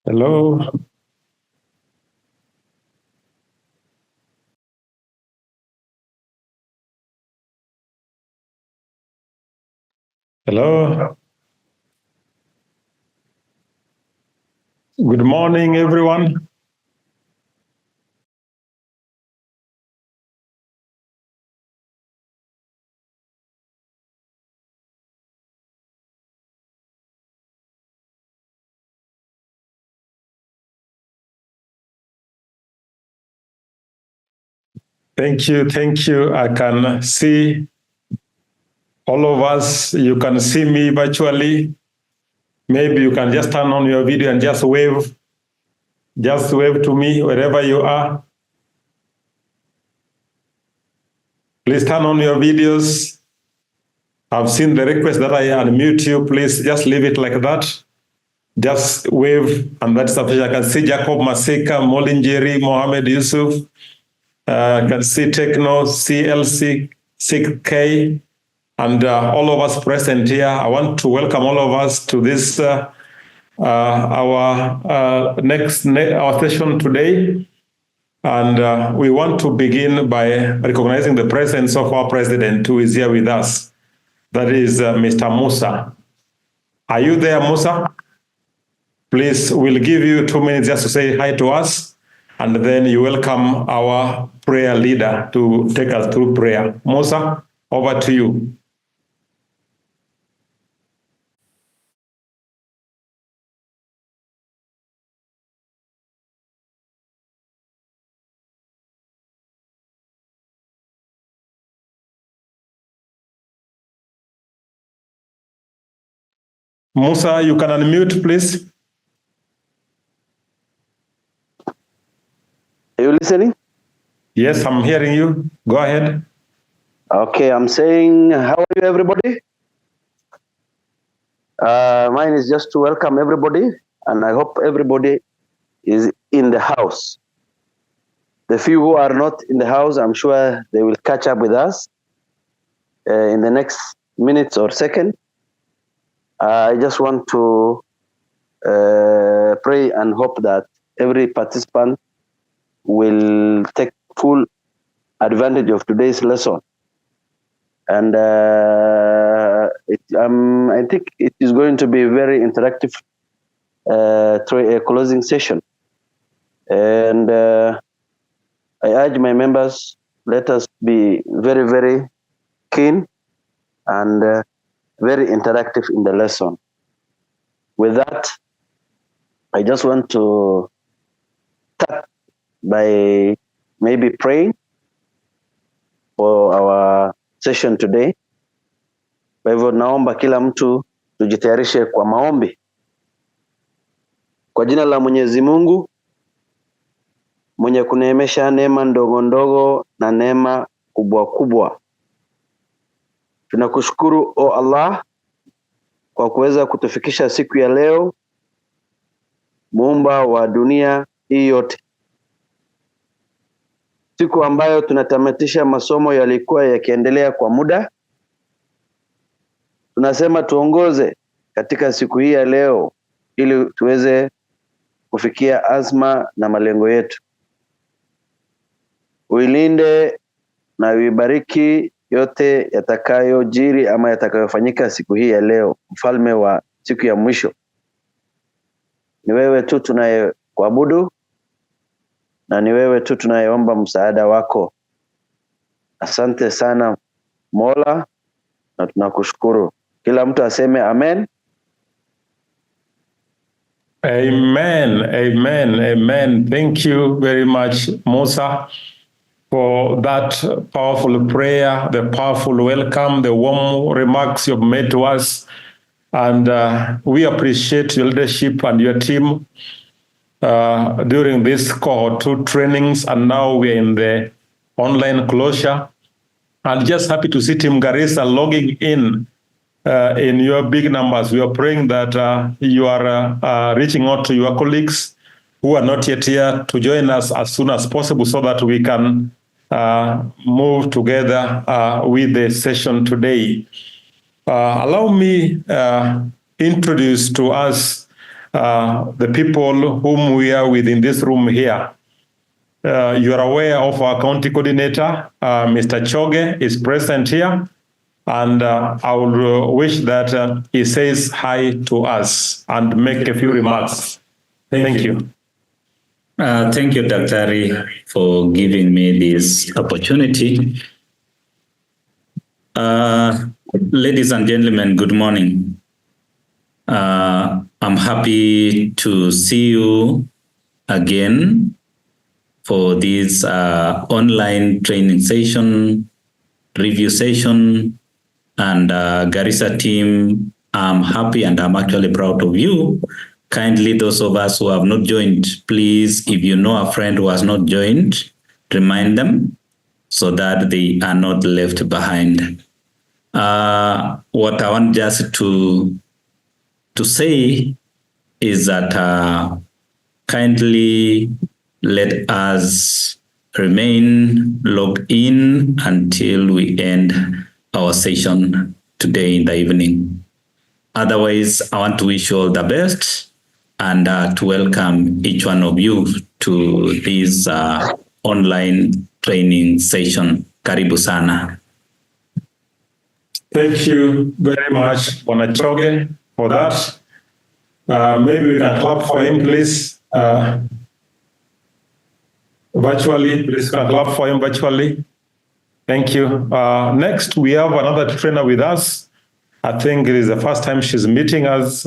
Hello. Hello. Good morning, everyone. Thank you. Thank you. I can see all of us. You can see me virtually. Maybe you can just turn on your video and just wave. Just wave to me wherever you are. Please turn on your videos. I've seen the request that I unmute you. Please just leave it like that. Just wave, and that's sufficient. I can see Jacob Maseka, Molinjeri, Mohammed Yusuf. I can see Techno, CLC, 6K, and all of us present here. I want to welcome all of us to this our session today. And we want to begin by recognizing the presence of our president who is here with us. That is Mr. Musa. Are you there, Musa? Please, we'll give you 2 minutes just to say hi to us, and then you welcome our prayer leader to take us through prayer. Musa, over to you. Musa, you can unmute, please. Are you listening? Yes, I'm hearing you. Go ahead. Okay, I'm saying, how are you, everybody? Mine is just to welcome everybody, and I hope everybody is in the house. The few who are not in the house, I'm sure they will catch up with us in the next minutes or second. I just want to pray and hope that every participant will take full advantage of today's lesson. And I think it is going to be a very interactive closing session. And I urge my members, let us be very, very keen and very interactive in the lesson. With that, I just want to start by maybe praying for our session today. Kwa hivyo naomba kila mtu tujitayarishe kwa maombi. Kwa jina la Mwenyezi Mungu, mwenye kuneemesha neema ndogo ndogo na neema kubwa kubwa. Tunakushukuru o Allah kwa kuweza kutufikisha siku ya leo, Muumba wa dunia hii yote. Siku ambayo tunatamatisha masomo yalikuwa yakiendelea kwa muda. Tunasema tuongoze katika siku hii ya leo ili tuweze kufikia azma na malengo yetu. Uilinde na uibariki yote yatakayojiri ama yatakayofanyika siku hii ya leo, mfalme wa siku ya mwisho. Ni wewe tu tunayekuabudu na ni wewe tu tunayeomba msaada wako. Asante sana Mola, na tunakushukuru. Kila mtu aseme amen. Amen, amen, amen. Thank you very much, Musa, for that powerful prayer, the powerful welcome, the warm remarks you've made to us. And we appreciate your leadership and your team during this cohort 2 trainings, and now we're in the online closure. I'm just happy to see Team Garissa logging in your big numbers. We are praying that you are reaching out to your colleagues who are not yet here to join us as soon as possible so that we can move together with the session today. Allow me introduce to us the people whom we are with in this room here. You are aware of our county coordinator, Mr. Choge, is present here, and I would wish that he says hi to us and make a few remarks. Thank you. Thank you, Dr. Ari, for giving me this opportunity. Ladies and gentlemen, good morning. I'm happy to see you again for this online training session, review session, and Garissa team. I'm happy and I'm actually proud of you. Kindly, those of us who have not joined, please, if you know a friend who has not joined, remind them so that they are not left behind. What I want just to say is that kindly let us remain logged in until we end our session today in the evening. Otherwise, I want to wish you all the best and to welcome each one of you to this online training session. Karibu sana. Thank you very much, Choge, for that. Maybe we can clap for him, please. Virtually, please can clap for him virtually. Thank you. Next, we have another trainer with us. I think it is the first time she's meeting us.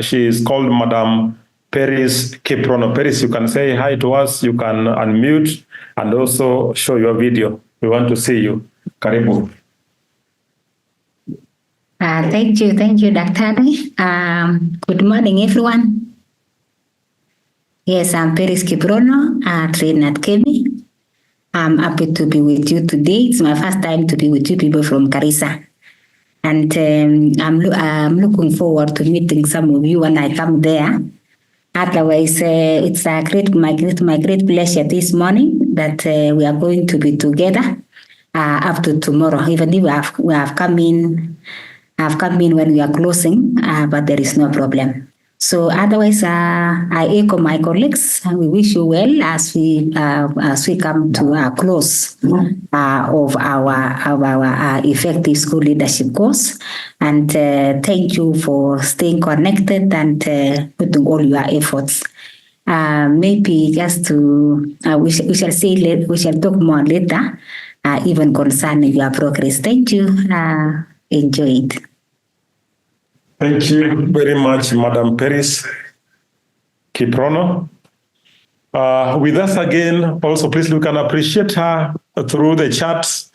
She is called Madam Peris Kiprono. Peris, you can say hi to us. You can unmute and also show your video. We want to see you. Karibu. Thank you, Dr. Ari. Good morning, everyone. Yes, I'm Peris Kiprono, trainer at KB. I'm happy to be with you today. It's my first time to be with you people from Garissa. And I'm looking forward to meeting some of you when I come there. Otherwise, it's my great pleasure this morning that we are going to be together up to tomorrow. Even if we have come in when we are closing, but there is no problem. So otherwise, I echo my colleagues. We wish you well as we come to a close of our effective school leadership course. And thank you for staying connected and putting all your efforts. Maybe just to we shall talk more later, even concerning your progress. Thank you. Enjoy it. Thank you very much, Madam Peris Kiprono. With us again, also please we can appreciate her through the chats.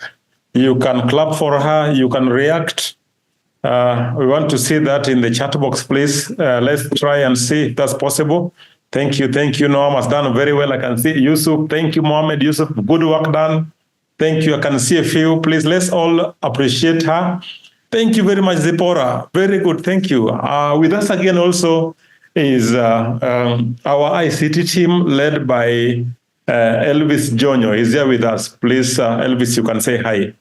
You can clap for her, you can react. We want to see that in the chat box, please. Let's try and see if that's possible. Thank you. Noam has done very well. I can see Yusuf. Thank you, Mohammed Yusuf. Good work done. Thank you. I can see a few. Please, let's all appreciate her. Thank you very much, Zipporah. Very good. Thank you. With us again also is our ICT team led by Elvis Jonyo. He's here with us. Please, Elvis, you can say hi.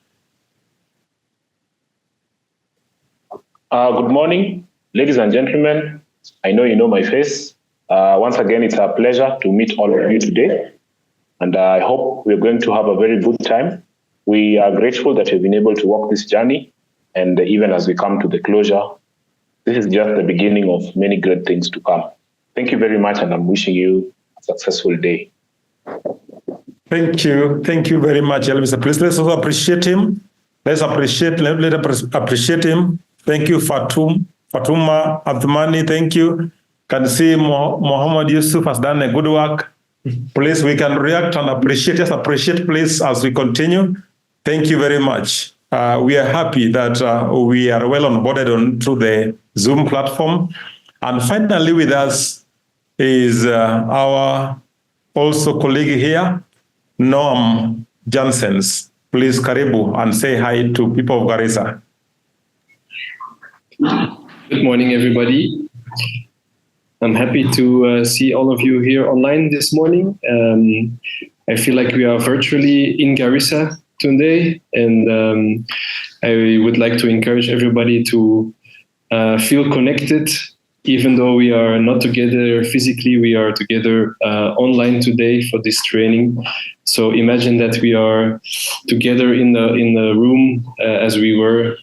Good morning, ladies and gentlemen. I know you know my face. Once again, it's a pleasure to meet all of you today. And I hope we're going to have a very good time. We are grateful that we've been able to walk this journey. And even as we come to the closure, this is just the beginning of many great things to come. Thank you very much, and I'm wishing you a successful day. Thank you. Thank you very much, Elvis. Please let's also appreciate him. Let us appreciate him. Thank you, Fatuma Athmani. Thank you. Can see Mohammed Yusuf has done a good work. Please, we can react and appreciate. Just appreciate, please, as we continue. Thank you very much. We are happy that we are well onboarded onto the Zoom platform. And finally with us is our also colleague here, Noam Janssens. Please, Karibu, and say hi to people of Garissa. Good morning, everybody. I'm happy to see all of you here online this morning. I feel like we are virtually in Garissa today, and I would like to encourage everybody to feel connected even though we are not together physically, we are together online today for this training. So imagine that we are together in the room as we were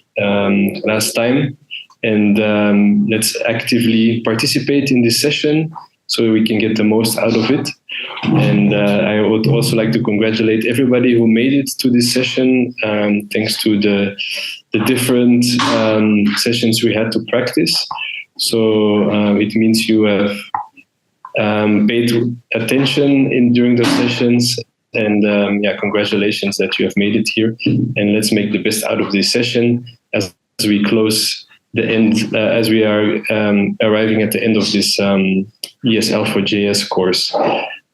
last time, and let's actively participate in this session so we can get the most out of it. And I would also like to congratulate everybody who made it to this session, thanks to the different sessions we had to practice. So it means you have paid attention during those sessions, and congratulations that you have made it here. And let's make the best out of this session as we close the end, as we are arriving at the end of this ESL4JS course.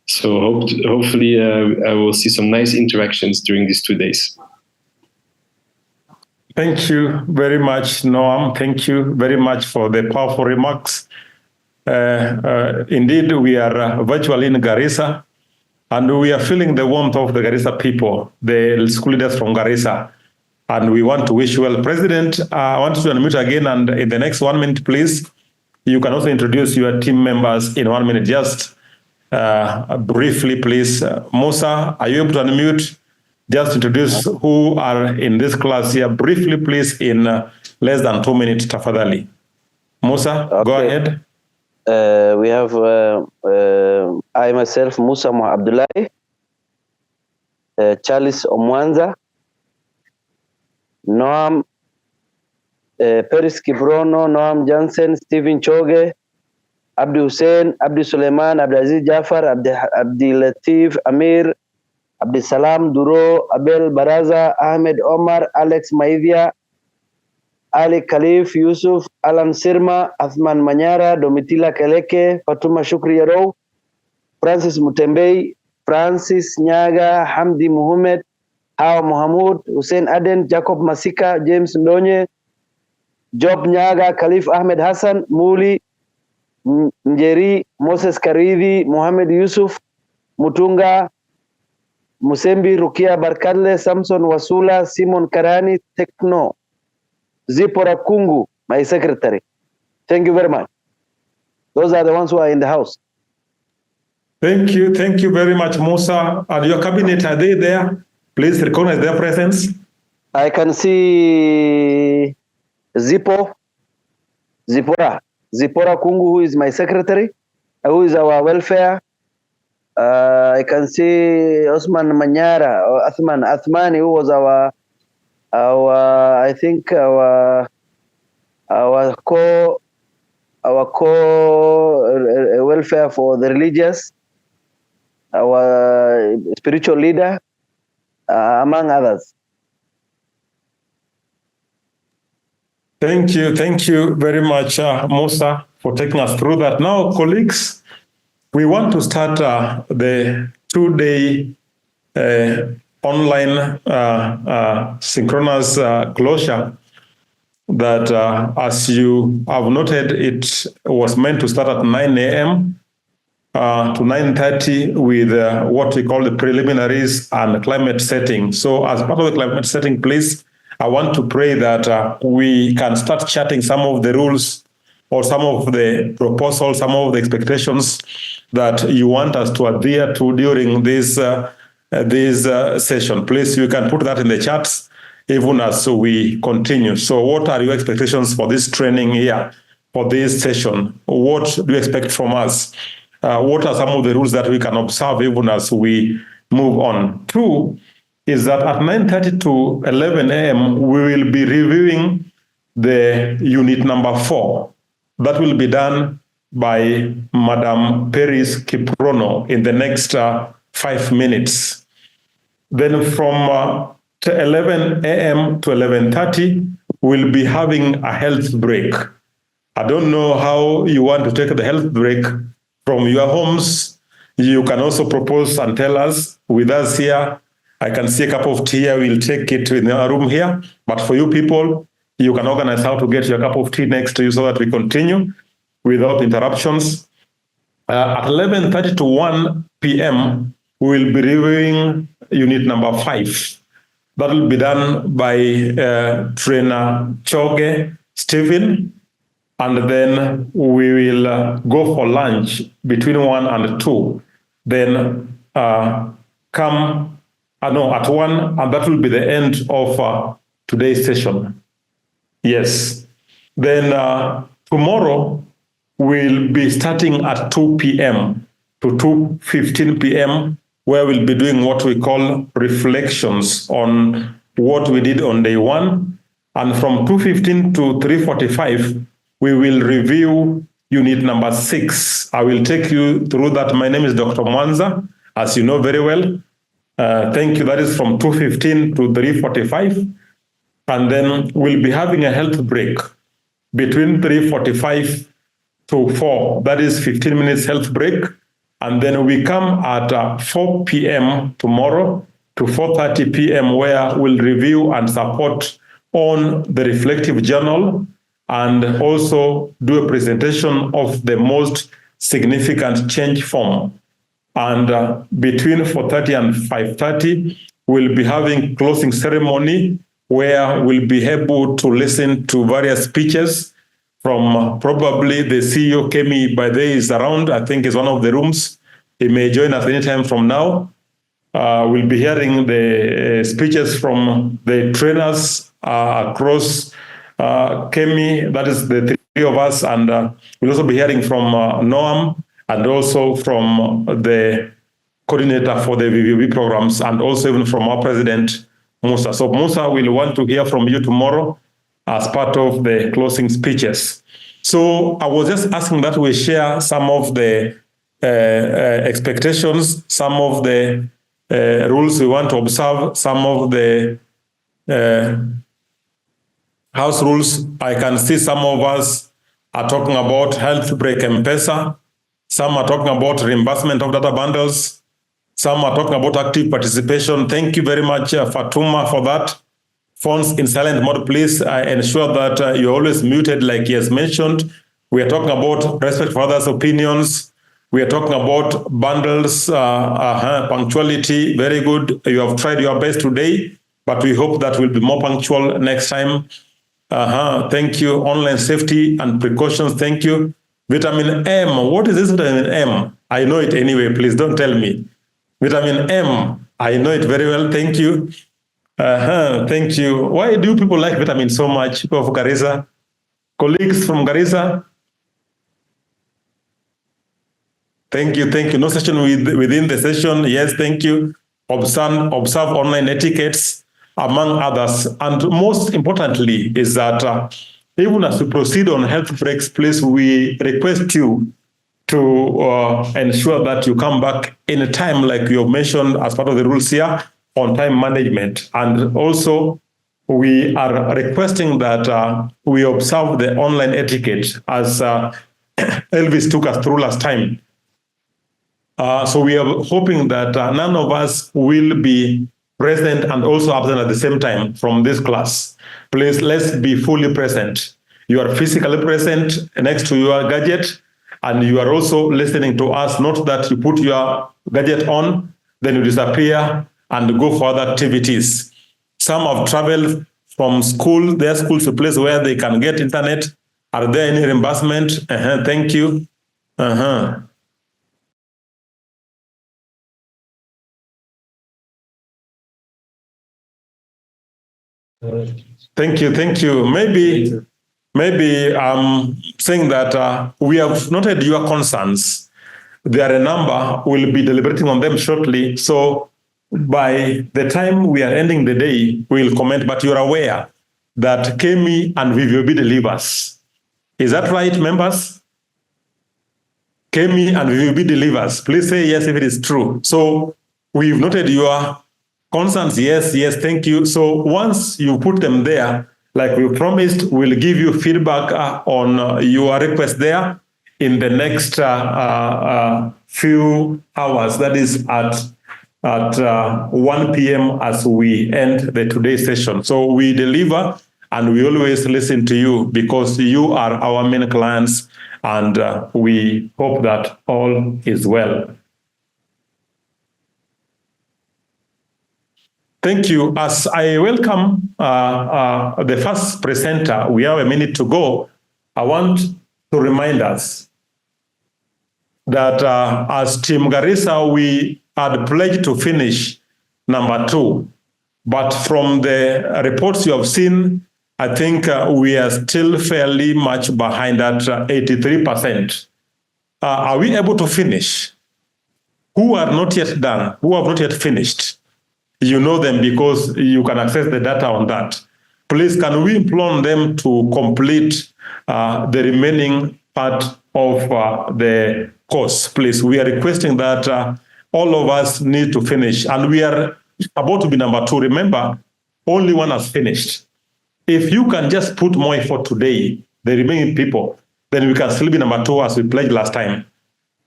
So hopefully I will see some nice interactions during these 2 days. Thank you very much, Noam. Thank you very much for the powerful remarks. Indeed, we are virtually in Garissa, and we are feeling the warmth of the Garissa people, the school leaders from Garissa. And we want to wish you well. President, I want you to unmute again, and in the next 1 minute, please, you can also introduce your team members in 1 minute, just briefly, please. Musa, are you able to unmute? Just introduce who are in this class here briefly, please, in less than 2 minutes, tafadhali. Musa, okay. Go ahead. We have I myself, Musa Abdullahi, Charles Omwanza, Noam Peris Kibrono, Noam Jansen, Stephen Choge, Abdi Hussein, Abdi Suleiman, Abdulaziz Jafar, Abdi Latif Amir, Abdi Salam Duro, Abel Baraza, Ahmed Omar, Alex Maivia, Ali Khalif, Yusuf, Alan Sirma, Athman Manyara, Domitila Keleke, Fatuma Shukri Yarou, Francis Mutembei, Francis Nyaga, Hamdi Muhammad, Hawa Mohamud, Hussein Aden, Jacob Masika, James Ndonye, Job Nyaga, Khalif Ahmed Hassan, Muli, Njeri, Moses Karidhi, Muhammad Yusuf, Mutunga, Musembi, Rukia Barkadle, Samson Wasula, Simon Karani, Tekno, Zipora Kungu, my secretary. Thank you very much. Those are the ones who are in the house. Thank you very much, Musa. And your cabinet, are they there? Please recognize their presence. I can see Zipora Kungu, who is my secretary, who is our welfare. I can see Osman Manyara, or Athmani, who was our welfare for the religious, our spiritual leader, among others. Thank you very much, Musa, for taking us through that. Now, colleagues, we want to start the 2-day online synchronous closure that, as you have noted, it was meant to start at 9 a.m. To 9:30 with what we call the preliminaries and climate setting. So as part of the climate setting, please, I want to pray that we can start chatting some of the rules or some of the proposals, some of the expectations that you want us to adhere to during this session. Please, you can put that in the chats even as we continue. So what are your expectations for this training here, for this session? What do you expect from us? What are some of the rules that we can observe even as we move on? 2 is that at 9:30 to 11 a.m., we will be reviewing the unit number 4. That will be done by Madam Peris Kiprono in the next 5 minutes. Then from 11 a.m. to 11:30, we'll be having a health break. I don't know how you want to take the health break from your homes. You can also propose and tell us. With us here, I can see a cup of tea. I will take it in our room here. But for you people, you can organize how to get your cup of tea next to you so that we continue without interruptions. At 11:30 to 1 p.m., we will be reviewing unit number 5. That will be done by trainer Choge Stephen. and then we will go for lunch between 1 and 2. Then come at 1, and that will be the end of today's session. Yes. Then tomorrow we'll be starting at 2 p.m. to 2:15 p.m., where we'll be doing what we call reflections on what we did on day 1. And from 2:15 to 3:45, we will review unit number 6. I will take you through that. My name is Dr. Mwanza, as you know very well. Thank you. That is from 2:15 to 3:45. And then we'll be having a health break between 3:45 to 4. That is 15 minutes health break. And then we come at 4 p.m. tomorrow to 4:30 p.m., where we'll review and support on the reflective journal and also do a presentation of the most significant change form. And between 4:30 and 5:30, we'll be having closing ceremony, where we'll be able to listen to various speeches from probably the CEO, Kemi, by day is around. I think is one of the rooms. He may join us anytime from now. We'll be hearing the speeches from the trainers across Kemi, that is the 3 of us, and we'll also be hearing from Noam and also from the coordinator for the VVB programs, and also even from our president, Musa. So Musa will want to hear from you tomorrow as part of the closing speeches. So I was just asking that we share some of the expectations, some of the rules we want to observe, some of the house rules. I can see some of us are talking about health break M-Pesa. Some are talking about reimbursement of data bundles. Some are talking about active participation. Thank you very much, Fatuma, for that. Phones in silent mode, please ensure that you're always muted, like he has mentioned. We are talking about respect for others' opinions. We are talking about bundles, punctuality. Very good. You have tried your best today, but we hope that we'll be more punctual next time. Thank you. Online safety and precautions. Thank you. Vitamin M. What is this vitamin M? I know it anyway. Please don't tell me. Vitamin M. I know it very well. Thank you. Thank you. Why do people like vitamin so much? People of Garissa? Colleagues from Garissa? Thank you. Thank you. No session within the session. Yes, thank you. Observe online etiquettes, among others. And most importantly is that even as we proceed on health breaks, please, we request you to ensure that you come back in a time, like you have mentioned as part of the rules here, on time management. And also, we are requesting that we observe the online etiquette as Elvis took us through last time. So we are hoping that none of us will be present and also absent at the same time from this class. Please, let's be fully present. You are physically present next to your gadget, and you are also listening to us. Not that you put your gadget on, then you disappear and go for other activities. Some have traveled from school, their school to a place where they can get internet. Are there any reimbursement? Thank you. Thank you. Thank you. Maybe I'm saying that we have noted your concerns. There are a number. We'll be deliberating on them shortly. So by the time we are ending the day, we'll comment. But you're aware that Kemi and VVB delivers. Is that right, members? Kemi and VVB delivers. Please say yes if it is true. So we've noted your concerns. Yes, thank you. So once you put them there, like we promised, we'll give you feedback on your request there in the next few hours. That is at 1 p.m. as we end the today's session. So we deliver and we always listen to you because you are our main clients, and we hope that all is well. Thank you. As I welcome the first presenter, we have a minute to go. I want to remind us that as Team Garissa, we had pledged to finish number 2. But from the reports you have seen, I think we are still fairly much behind at 83%. Are we able to finish? Who are not yet done, who have not yet finished? You know them because you can access the data on that. Please, can we implore them to complete the remaining part of the course, please? We are requesting that all of us need to finish, and we are about to be number 2. Remember, only one has finished. If you can just put more effort today, the remaining people, then we can still be number 2 as we pledged last time.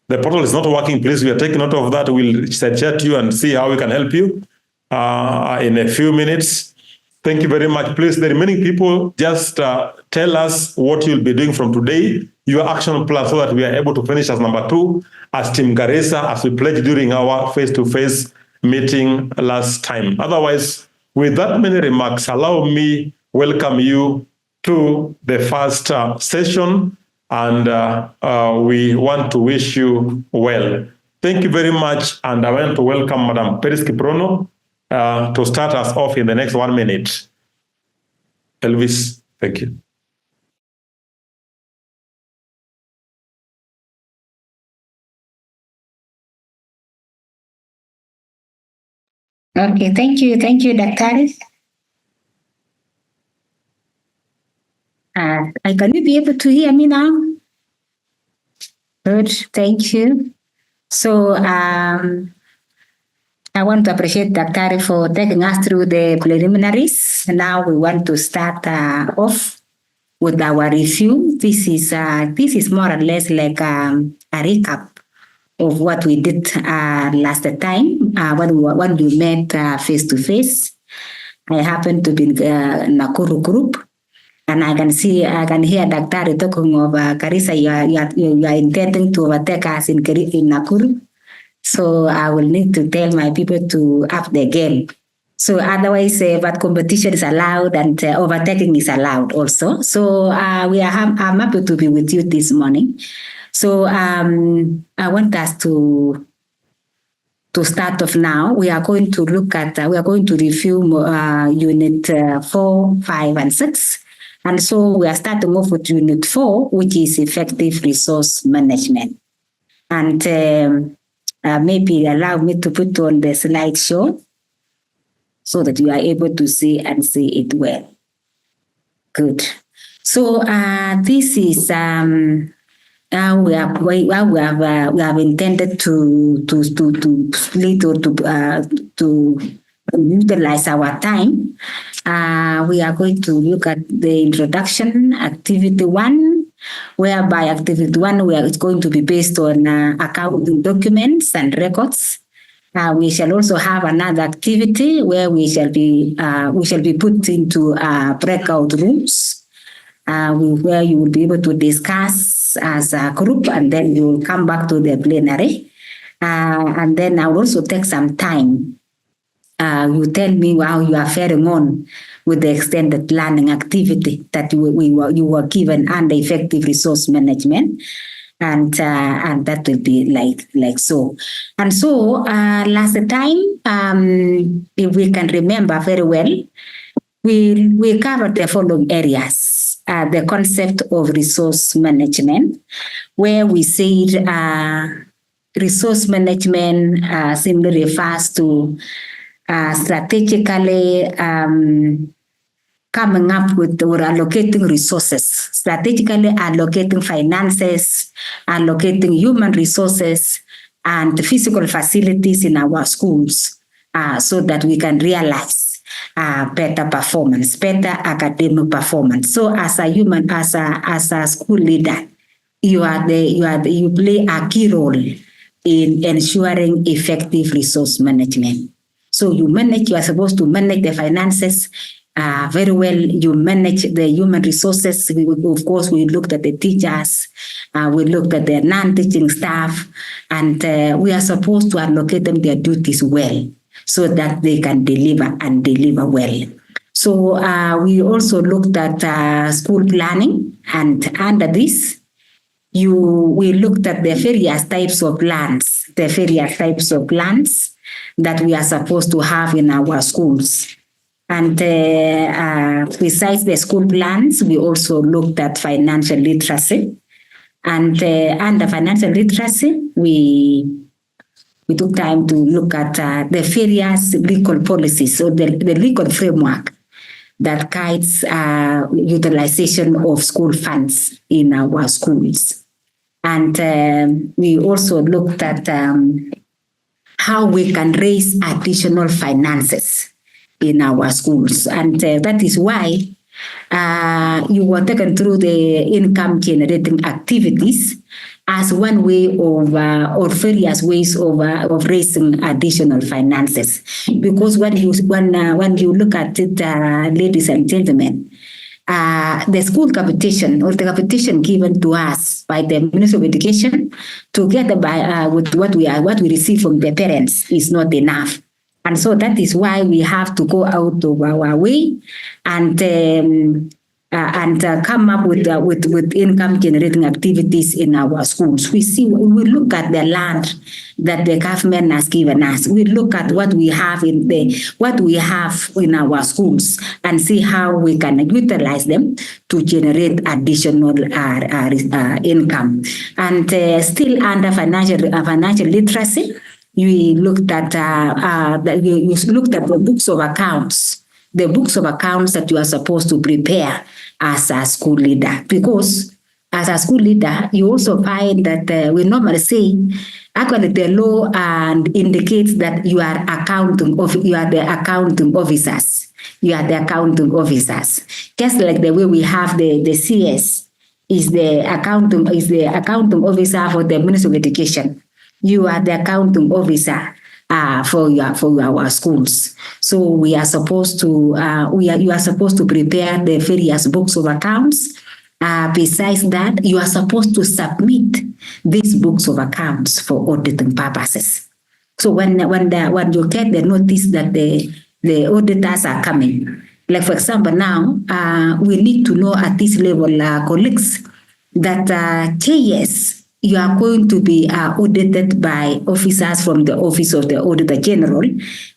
The portal is not working. Please, we are taking note of that. We'll chat you and see how we can help you in a few minutes. Thank you very much. Please, the remaining people, just tell us what you'll be doing from today, your action plan, so that we are able to finish as number 2, as Team Garissa, as we pledged during our face-to-face meeting last time. Otherwise, with that many remarks, allow me welcome you to the first session, and we want to wish you well. Thank you very much, and I want to welcome Madam Peris Kiprono to start us off in the next 1 minute. Elvis, thank you. Okay, thank you, Dr. Can you be able to hear me now? Good, thank you. So I want to appreciate Dr. for taking us through the preliminaries. Now we want to start off with our review. This is more or less like a recap of what we did last time when we met face to face. I happen to be in Nakuru group, and I can hear Dr. talking of Garissa. You are intending to overtake us in Nakuru. So I will need to tell my people to up the game. So otherwise, but competition is allowed and overtaking is allowed also. So I'm happy to be with you this morning. So I want us to start off now. We are going to review unit 4, 5, and 6. And so we are starting off with unit 4, which is effective resource management. And maybe allow me to put on the slideshow so that you are able to see it well. Good. So this is we have intended to split or to utilize our time. We are going to look at the introduction, activity 1, whereby activity 1 it's going to be based on accounting documents and records. We shall also have another activity where we shall be put into breakout rooms where you will be able to discuss as a group, and then you will come back to the plenary. And then I will also take some time. You tell me how you are faring on with the extended learning activity that you were given under effective resource management, and that will be like so. And so last time, if we can remember very well, we covered the following areas. The concept of resource management, where we said resource management simply refers to strategically coming up with or allocating resources, strategically allocating finances, allocating human resources and physical facilities in our schools so that we can realize better performance, better academic performance. So as a school leader, you play a key role in ensuring effective resource management. So you are supposed to manage the finances very well. You manage the human resources. Of course, we looked at the teachers, we looked at the non-teaching staff, and we are supposed to allocate them their duties well so that they can deliver and deliver well. So we also looked at school planning, and under this, we looked at the various types of plans, that we are supposed to have in our schools. And besides the school plans, we also looked at financial literacy. And under financial literacy, we took time to look at the various legal policies, so the legal framework that guides utilization of school funds in our schools. And we also looked at how we can raise additional finances in our schools. And that is why you were taken through the income generating activities as one way of, or various ways of raising additional finances. Because when you look at it, ladies and gentlemen, the school competition or the competition given to us by the Ministry of Education, together with what we receive from the parents, is not enough. And so that is why we have to go out of our way and come up with income generating activities in our schools. We look at the land that the government has given us. We look at what we have in our schools and see how we can utilize them to generate additional income. And still under financial literacy, we looked at the books of accounts. The books of accounts that you are supposed to prepare as a school leader, because as a school leader, you also find that we normally say, actually, the law indicates that you are the accounting officers. You are the accounting officers, just like the way we have the CS is the accounting officer for the Ministry of Education. You are the accounting officer for our schools. So we are supposed to you are supposed to prepare the various books of accounts. Besides that, you are supposed to submit these books of accounts for auditing purposes. So when you get the notice that the auditors are coming, like for example now, we need to know at this level, colleagues, that yes, you are going to be audited by officers from the Office of the Auditor General,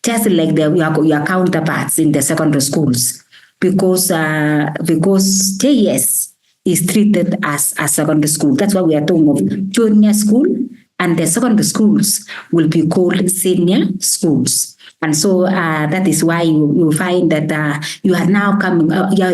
just like your counterparts in the secondary schools, because JS is treated as a secondary school. That's why we are talking of junior school, and the secondary schools will be called senior schools. And so that is why you find that you are now coming. You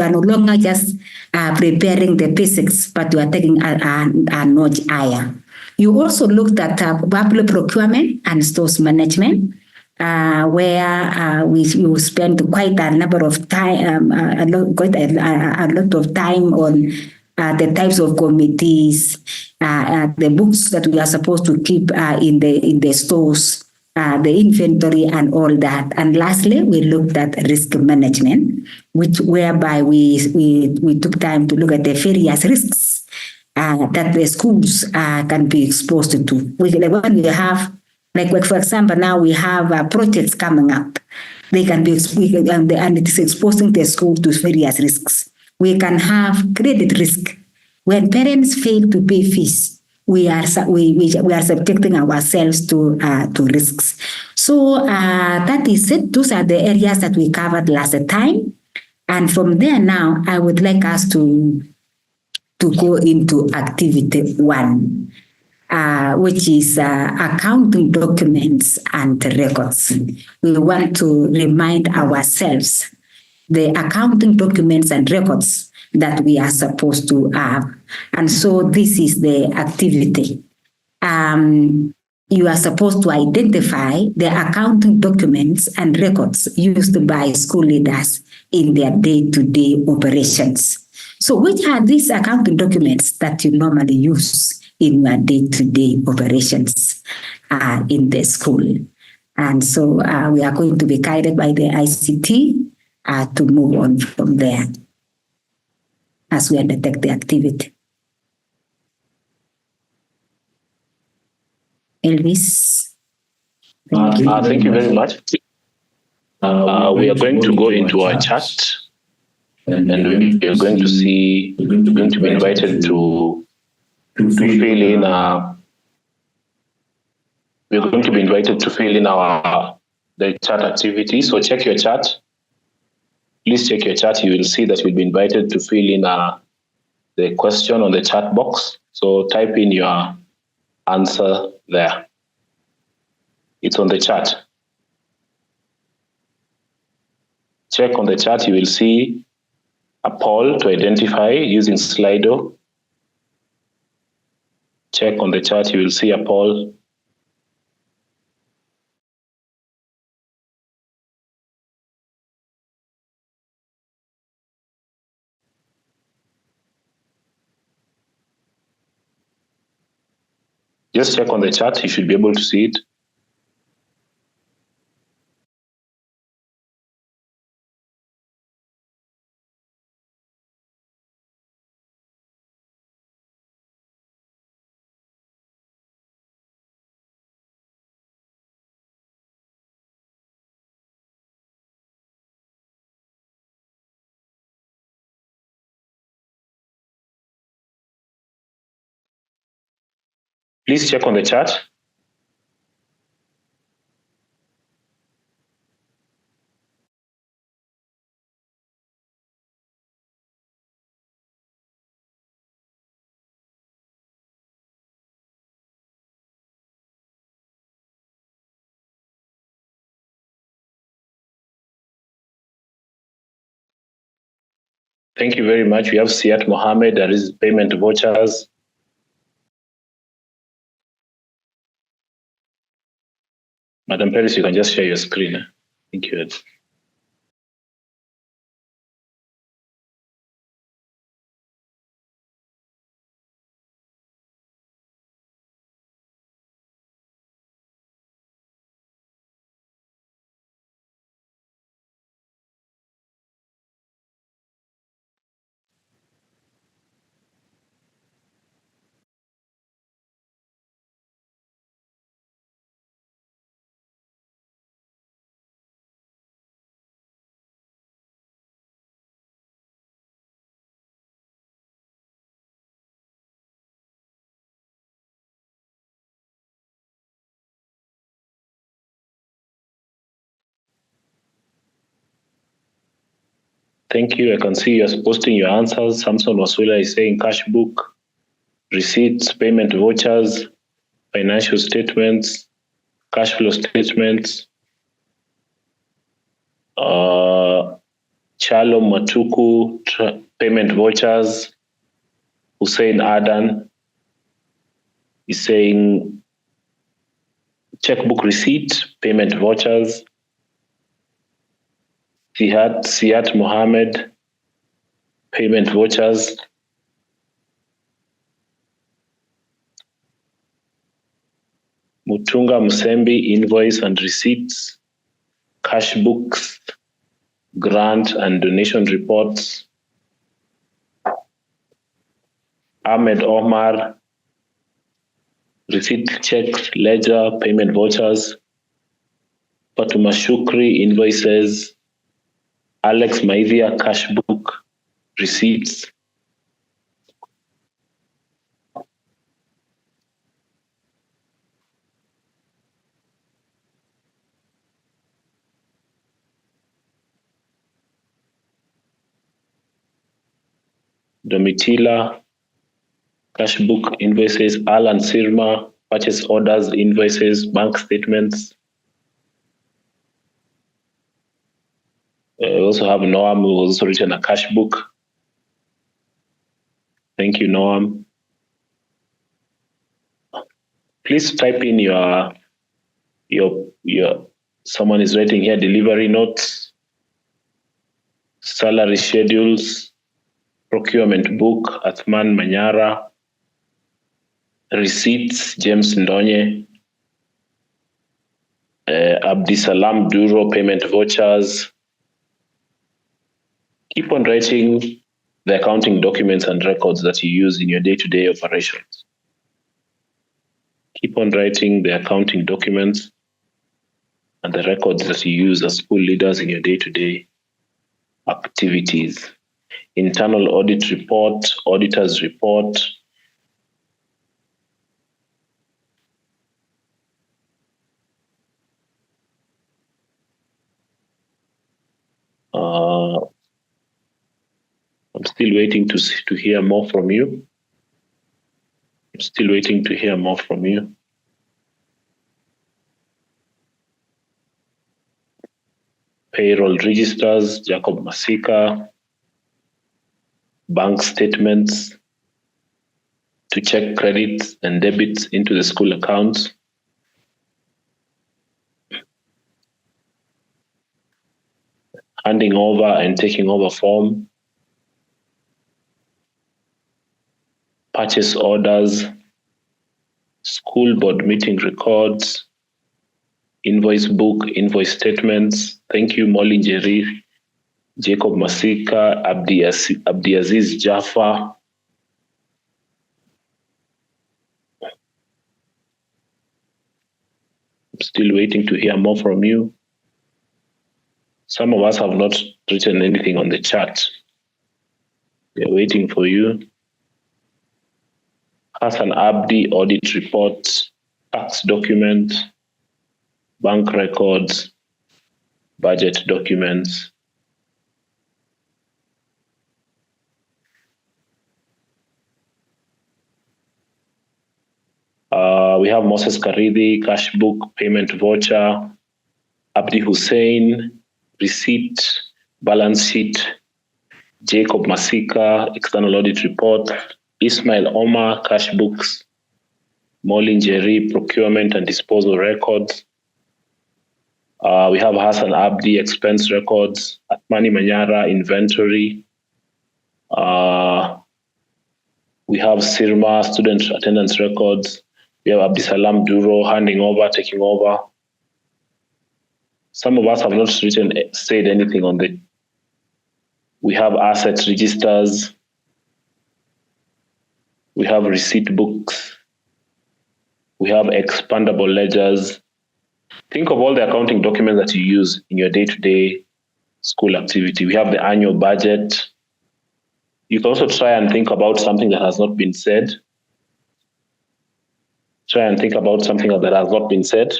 are no longer just preparing the basics, but you are taking a notch higher. You also looked at public procurement and stores management, where you spent quite a number of time, a lot of time on the types of committees, the books that we are supposed to keep in the stores, the inventory and all that. And lastly, we looked at risk management, whereby we took time to look at the various risks that the schools can be exposed to. When we have, like for example, now we have projects coming up. They can be and it is exposing the school to various risks. We can have credit risk. When parents fail to pay fees, we are subjecting ourselves to risks. So that is it. Those are the areas that we covered last time. And from there now, I would like us to go into activity 1, which is accounting documents and records. We want to remind ourselves the accounting documents and records that we are supposed to have. And so this is the activity. You are supposed to identify the accounting documents and records used by school leaders in their day-to-day operations. So which are these accounting documents that you normally use in your day-to-day operations in the school? And so we are going to be guided by the ICT to move on from there as we undertake the activity. Elvis. Thank you very much. we are going to go into our chat, and we are going to see, we're going to be invited to fill in we're going to be invited to fill in the chat activity. So check your chat. Please check your chat. You will see that you'll be invited to fill in the question on the chat box. So type in your answer there. It's on the chat. Check on the chat. You will see a poll to identify using Slido. Check on the chat. You will see a poll. Just check on the chat. You should be able to see it. Please check on the chat. Thank you very much. We have Siat Mohammed, there is payment vouchers. Madam Paris, you can just share your screen. Thank you. Thank you. I can see you're posting your answers. Samson Wasula is saying cash book, receipts, payment vouchers, financial statements, cash flow statements. Chalo Matuku, payment vouchers. Hussein Adan is saying checkbook receipt, payment vouchers. Siat Mohammed, payment vouchers. Mutunga Musembi, invoice and receipts, cash books, grant and donation reports. Ahmed Omar, receipt checks, ledger, payment vouchers. Fatuma Shukri, invoices. Alex Maivia, cash book, receipts. Domitila, cash book, invoices. Alan Sirma, purchase orders, invoices, bank statements. We also have Noam, who also written a cash book. Thank you, Noam. Please type in your someone is writing here, delivery notes, salary schedules, procurement book, Athman Manyara, receipts, James Ndonye, Abdisalam Duro, payment vouchers. Keep on writing the accounting documents and records that you use in your day-to-day operations. Keep on writing the accounting documents and the records that you use as school leaders in your day-to-day activities. Internal audit report, auditor's report, I'm still waiting to hear more from you. I'm still waiting to hear more from you. Payroll registers, Jacob Masika. Bank statements to check credits and debits into the school accounts. Handing over and taking over form. Purchase orders, school board meeting records, invoice book, invoice statements. Thank you, Molly Njeri, Jacob Masika, Abdiaziz Jaffa. I'm still waiting to hear more from you. Some of us have not written anything on the chat. We are waiting for you. Hassan Abdi, audit report, tax document, bank records, budget documents. We have Moses Karidi, cash book, payment voucher, Abdi Hussein, receipt, balance sheet, Jacob Masika, external audit report, Ismail Omar, cash books, Molin Jerry, procurement and disposal records. We have Hassan Abdi, expense records, Atmani Manyara, inventory. We have Sirma, student attendance records. We have Abdisalam Duro, handing over, taking over. Some of us have not said anything on the. We have asset registers. We have receipt books. We have expandable ledgers. Think of all the accounting documents that you use in your day-to-day school activity. We have the annual budget. You can also try and think about something that has not been said. Try and think about something that has not been said.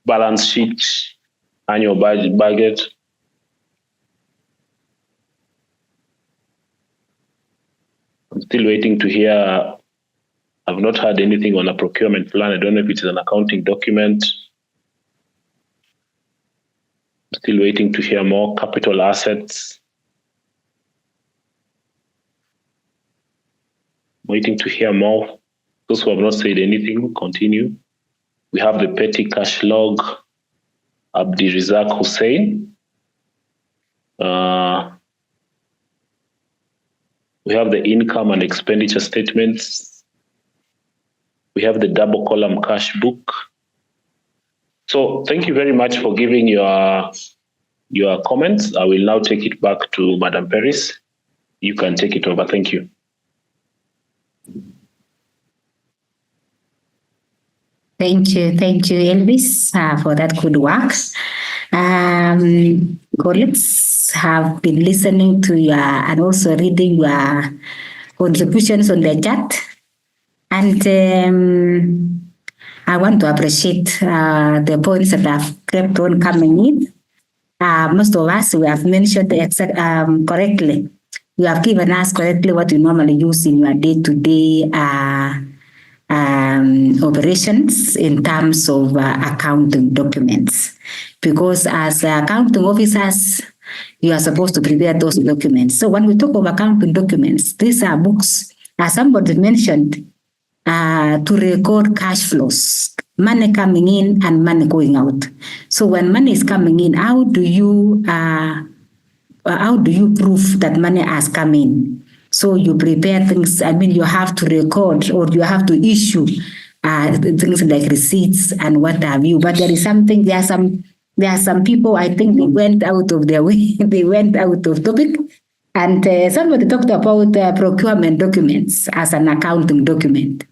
Balance sheet, annual budget. I'm still waiting to hear. I've not heard anything on a procurement plan. I don't know if it is an accounting document. I'm still waiting to hear more. Capital assets. Waiting to hear more. Those who have not said anything, continue. We have the petty cash log, Abdi Rizak Hussein. We have the income and expenditure statements. We have the double column cash book. So thank you very much for giving your comments. I will now take it back to Madam Paris. You can take it over. Thank you. Thank you, Elvis, for that good work. Colleagues have been listening to your and also reading your contributions on the chat. And I want to appreciate the points that have kept on coming in. Most of us, we have mentioned correctly. You have given us correctly what you normally use in your day-to-day operations in terms of accounting documents. Because as accounting officers, you are supposed to prepare those documents. So when we talk of accounting documents, these are books, as somebody mentioned, to record cash flows, money coming in and money going out. So when money is coming in, how do you prove that money has come in? So you prepare things. I mean, you have to record or you have to issue things like receipts and what have you. But there are some people, I think they went out of their way. They went out of topic. And somebody talked about procurement documents as an accounting document.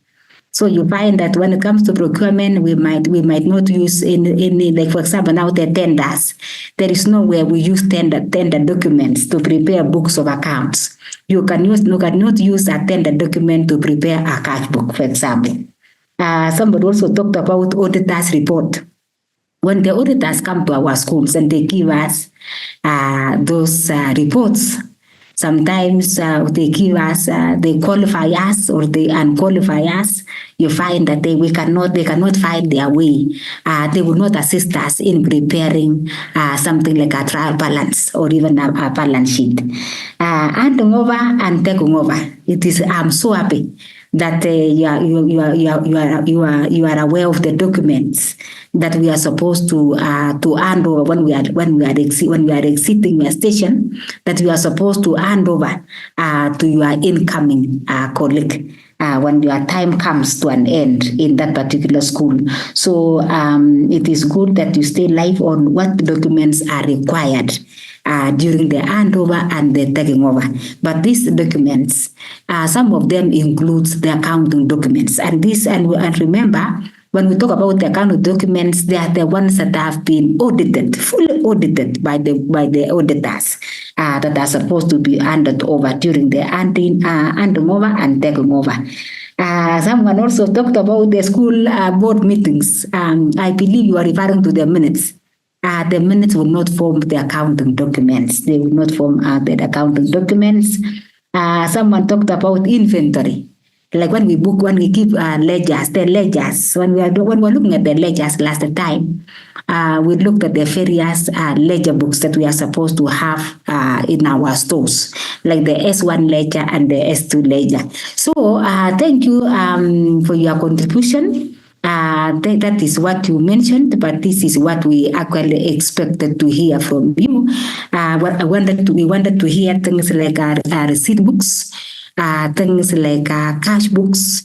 So you find that when it comes to procurement, we might not use any, like for example, now the tenders. There is nowhere we use tender documents to prepare books of accounts. You cannot use a tender document to prepare a cash book, for example. Somebody also talked about auditors' report. When the auditors come to our schools and they give us those reports, sometimes they give us, they qualify us or they unqualify us. You find that they cannot find their way. They will not assist us in preparing something like a trial balance or even a balance sheet. Handing over and taking over. I'm so happy that you are aware of the documents that we are supposed to hand over when we are exiting your station, that we are supposed to hand over to your incoming colleague when your time comes to an end in that particular school. So it is good that you stay live on what documents are required during the handover and the taking over. But these documents, some of them includes the accounting documents. And remember, when we talk about the accounting documents, they are the ones that have been audited, fully audited by the auditors that are supposed to be handed over during the handing over and taking over. Someone also talked about the school board meetings. I believe you are referring to the minutes. The minutes will not form the accounting documents. They will not form the accounting documents. Someone talked about inventory. Like when we keep ledgers, the ledgers, when we're looking at the ledgers last time, we looked at the various ledger books that we are supposed to have in our stores, like the S1 ledger and the S2 ledger. So thank you for your contribution. That is what you mentioned, but this is what we actually expected to hear from you. We wanted to hear things like our receipt books, things like cash books.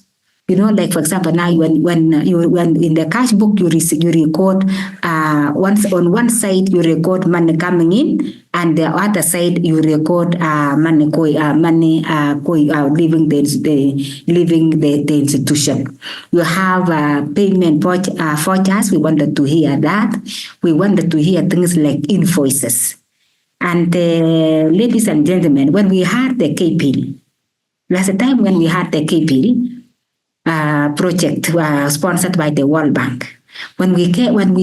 You know, like for example, now when in the cash book you record on one side you record money coming in, and the other side you record money leaving the institution. You have payment vouchers. We wanted to hear that. We wanted to hear things like invoices. And ladies and gentlemen, when we had the KPIL, last time when we had the KPIL project sponsored by the World Bank, when we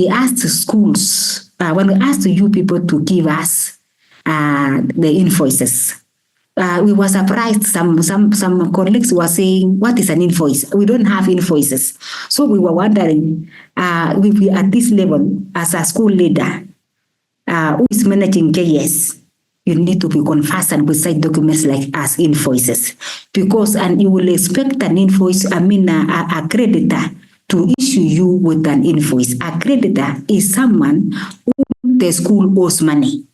asked the schools, when we asked you people to give us the invoices, we were surprised. Some colleagues were saying, "What is an invoice? We don't have invoices." So we were wondering, we at this level as a school leader who is managing KS, you need to be conversant with such documents like as invoices, because and you will expect an invoice. A creditor to issue you with an invoice. A creditor is someone who the school owes money.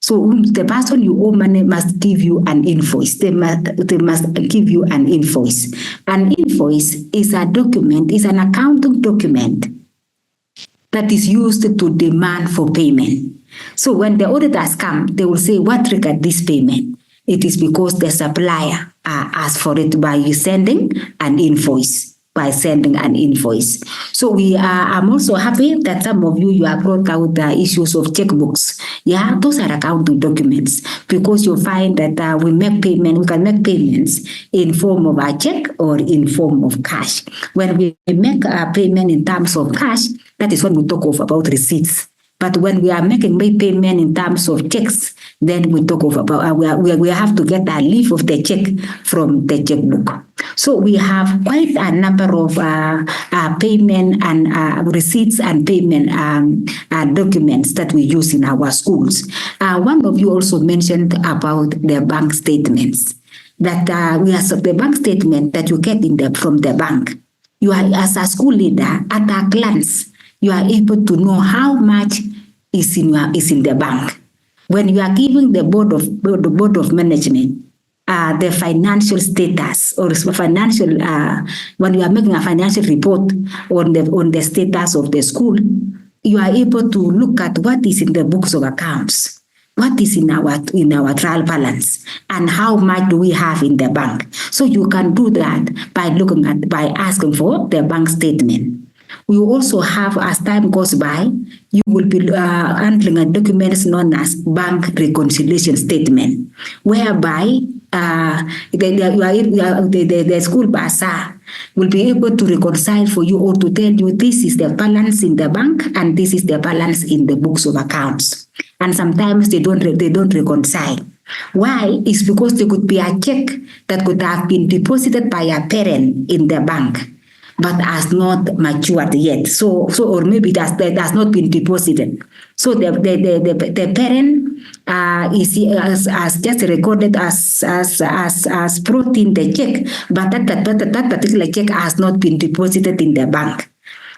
So the person you owe money must give you an invoice. They must give you an invoice. An invoice is a document, is an accounting document that is used to demand for payment. So when the auditors come, they will say, what triggered this payment? It is because the supplier asked for it by sending an invoice. So I'm also happy that some of you have brought out the issues of checkbooks. Yeah, those are accounting documents, because you'll find that we can make payments in form of a check or in form of cash. When we make a payment in terms of cash, that is when we talk about receipts. But when we are making payment in terms of checks, then we talk about we have to get a leaf of the check from the checkbook. So we have quite a number of payment and receipts and payment documents that we use in our schools. One of you also mentioned about the bank statements. That the bank statement that you get from the bank. You are, as a school leader, at a glance, you are able to know how much is in the bank. When you are giving the board of management the financial status or financial when you are making a financial report on the status of the school, you are able to look at what is in the books of accounts. what is in our trial balance and how much do we have in the bank. So you can do that by asking for the bank statement. We also have, as time goes by, you will be handling a document known as bank reconciliation statement, whereby the school bursar will be able to reconcile for you or to tell you this is the balance in the bank and this is the balance in the books of accounts. And sometimes they don't reconcile. Why? It's because there could be a check that could have been deposited by a parent in the bank, but has not matured yet. So or maybe that has not been deposited. So the parent has just recorded as brought in the check, but that particular check has not been deposited in the bank.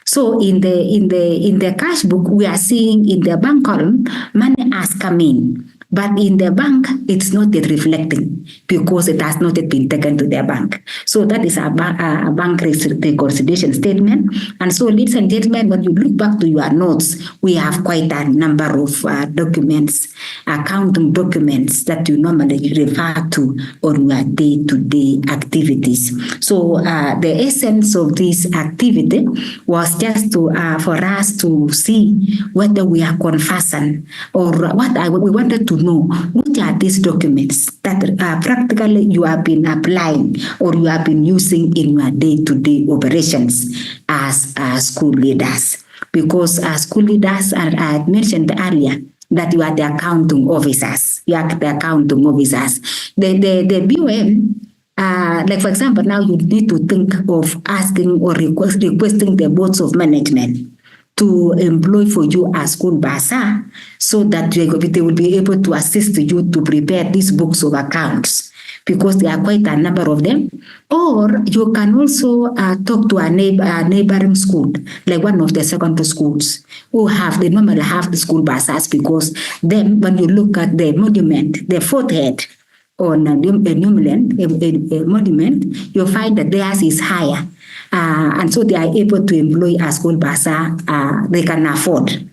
So in the cash book, we are seeing in the bank column, money has come in. But in the bank, it's not yet reflecting because it has not yet been taken to their bank. So that is a bank reconciliation statement. And so, ladies and gentlemen, when you look back to your notes, we have quite a number of documents, accounting documents that you normally refer to on your day-to-day activities. So the essence of this activity was just to for us to see whether we are conversant or we wanted to know which are these documents that practically you have been applying or you have been using in your day-to-day operations as school leaders. Because as school leaders, and I had mentioned earlier that you are the accounting officers. You are the accounting officers. The BOM, like for example, now you need to think of asking or requesting the boards of management to employ for you as school bursar so that they will be able to assist you to prepare these books of accounts because there are quite a number of them. Or you can also talk to a neighboring school, like one of the secondary schools they normally have the school bursars because then when you look at the monument, the fourth head on a monument, you'll find that theirs is higher. And so they are able to employ a school bursar they can afford.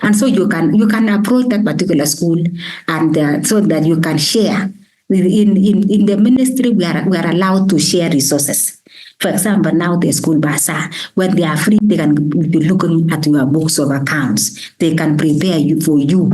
And so you can approach that particular school and so that you can share. In the ministry, we are allowed to share resources. For example, now the school bursar, when they are free, they can be looking at your books of accounts. They can prepare for you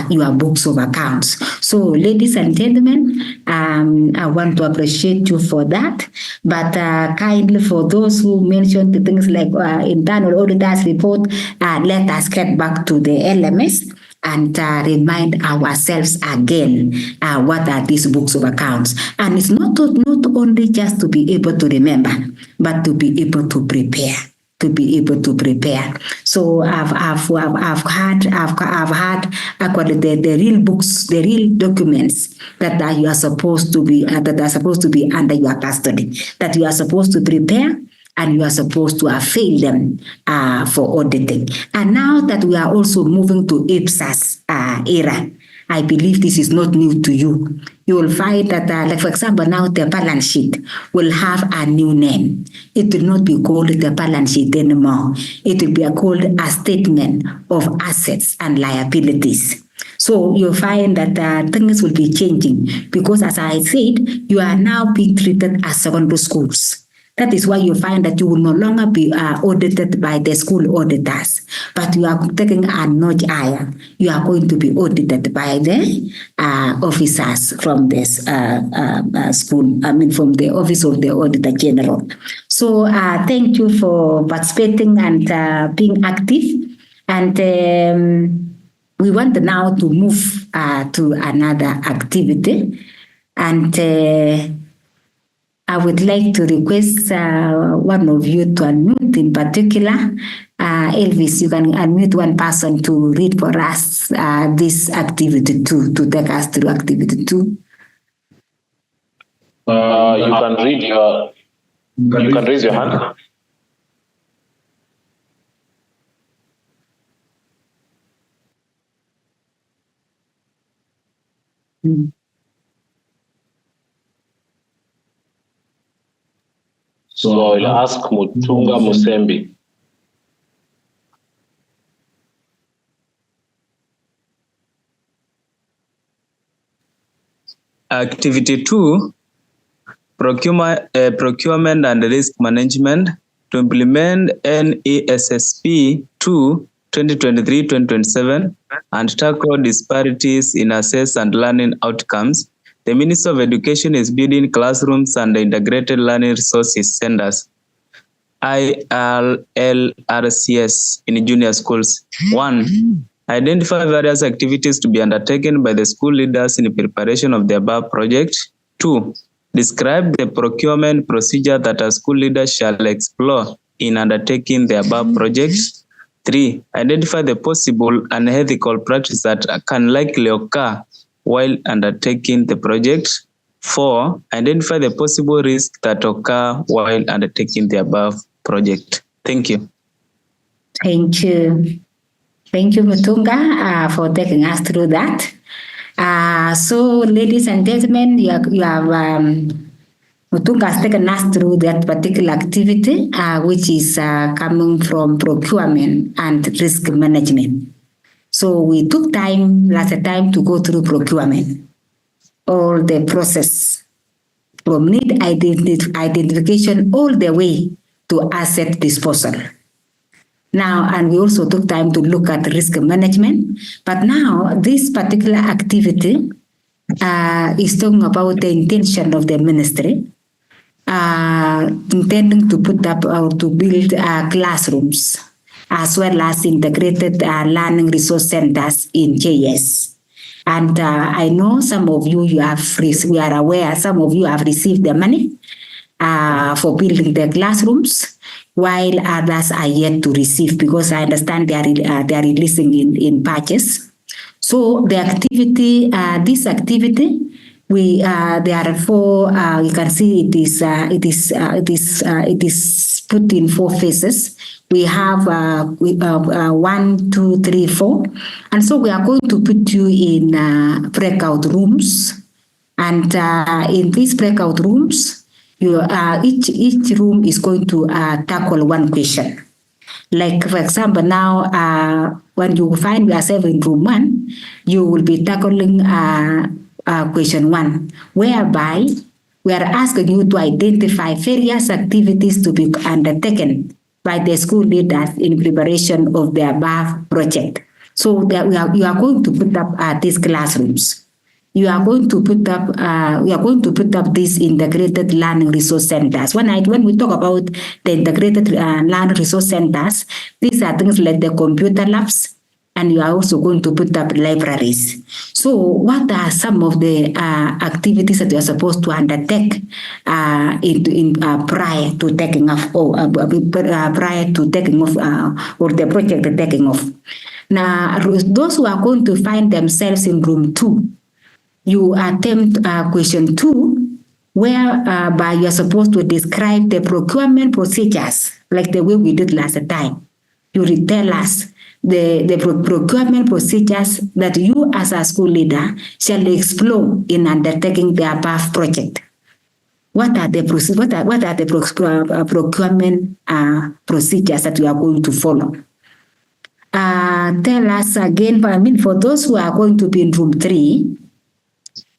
your books of accounts. So, ladies and gentlemen, I want to appreciate you for that. But kindly, for those who mentioned the things like internal auditors report, let us get back to the LMS and remind ourselves again what are these books of accounts. And it's not only just to be able to remember, but to be able to prepare. So I've had actually the real books, the real documents that you are supposed to be under your custody, that you are supposed to prepare. And you are supposed to avail them for auditing. And now that we are also moving to IPSAS era, I believe this is not new to you. You will find that, like for example, now the balance sheet will have a new name. It will not be called the balance sheet anymore. It will be called a statement of assets and liabilities. So you'll find that things will be changing because, as I said, you are now being treated as secondary schools. That is why you find that you will no longer be audited by the school auditors, but you are taking a notch higher. You are going to be audited by the officers from this school, from the Office of the Auditor General. So thank you for participating and being active. And we want now to move to another activity. And I would like to request one of you to unmute in particular. Elvis, you can unmute one person to read for us this activity 2, to take us through activity 2. You can raise your hand. So I'll ask Mutunga Musembi. Activity 2, procurement and risk management to implement NESSP 2 2023-2027 and tackle disparities in access and learning outcomes. The Minister of Education is building classrooms and integrated learning resources centers, ILRCS, in junior schools. 1. Identify various activities to be undertaken by the school leaders in preparation of the above project. 2. Describe the procurement procedure that a school leader shall explore in undertaking the above project. 3. Identify the possible unethical practice that can likely occur while undertaking the project. 4. Identify the possible risk that occur while undertaking the above project. Thank you. Thank you. Thank you, Mutunga, for taking us through that. So, ladies and gentlemen, you have Mutunga has taken us through that particular activity, which is coming from procurement and risk management. So we took last time to go through procurement, all the process from need identification all the way to asset disposal. Now, and we also took time to look at risk management, but now this particular activity is talking about the intention of the ministry, intending to put up or to build classrooms as well as integrated learning resource centers in JS. And I know some of you we are aware, some of you have received the money for building the classrooms, while others are yet to receive, because I understand they are releasing in batches. So the activity, this activity, there are 4. You can see it is put in 4 phases. We have 1, 2, 3, 4, and so we are going to put you in breakout rooms, and in these breakout rooms, each room is going to tackle one question. Like, for example, now when you find yourself in room 1, you will be tackling question 1, whereby we are asking you to identify various activities to be undertaken by the school leaders in preparation of the above project. So that you are going to put up these classrooms. You are going to put up. We are going to put up these integrated learning resource centers. When we talk about the integrated learning resource centers, these are things like the computer labs, and you are also going to put up libraries. So, what are some of the activities that you are supposed to undertake prior to taking off, or prior to taking off, or the project taking off? Now, those who are going to find themselves in room 2, you attempt question 2, whereby you are supposed to describe the procurement procedures, like the way we did last time. You will tell us the procurement procedures that you as a school leader shall explore in undertaking the above project. What are the procurement procedures that you are going to follow? Tell us again, for those who are going to be in room 3,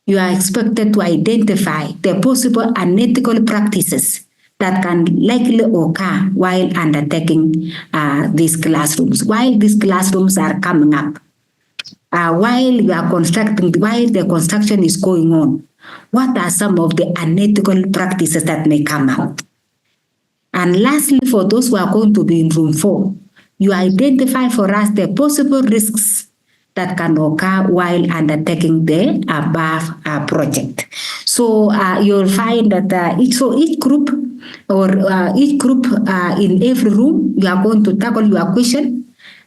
you are expected to identify the possible unethical practices that can likely occur while undertaking these classrooms. While these classrooms are coming up, while the construction is going on, what are some of the unethical practices that may come out? And lastly, for those who are going to be in room 4, you identify for us the possible risks that can occur while undertaking the above project. So you'll find that each group in every room, you are going to tackle your question,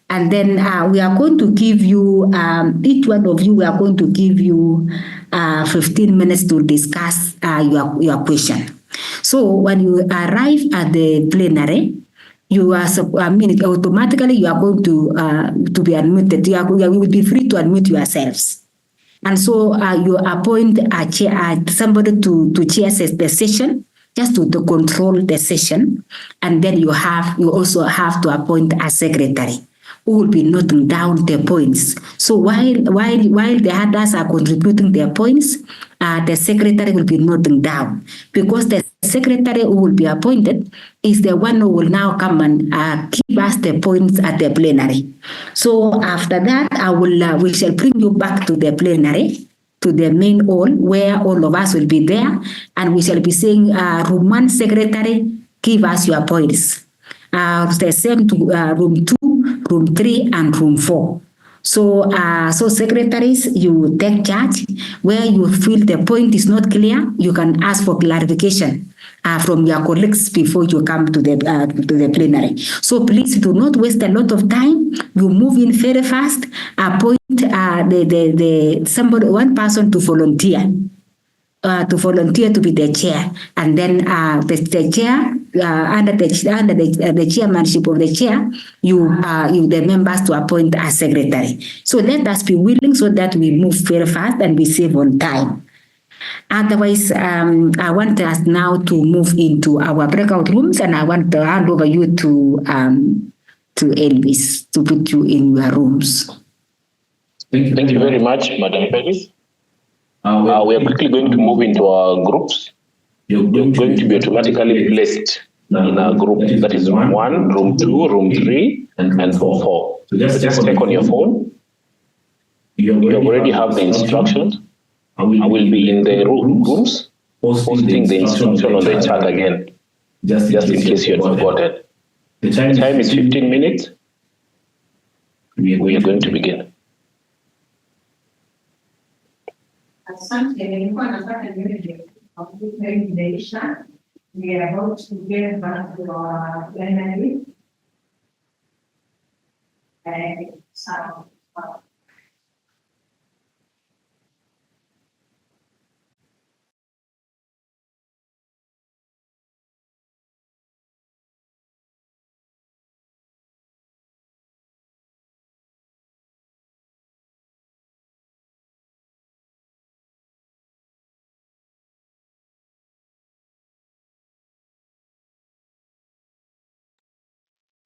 and then we are going to give you, each one of you, we are going to give you 15 minutes to discuss your question. So when you arrive at the plenary, you are automatically you are going to be unmuted. You will be free to unmute yourselves, and so you appoint somebody to chair the session, just to control the session, and then you also have to appoint a secretary who will be noting down their points. So while the others are contributing their points, the secretary will be noting down, because the secretary who will be appointed is the one who will now come and give us the points at the plenary. So after that, we shall bring you back to the plenary, to the main hall, where all of us will be there, and we shall be saying, room 1 secretary, give us your points. The same to room 2, room 3, and room 4. So, secretaries, you take charge. Where you feel the point is not clear, you can ask for clarification from your colleagues before you come to the plenary. So please do not waste a lot of time. You move in very fast. Appoint one person to volunteer. To be the chair, and then the chair under the chairmanship of the chair, you the members to appoint a secretary. So let us be willing so that we move very fast and we save on time. Otherwise, I want us now to move into our breakout rooms, and I want to hand over you to Elvis to put you in your rooms. Thank you very much, Madam Elvis. We are quickly going to move into our groups. You're going to be automatically placed in a group that is room 1, room 2, room 3, and room 4. So just check on your phone. You already have the instructions. I will be in the rooms posting the instruction on the chat again, just in case you had forgotten. The time is 15 minutes. We are going to begin. Asante, nilikuwa nataka niwe presentation. We are about to get back to our plenary.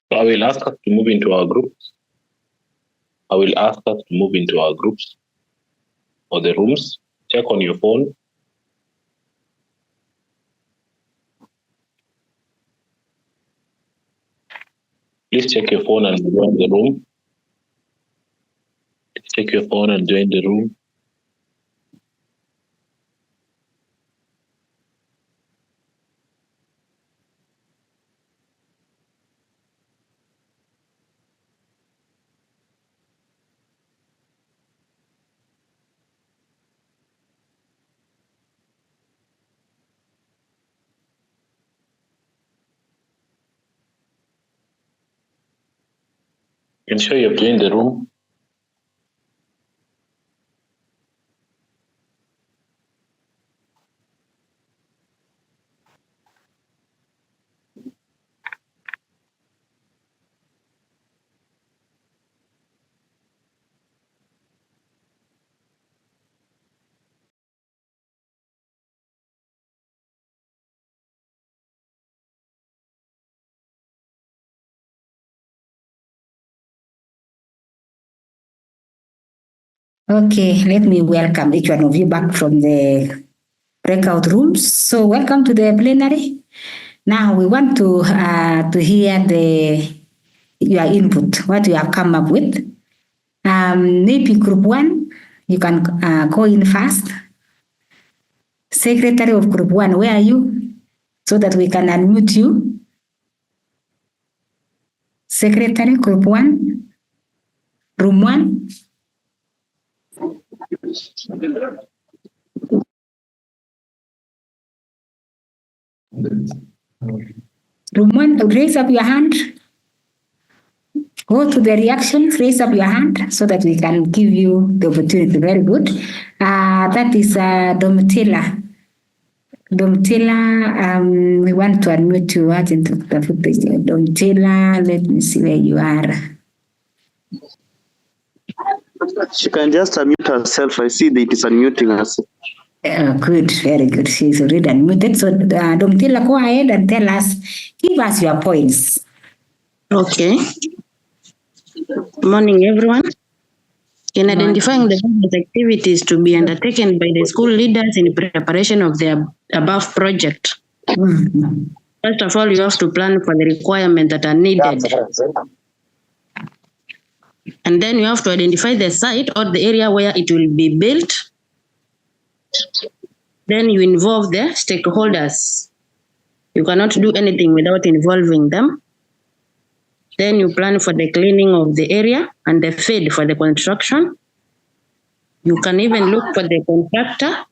I will ask us to move into our groups. Or the rooms. Check on your phone. Please check your phone and join the room. Check your phone and join the room. Ensure you've joined the room. Okay, let me welcome each one of you back from the breakout rooms. So welcome to the plenary. Now we want to hear your input, what you have come up with. Maybe group 1, you can go in fast. Secretary of group 1, where are you? So that we can unmute you. Secretary, group 1, room 1. Room 1, raise up your hand. Go to the reactions, raise up your hand so that we can give you the opportunity. Very good. That is Domitila. Domitila, we want to admit you. Domitila, let me see where you are. She can just unmute herself. I see that it is unmuting herself. Good, very good. She's already unmuted. So, Domitila, go ahead and give us your points. Okay. Morning, everyone. In identifying the various activities to be undertaken by the school leaders in preparation of the above project, first of all, you have to plan for the requirements that are needed. And then you have to identify the site or the area where it will be built. Then you involve the stakeholders. You cannot do anything without involving them. Then you plan for the cleaning of the area and the feed for the construction. You can even look for the contractor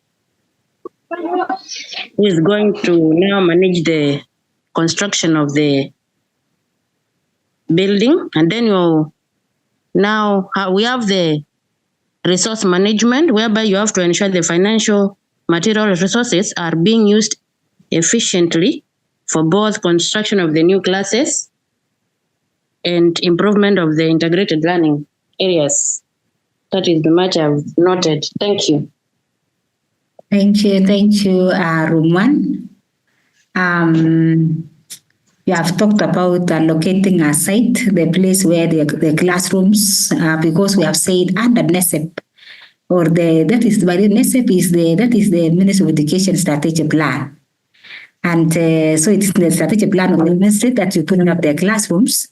who is going to now manage the construction of the building. And then we have the resource management, whereby you have to ensure the financial material resources are being used efficiently for both construction of the new classes and improvement of the integrated learning areas. That is the much I've noted. Thank you. Thank you, Rumwan. You have talked about locating a site, the place where the classrooms, because we have said under NESEP, or that is the Ministry of Education strategic plan. And so it's the strategic plan of the ministry that you put up their classrooms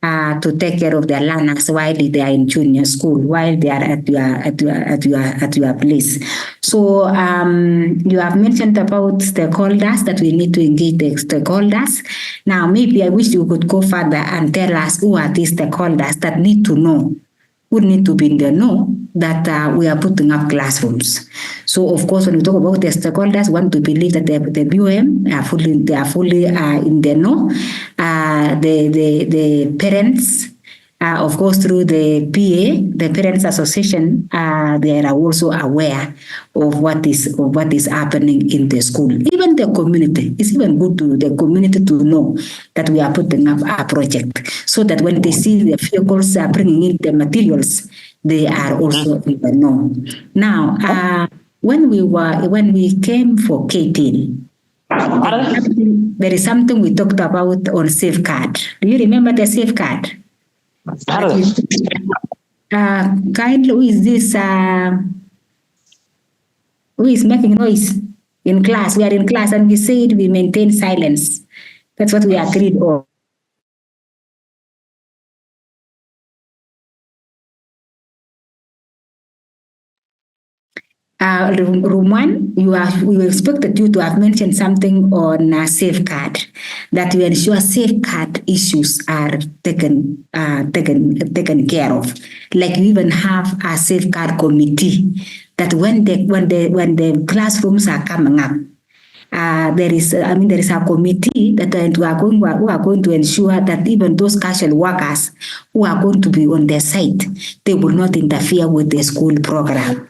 to take care of their learners while they are in junior school, while they are at your place. So you have mentioned about stakeholders, that we need to engage the stakeholders. Now, maybe I wish you could go further and tell us who are these stakeholders that need to know, who need to be in the know that we are putting up classrooms. So, of course, when we talk about the stakeholders, we want to believe that the BOM are fully in the know. The parents, of course, through the PA, the Parents Association, they are also aware of what is happening in the school. Even the community, it's even good to the community to know that we are putting up a project, so that when they see the vehicles bringing in the materials, they are also in the know. Now, when we came for K-10, there is something we talked about on safeguard. Do you remember the safeguard? Kindly, who is this? Who is making noise in class? We are in class and we said we maintain silence. That's what we agreed on. Room 1, we expected you to have mentioned something on safeguard, that you ensure safeguard issues are taken care of. Like we even have a safeguard committee that when the classrooms are coming up, there is a committee that who are going to ensure that even those casual workers who are going to be on their site, they will not interfere with the school program.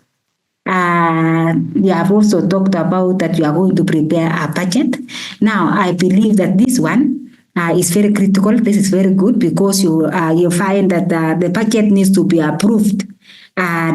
You have also talked about that you are going to prepare a budget. Now, I believe that this one is very critical. This is very good because you find that the budget needs to be approved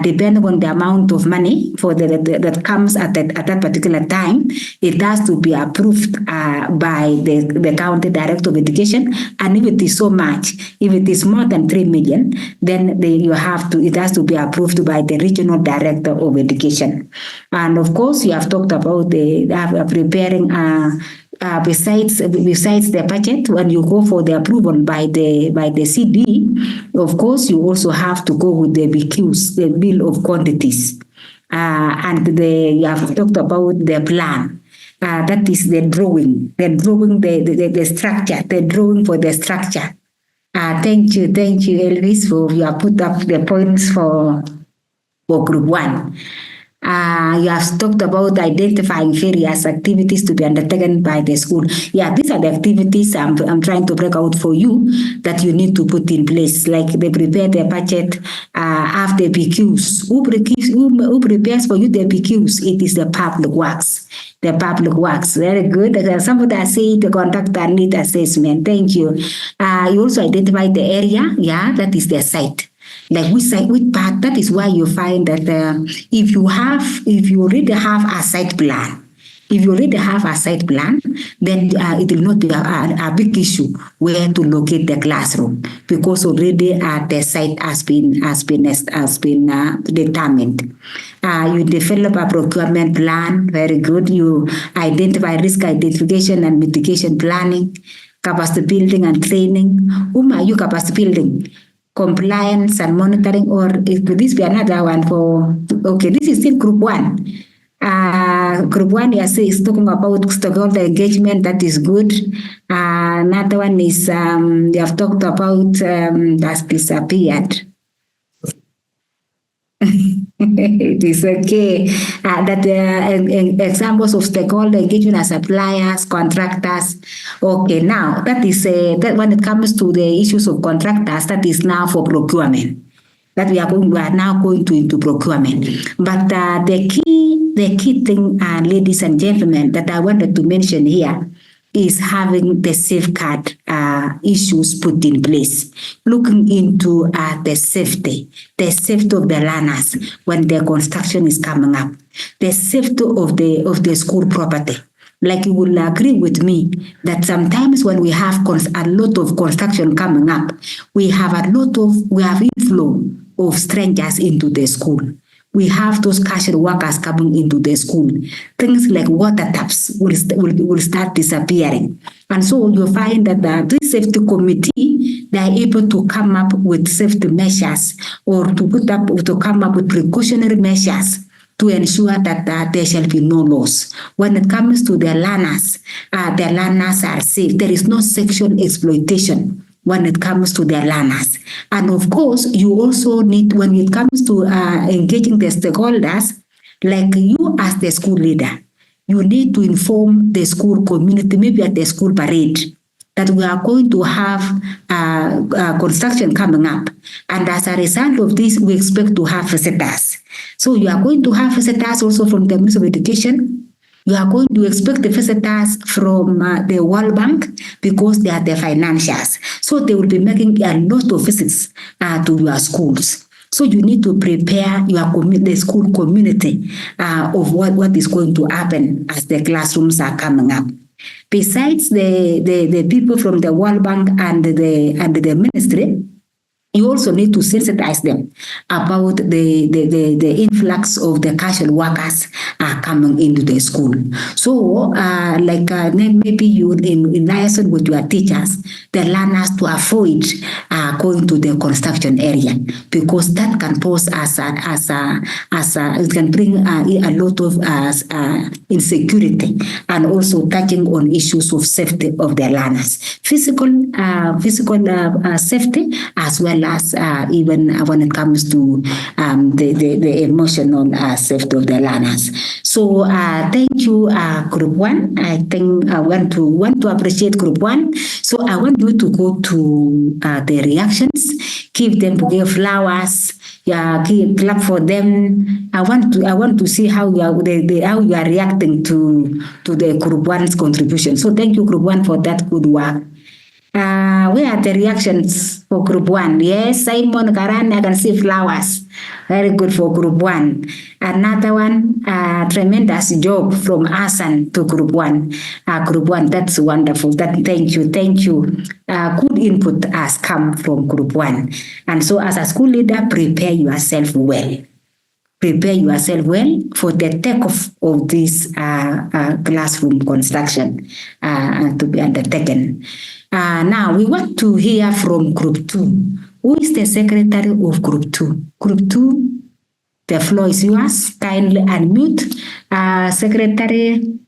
depending on the amount of money that comes at that particular time. It has to be approved by the county director of education, and if it is so much, if it is more than 3 million, then it has to be approved by the regional director of education. And of course, you have talked about preparing besides the budget. When you go for the approval by the CD, of course, you also have to go with the BQs, the bill of quantities, and you have talked about the plan. That is the drawing, the structure, the drawing for the structure. Thank you, Elvis, for you have put up the points for group 1. You have talked about identifying various activities to be undertaken by the school. Yeah, these are the activities I'm trying to break out for you that you need to put in place, like they prepare the budget, have the PQs. Who prepares for you the PQs? It is the public works. The public works. Very good. Somebody has said the conductor need assessment. Thank you. You also identify the area. Yeah, that is the site. Like which part, that is why you find that if you already have a site plan, If you already have a site plan, then it will not be a big issue where to locate the classroom, because already the site has been determined. You develop a procurement plan, very good. You identify risk identification and mitigation planning, capacity building and training. Are you capacity building? Compliance and monitoring, or could this be another one for, okay, this is still group 1. Group 1 is talking about stakeholder engagement, that is good. Another one is you have talked about that's disappeared. It is okay. That examples of stakeholder engagement as suppliers, contractors. Okay, now that is that when it comes to the issues of contractors, that is now for procurement. That we are now going to into procurement. But the key thing, ladies and gentlemen, that I wanted to mention here is having the safeguard issues put in place, looking into the safety of the learners when the construction is coming up, the safety of the school property. Like you will agree with me that sometimes when we have a lot of construction coming up, we have inflow of strangers into the school. We have those casual workers coming into the school. Things like water taps will start disappearing. And so you find that this safety committee, they are able to come up with safety measures, or to come up with precautionary measures to ensure that there shall be no loss. When it comes to the learners are safe. There is no sexual exploitation when it comes to their learners. And of course, you also need, when it comes to engaging the stakeholders, like you as the school leader, you need to inform the school community, maybe at the school parade, that we are going to have construction coming up. And as a result of this, we expect to have visitors. So you are going to have visitors also from the Ministry of Education. You are going to expect the visitors from the World Bank, because they are the financiers. So they will be making a lot of visits to your schools. So you need to prepare the school community of what is going to happen as the classrooms are coming up. Besides the people from the World Bank and the ministry, you also need to sensitize them about the influx of the casual workers coming into the school. So, maybe you in liaison with your teachers, the learners to avoid going to the construction area, because that can pose it can bring a lot of insecurity, and also touching on issues of safety of the learners, physical safety, as well as even when it comes to the emotional safety of the learners. So thank you, Group 1. I think I want to appreciate Group 1. So I want you to go to the reactions, give them flowers. Clap for them. I want to see how you are reacting to the Group 1's contribution. So thank you, Group 1, for that good work. Where are the reactions for Group 1? Yes, Simon Karan, I can see flowers. Very good for Group 1. Another one, tremendous job from Asan to Group 1. Group 1, that's wonderful. Thank you. Good input has come from Group 1. And so as a school leader, prepare yourself well. Prepare yourself well for the takeoff of this classroom construction to be undertaken. Now, we want to hear from Group 2. Who is the secretary of Group 2? Group 2, the floor is yours. Kindly unmute. Secretary,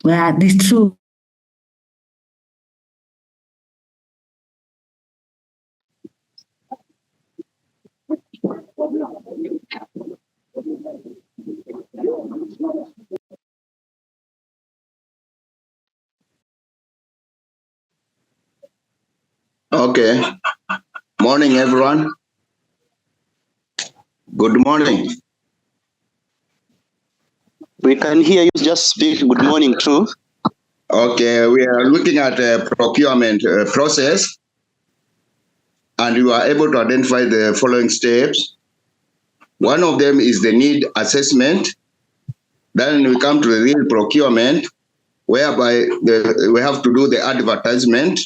this true. Okay. Morning, everyone. Good morning. We can hear you. Just speak. Good morning, too. Okay, we are looking at the procurement process, and you are able to identify the following steps. One of them is the need assessment. Then we come to the real procurement, whereby we have to do the advertisement.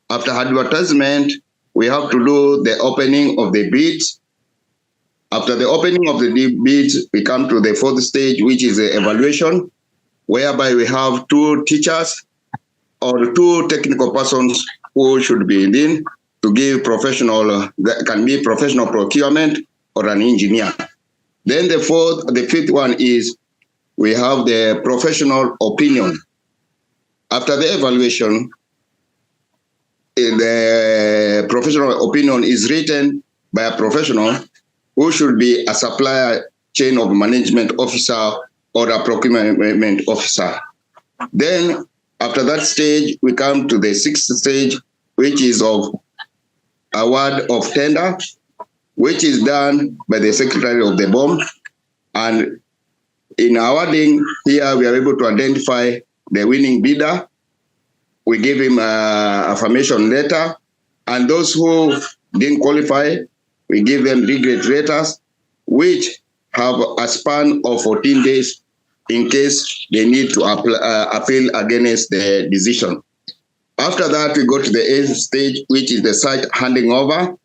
After advertisement, we have to do the opening of the bids. After the opening of the bids, we come to the fourth stage, which is the evaluation, whereby we have 2 teachers or 2 technical persons who should be in to give professional, that can be professional procurement or an engineer. Then the 5th one is we have the professional opinion. After the evaluation, the professional opinion is written by a professional who should be a supplier chain of management officer or a procurement officer. Then after that stage, we come to the 6th stage, which is of award of tender, which is done by the secretary of the BOM. And in awarding here, we are able to identify the winning bidder. We give him an affirmation letter, and those who didn't qualify, we give them regret letters, which have a span of 14 days in case they need to appeal against the decision. After that, we go to the 8th stage, which is the site handing over,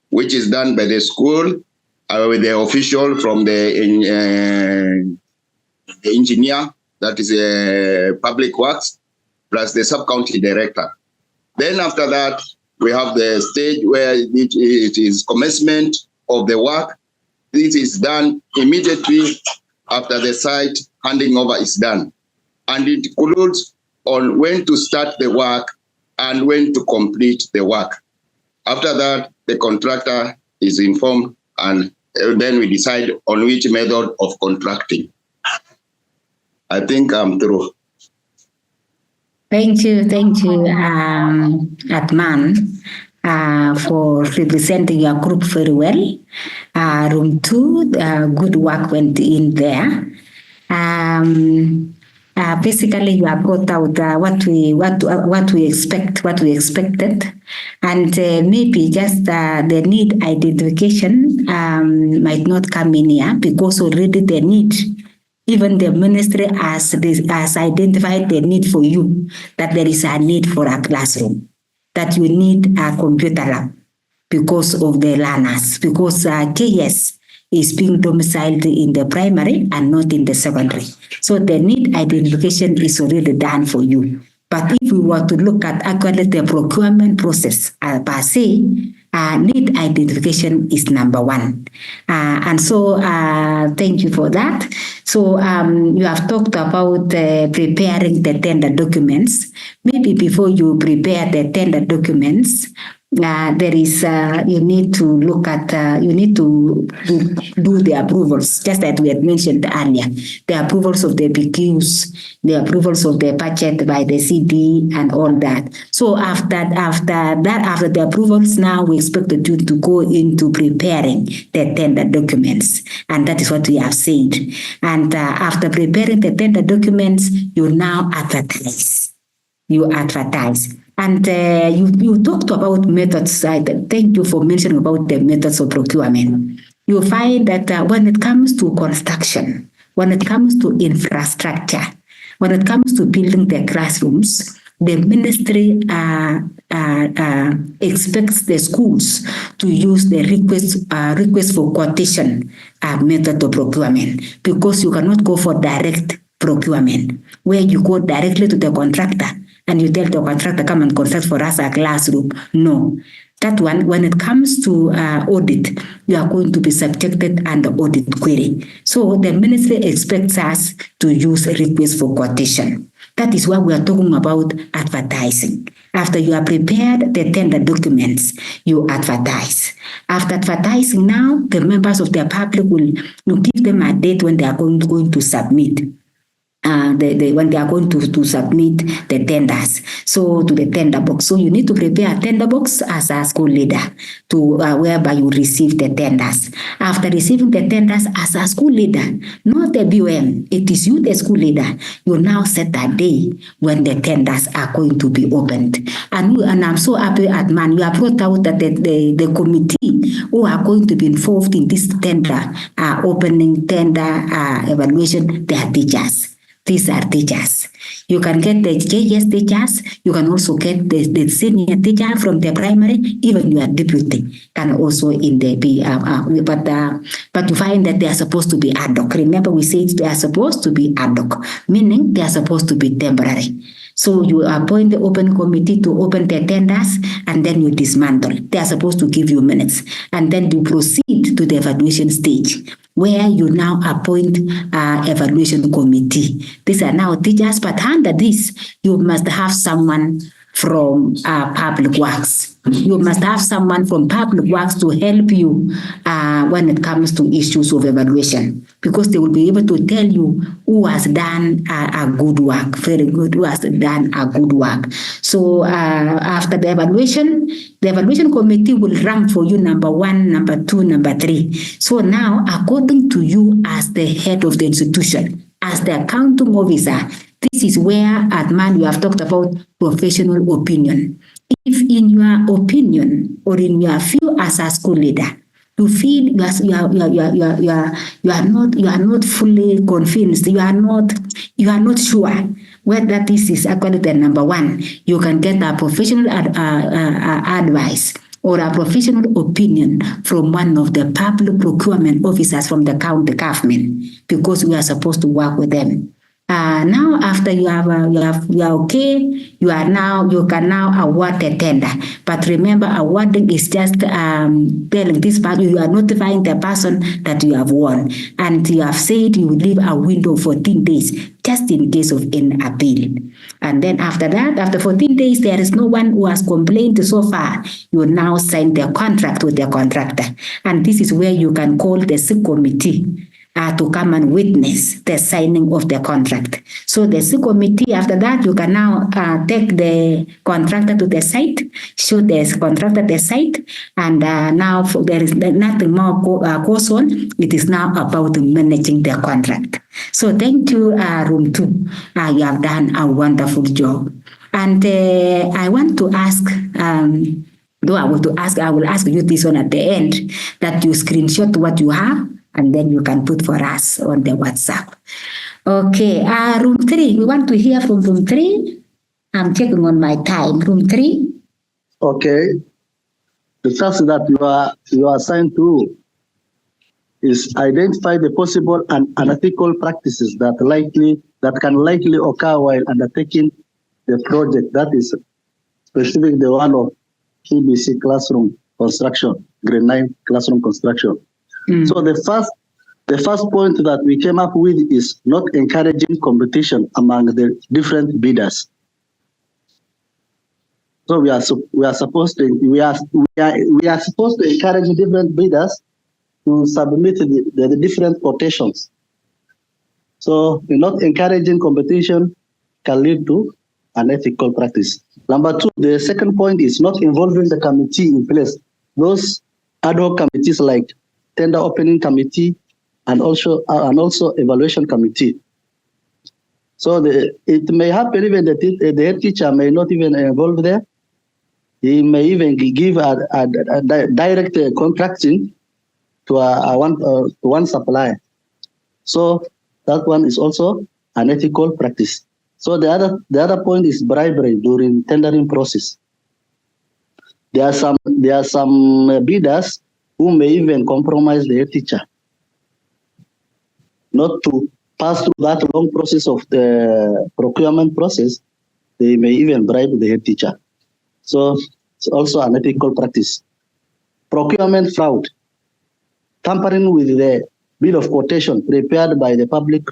which is done by the school with the official from the engineer, that is public works, plus the sub-county director. Then after that, we have the stage where it is commencement of the work. This is done immediately after the site handing over is done. And it includes on when to start the work and when to complete the work. After that, the contractor is informed, and then we decide on which method of contracting. I think I'm through. Thank you, Atman, for representing your group very well. Room 2, good work went in there. Basically, you have brought out what we expected, and maybe just the need identification might not come in here because already the need. Even the ministry has identified the need for you, that there is a need for a classroom, that you need a computer lab because of the learners, because KS is being domiciled in the primary and not in the secondary. So the need identification is already done for you. But if we were to look at actually the procurement process per se, need identification is number 1. And so thank you for that. So you have talked about preparing the tender documents. Maybe before you prepare the tender documents, there is you need to look at you need to do the approvals, just that we had mentioned earlier, the approvals of the PQs, the approvals of the budget by the CD and all that. So after the approvals, now we expect you to go into preparing the tender documents, and that is what we have said. And after preparing the tender documents, you now advertise. You advertise. And you talked about methods. Thank you for mentioning about the methods of procurement. You find that when it comes to construction, when it comes to infrastructure, when it comes to building the classrooms, the ministry expects the schools to use the request for quotation method of procurement, because you cannot go for direct procurement, where you go directly to the contractor and you tell the contractor, come and construct for us a classroom. No. That one, when it comes to audit, you are going to be subjected under audit query. So the ministry expects us to use a request for quotation. That is why we are talking about advertising. After you have prepared the tender documents, you advertise. After advertising now, the members of the public will give them a date when they are going to submit. when they are going to submit the tenders, so to the tender box. So you need to prepare a tender box as a school leader to whereby you receive the tenders. After receiving the tenders as a school leader, not the BOM, it is you, the school leader. You now set a day when the tenders are going to be opened. And I'm so happy, Adman, you have brought out that the committee who are going to be involved in this tender, opening tender evaluation, they are teachers. These are teachers. You can get the JS teachers. You can also get the senior teacher from the primary. Even your deputy can also in the be. But you find that they are supposed to be ad hoc. Remember, we said they are supposed to be ad hoc, meaning they are supposed to be temporary. So you appoint the open committee to open the tenders, and then you dismantle. They are supposed to give you minutes, and then you proceed to the evaluation stage, where you now appoint evaluation committee. These are now teachers, but under this, you must have someone from public works. You must have someone from public works to help you when it comes to issues of evaluation, because they will be able to tell you who has done a good work, very good, who has done a good work. So after the evaluation committee will rank for you number 1, number 2, number 3. So now, according to you as the head of the institution, as the accounting officer, this is where, Adman, you have talked about professional opinion. If in your opinion or in your view as a school leader, you feel you are not fully convinced, you are not sure whether this is actually the number 1, you can get a professional advice or a professional opinion from one of the public procurement officers from the county government, because we are supposed to work with them. Now, after you are okay, you can now award the tender. But remember, awarding is just telling this person, you are notifying the person that you have won, and you have said you will leave a window of 14 days just in case of an appeal. And then after that, after 14 days, there is no one who has complained so far. You now sign the contract with the contractor, and this is where you can call the SIC committee to come and witness the signing of the contract. So the SIC committee, after that, you can now take the contractor to the site, show the contractor the site, and now there is nothing more goes on. It is now about managing the contract. So thank you, Room 2. You have done a wonderful job. And I want to ask, though I will ask you this one at the end, that you screenshot what you have, and then you can put for us on the WhatsApp. Okay, Room 3, we want to hear from Room 3. I'm checking on my time. Room 3. Okay. The task that you are assigned to is identify the possible and unethical practices that can likely occur while undertaking the project. That is specific the one of KBC classroom construction, grade 9 classroom construction. So the first point that we came up with is not encouraging competition among the different bidders. So we are supposed to encourage different bidders to submit the different quotations. So not encouraging competition can lead to unethical practice. Number 2, the second point is not involving the committee in place. Those ad hoc committees like tender opening committee and also evaluation committee. So it may happen even that the head teacher may not even involve there. He may even give a direct contracting to one supplier. So that one is also an ethical practice. So the other point is bribery during tendering process. There are some bidders who may even compromise the head teacher not to pass through that long process of the procurement process. They may even bribe the head teacher. So it's also an ethical practice. Procurement fraud, tampering with the bill of quotation prepared by the public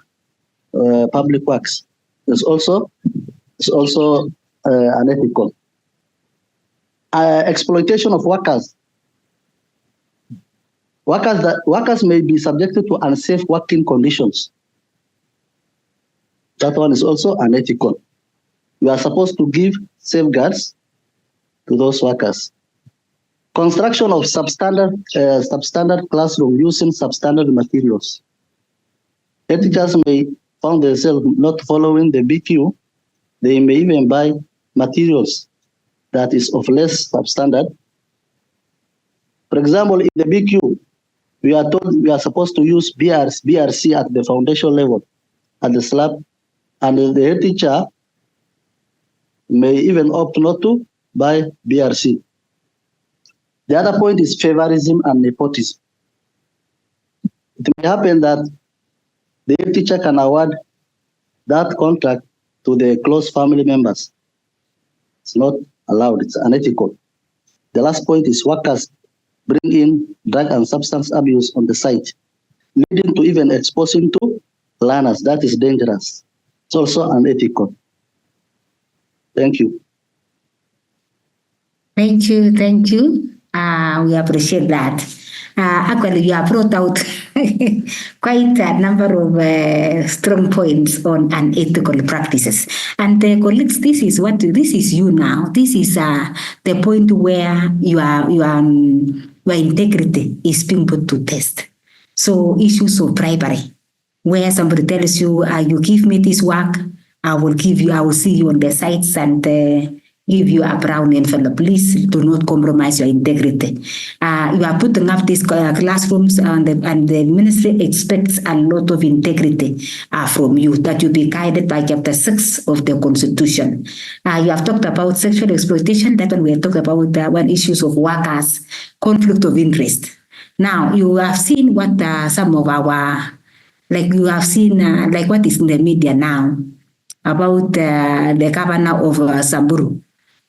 works is also unethical. Exploitation of workers. Workers may be subjected to unsafe working conditions. That one is also unethical. You are supposed to give safeguards to those workers. Construction of substandard classroom using substandard materials. The teachers may find themselves not following the BQ. They may even buy materials that is of less substandard. For example, in the BQ, we are told we are supposed to use BRC at the foundation level, at the slab, and the head teacher may even opt not to buy BRC. The other point is favorism and nepotism. It may happen that the head teacher can award that contract to the close family members. It's not allowed, it's unethical. The last point is workers bring in drug and substance abuse on the site, leading to even exposing to learners. That is dangerous. It's also unethical. Thank you. Thank you. Thank you. We appreciate that. Actually, you have brought out quite a number of strong points on unethical practices. And colleagues, this is you now. This is the point where your integrity is being put to test. So issues of bribery, where somebody tells you, you give me this work, I will see you on the sites and give you a brown envelope. Please do not compromise your integrity. You are putting up these classrooms and the ministry expects a lot of integrity from you, that you be guided by Chapter 6 of the Constitution. You have talked about sexual exploitation. That one we have talked about one issues of workers, conflict of interest. Now, you have seen what some of our, like you have seen like what is in the media now about the governor of Samburu.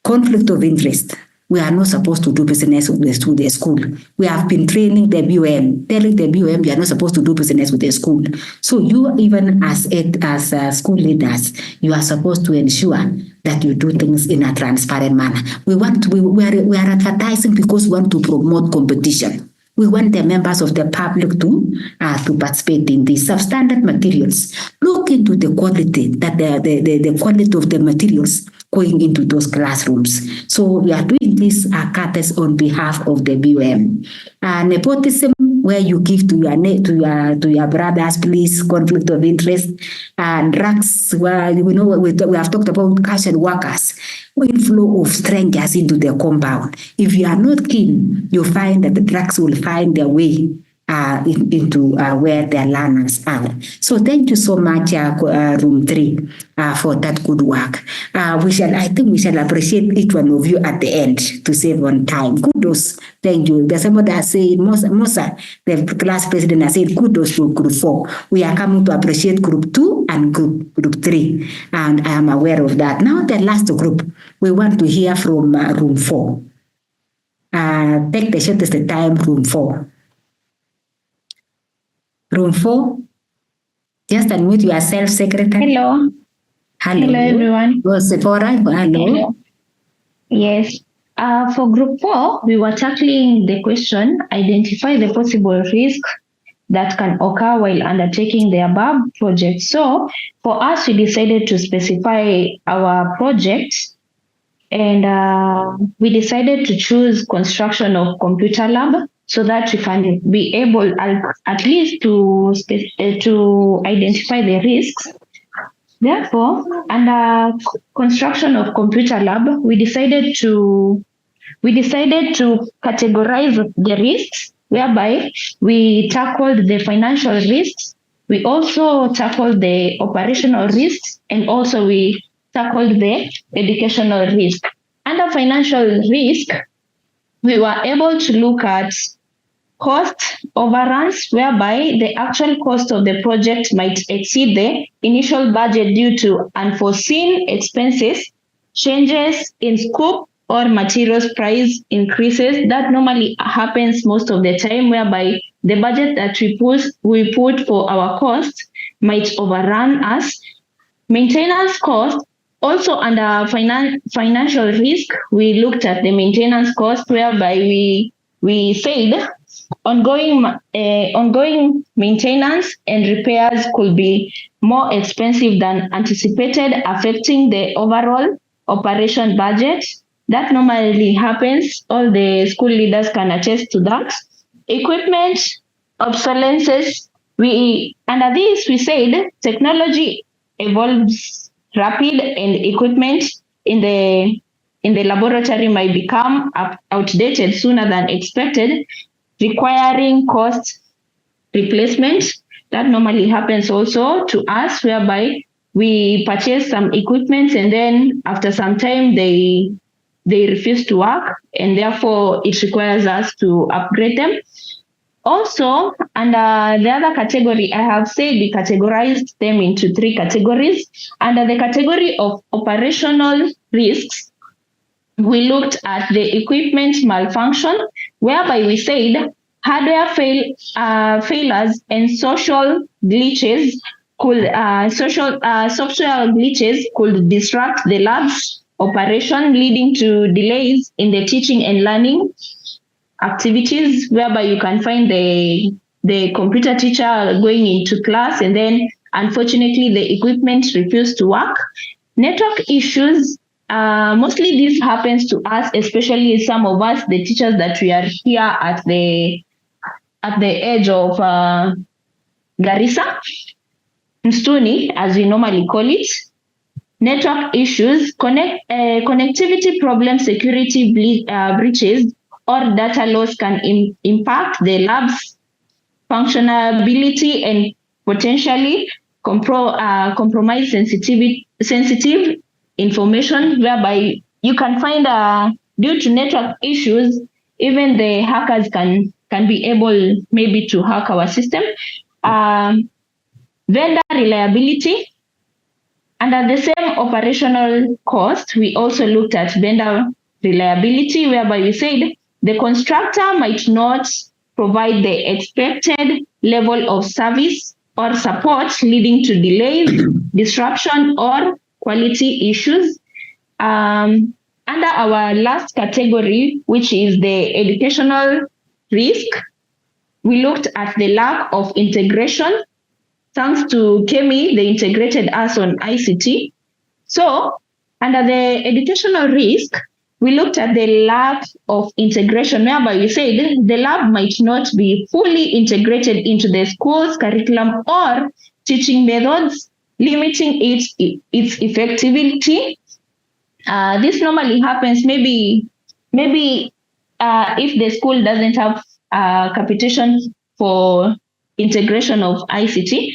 Conflict of interest. We are not supposed to do business with the school. We have been training the BOM, telling the BOM we are not supposed to do business with the school. So you, even as school leaders, you are supposed to ensure that you do things in a transparent manner. We are advertising because we want to promote competition. We want the members of the public to participate in these substandard materials. Look into the quality, that the quality of the materials going into those classrooms. So we are doing this courtesy on behalf of the BOM. Nepotism, where you give to your brothers, please, conflict of interest. Drugs, where we have talked about cash and workers. Inflow of strangers into the compound. If you are not keen, you find that the drugs will find their way into where their learners are. So thank you so much, Room 3, for that good work. I think we shall appreciate each one of you at the end to save on time. Kudos. Thank you. There's somebody that said, Mosa, the class president, has said kudos to Group 4. We are coming to appreciate Group 2 and Group 3. And I am aware of that. Now the last group, we want to hear from Room 4. Take the shortest time, Room 4. Room 4, just unmute yourself, Secretary. Hello. Hello, everyone. Hello. Yes. For Group 4, we were tackling the question, identify the possible risk that can occur while undertaking the above project. So for us, we decided to specify our projects, and we decided to choose construction of computer lab, so that we can be able at least to identify the risks. Therefore, under construction of computer lab, we decided to categorize the risks, whereby we tackled the financial risks, we also tackled the operational risks, and also we tackled the educational risk. Under financial risk, we were able to look at cost overruns, whereby the actual cost of the project might exceed the initial budget due to unforeseen expenses, changes in scope, or materials price increases. That normally happens most of the time, whereby the budget that we put for our costs might overrun us. Maintenance cost, also under financial risk, we looked at the maintenance cost, whereby we said ongoing maintenance and repairs could be more expensive than anticipated, affecting the overall operation budget. That normally happens. All the school leaders can attest to that. Equipment obsolescence. Under this, we said technology evolves rapid, and equipment in the laboratory might become outdated sooner than expected, requiring cost replacement. That normally happens also to us, whereby we purchase some equipment and then after some time they refuse to work, and therefore it requires us to upgrade them. Also, under the other category, I have said we categorized them into 3 categories. Under the category of operational risks, we looked at the equipment malfunction, whereby we said hardware failures and social glitches could software glitches could disrupt the lab's operation, leading to delays in the teaching and learning activities, whereby you can find the computer teacher going into class and then unfortunately the equipment refused to work. Network issues, mostly this happens to us, especially some of us, the teachers that we are here at the edge of Garissa, Mstuni, as we normally call it. Network issues, connectivity problems, security breaches, or data loss can impact the lab's functionality and potentially compromise sensitive information, whereby you can find due to network issues, even the hackers can be able maybe to hack our system. Vendor reliability. Under the same operational cost, we also looked at vendor reliability, whereby we said the constructor might not provide the expected level of service or support, leading to delays, disruption, or quality issues. Under our last category, which is the educational risk, we looked at the lack of integration. Thanks to Kemi, they integrated us on ICT. So, under the educational risk, we looked at the lack of integration, whereby we said the lab might not be fully integrated into the school's curriculum or teaching methods, limiting its effectivity. This normally happens maybe if the school doesn't have capitation for integration of ICT.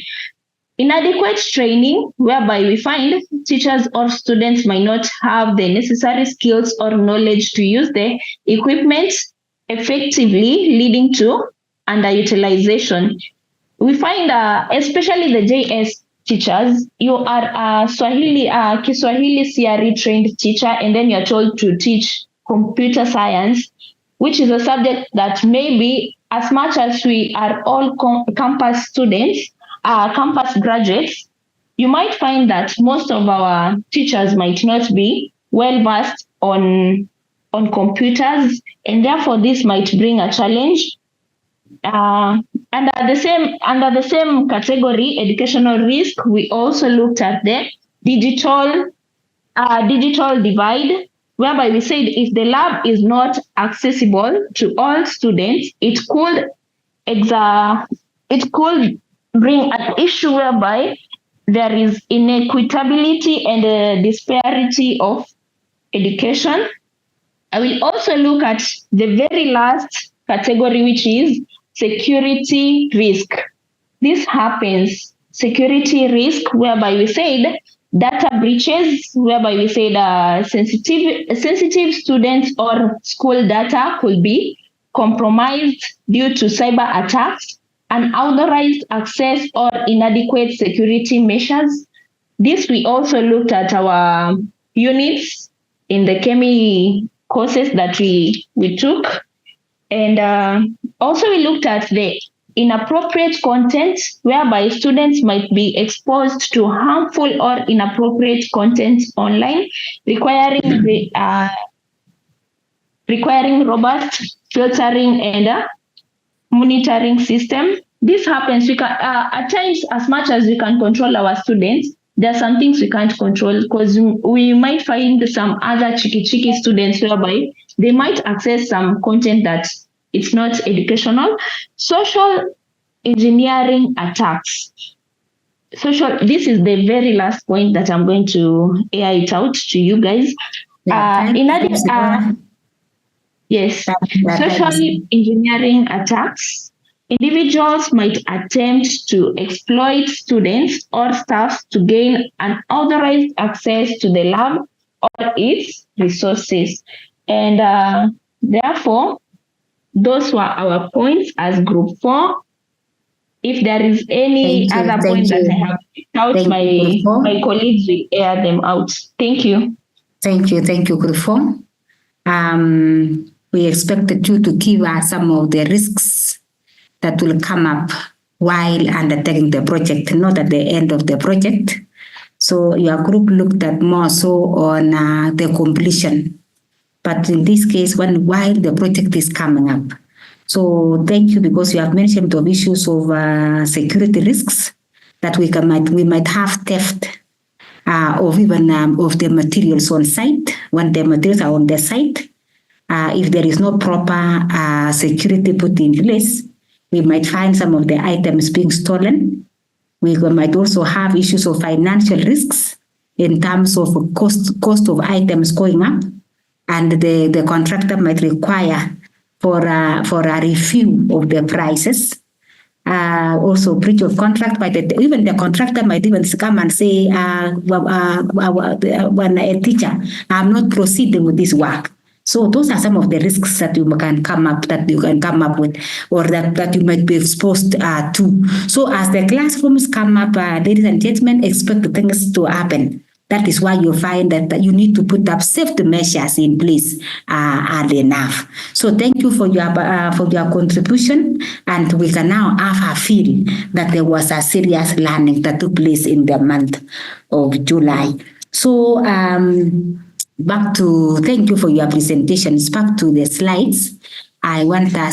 Inadequate training, whereby we find teachers or students might not have the necessary skills or knowledge to use the equipment effectively, leading to underutilization. We find, especially the JS teachers, you are a Kiswahili CRE trained teacher, and then you're told to teach computer science, which is a subject that maybe, as much as we are all campus students, campus graduates, you might find that most of our teachers might not be well versed on computers, and therefore this might bring a challenge. Under the same category, educational risk, we also looked at the digital divide, whereby we said if the lab is not accessible to all students, it could bring an issue whereby there is inequitability and a disparity of education. I will also look at the very last category, which is security risk. This happens, security risk, whereby we said data breaches, whereby we said sensitive students or school data could be compromised due to cyber attacks, unauthorized access, or inadequate security measures. This we also looked at our units in the Chemi courses that we took. And also we looked at the inappropriate content, whereby students might be exposed to harmful or inappropriate content online, requiring robust filtering and monitoring system. This happens, we can, at times, as much as we can control our students, there are some things we can't control, because we might find some other cheeky students whereby they might access some content that it's not educational. Social engineering attacks. This is the very last point that I'm going to air it out to you guys. Yes, social engineering attacks. Individuals might attempt to exploit students or staff to gain unauthorized access to the lab or its resources. And therefore, those were our points as Group 4. If there is any other point that I have picked out, my colleagues will air them out. Thank you. Thank you, Group 4. We expected you to give us some of the risks that will come up while undertaking the project, not at the end of the project. So your group looked at more so on the completion, but in this case, while the project is coming up. So thank you, because you have mentioned the issues of security risks, that we might have theft of even of the materials on site when the materials are on the site. If there is no proper security put in place, we might find some of the items being stolen. We might also have issues of financial risks in terms of cost of items going up, and the contractor might require for a review of the prices. Also breach of contract, but even the contractor might even come and say, when a teacher, I'm not proceeding with this work. So those are some of the risks that you can come up with, or that you might be exposed to. So as the classrooms come up, ladies and gentlemen, expect things to happen. That is why you find that you need to put up safety measures in place early enough. So thank you for your contribution, and we can now have a feel that there was a serious learning that took place in the month of July. So thank you for your presentations. Back to the slides.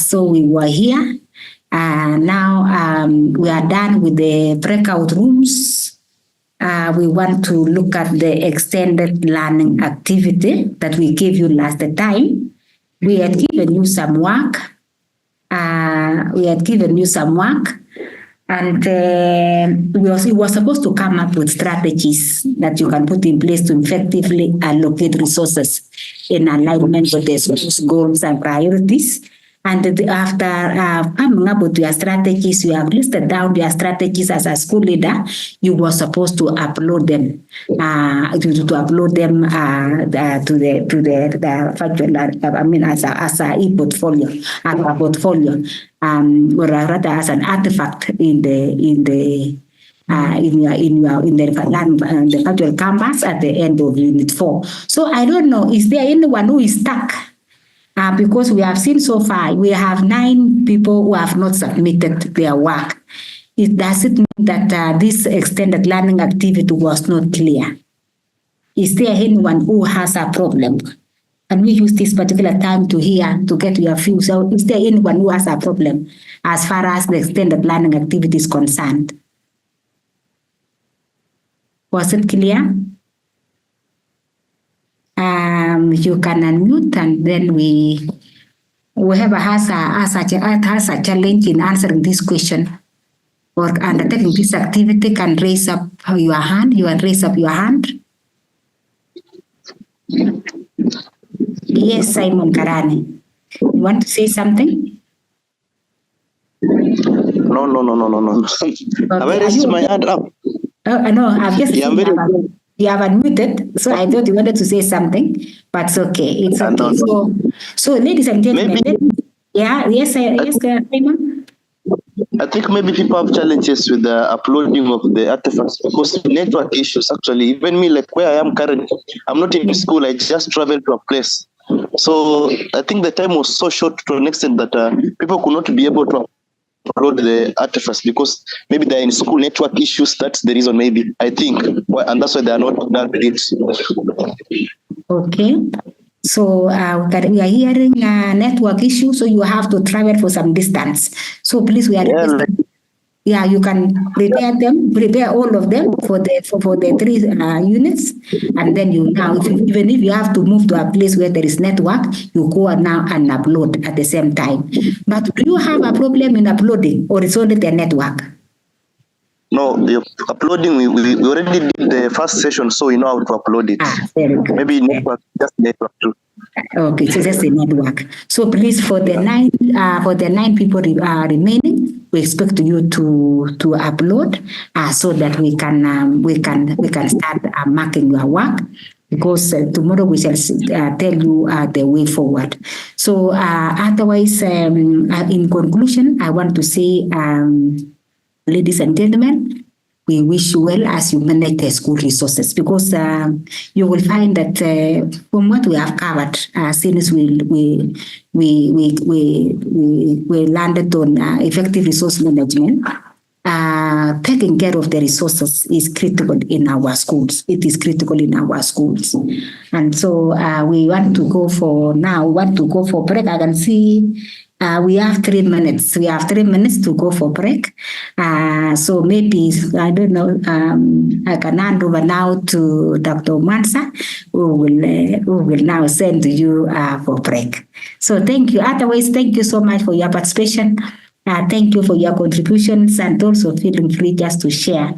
So we were here. Now we are done with the breakout rooms. We want to look at the extended learning activity that we gave you last time. We had given you some work. And we were supposed to come up with strategies that you can put in place to effectively allocate resources in alignment with the school's goals and priorities. And after coming up with your strategies, you have listed down your strategies as a school leader. You were supposed to upload them, as a e-portfolio, or rather as an artifact in the virtual canvas at the end of Unit 4. So I don't know, is there anyone who is stuck? Because we have seen so far, we have 9 people who have not submitted their work. Does it mean that this extended learning activity was not clear? Is there anyone who has a problem? And we use this particular time to get your views. So is there anyone who has a problem as far as the extended learning activity is concerned? Was it clear? You can unmute, and then whoever has a challenge in answering this question or undertaking this activity can raise up your hand. You can raise up your hand. Yes, Simon Karani. You want to say something? No. Okay. Have I raised my hand up? No, I've just you have unmuted, so I thought you wanted to say something, but it's okay. It's okay. No. So, ladies and gentlemen, yes, Simon. I think maybe people have challenges with the uploading of the artifacts because of network issues. Actually, even me, like where I am currently, I'm not in school. I just traveled to a place. So I think the time was so short to an extent that people could not be able to upload the artifacts because maybe they're in school network issues. That's the reason, maybe, I think. And that's why they are not done with it. Okay. So we are hearing network issues, so you have to travel for some distance. So please, we are requesting. Yeah, you can prepare all of them for the 3 units, and then even if you have to move to a place where there is network, you go now and upload at the same time. But do you have a problem in uploading, or it's only the network? No, the uploading, we already did the first session, so we know how to upload it. Very good. Maybe network, just network too. Okay, so just the network. So please, for the 9 people remaining, we expect you to upload so that we can start marking your work, because tomorrow we shall tell you the way forward. So otherwise, in conclusion, I want to say, ladies and gentlemen, we wish you well as you manage the school resources, because you will find that from what we have covered, since we landed on effective resource management, taking care of the resources is critical in our schools. It is critical in our schools, and so we want to go for break. I can see. We have 3 minutes. We have 3 minutes to go for break. So maybe, I don't know, I can hand over now to Dr. Mansa, who will now send you for break. So thank you. Otherwise, thank you so much for your participation. Thank you for your contributions, and also feeling free just to share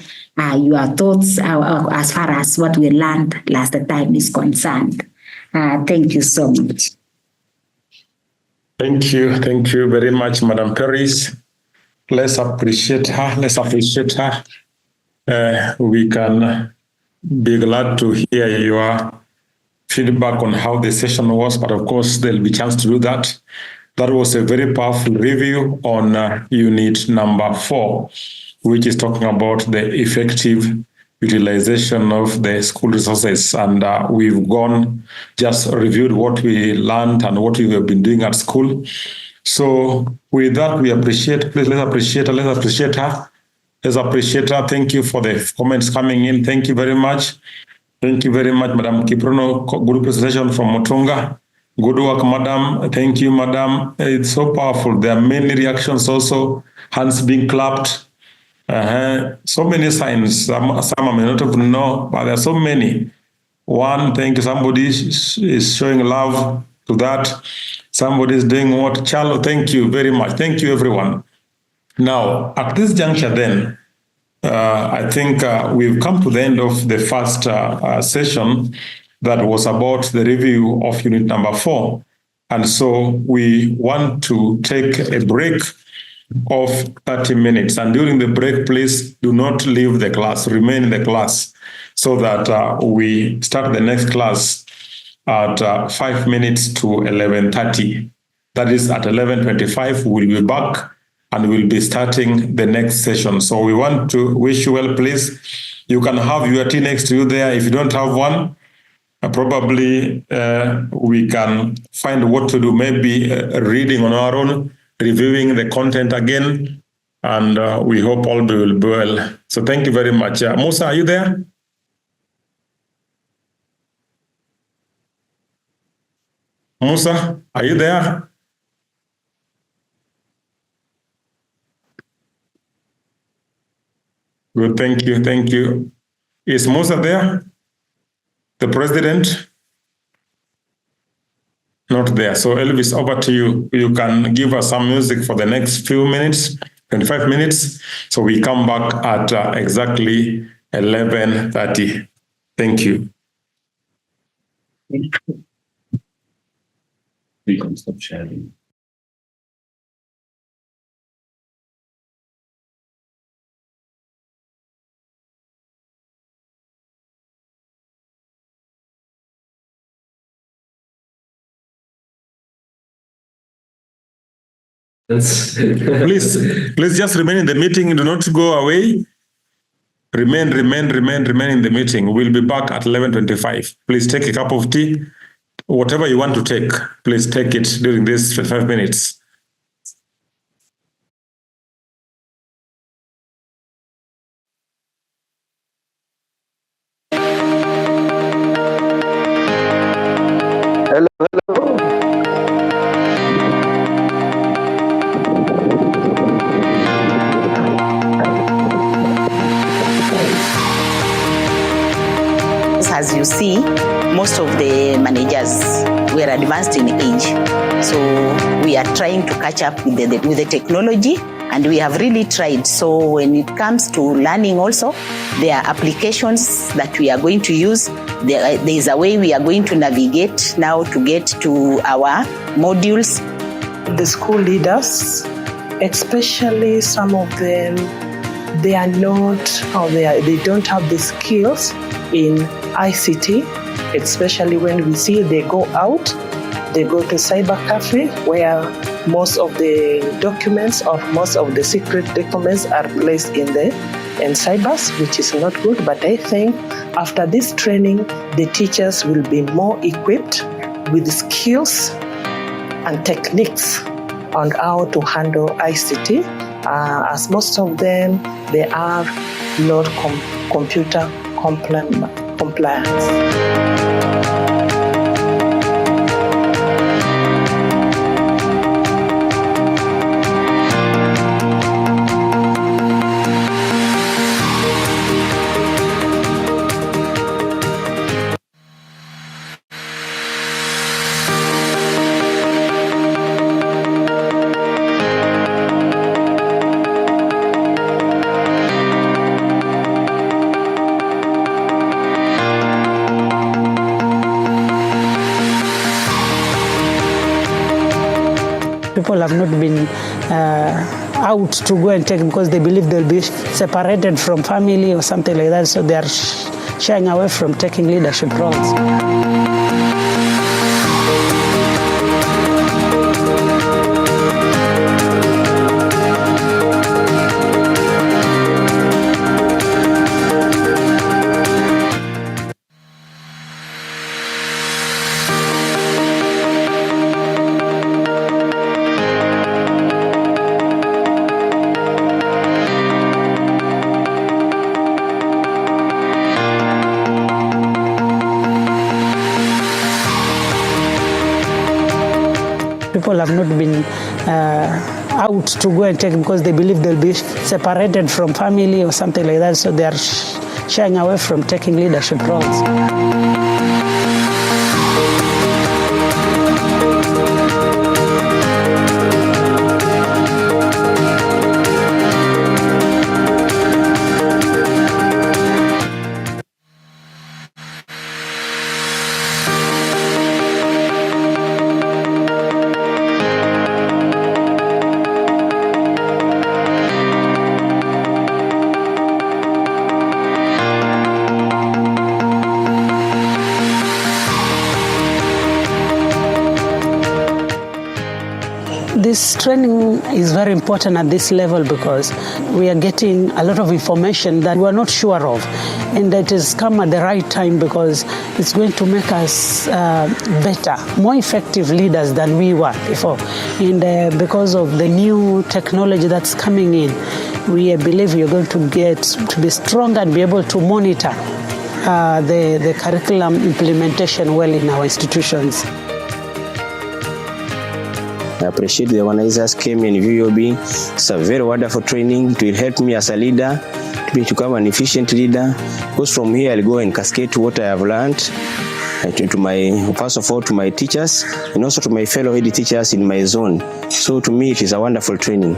your thoughts as far as what we learned last time is concerned. Thank you so much. Thank you very much, Madam Paris. Let's appreciate her. We can be glad to hear your feedback on how the session was, but of course there'll be a chance to do that. That was a very powerful review on unit number 4, which is talking about the effective utilization of the school resources. And we've just reviewed what we learned and what we have been doing at school. So with that, we appreciate, let's appreciate her. Let's appreciate her. Thank you for the comments coming in. Thank you very much. Thank you very much, Madam Kiprono. Good presentation from Motunga. Good work, Madam. Thank you, Madam. It's so powerful. There are many reactions also, hands being clapped. So many signs. Some I may not even know, but there are so many. One, thank you. Somebody is showing love to that. Somebody is doing what? Charlo, thank you very much. Thank you, everyone. Now, at this juncture then, I think we've come to the end of the first session that was about the review of unit number 4. And so we want to take a break of 30 minutes. And during the break, please do not leave the class, remain in the class, so that we start the next class at 5 minutes to 11:30. That is at 11:25, we'll be back and we'll be starting the next session. So we want to wish you well, please. You can have your tea next to you there. If you don't have one, probably we can find what to do, maybe reading on our own, reviewing the content again, and we hope all will be well. So thank you very much. Musa, are you there? Musa, are you there? Good, thank you. Is Musa there? The president? Not there. So Elvis, over to you. You can give us some music for the next few minutes, 25 minutes. So we come back at exactly 11:30. Thank you. We can stop sharing. Please just remain in the meeting. Do not go away. Remain in the meeting. We'll be back at 11:25. Please take a cup of tea. Whatever you want to take, please take it during these 25 minutes. Hello, hello. As you see, most of the managers were advanced in age. So we are trying to catch up with the technology, and we have really tried. So when it comes to learning also, there are applications that we are going to use. There is a way we are going to navigate now to get to our modules. The school leaders, especially some of them, they are not, or they don't have the skills in ICT, especially when we see they go out, they go to cyber cafe where most of the documents or most of the secret documents are placed in cybers, which is not good. But I think after this training, the teachers will be more equipped with skills and techniques on how to handle ICT, as most of them, they are not computer compliant. People have not been out to go and take because they believe they'll be separated from family or something like that, so they are shying away from taking leadership roles. People have not been out to go and take because they believe they'll be separated from family or something like that, so they are shying away from taking leadership roles. This training is very important at this level because we are getting a lot of information that we are not sure of, and it has come at the right time because it's going to make us better, more effective leaders than we were before. And because of the new technology that's coming in, we believe we are going to get to be stronger and be able to monitor the curriculum implementation well in our institutions. I appreciate the organizers came in VUB. It's a very wonderful training. It will help me as a leader to become an efficient leader. Because from here I'll go and cascade what I have learned to my, first of all, to my teachers and also to my fellow head teachers in my zone. So to me, it is a wonderful training.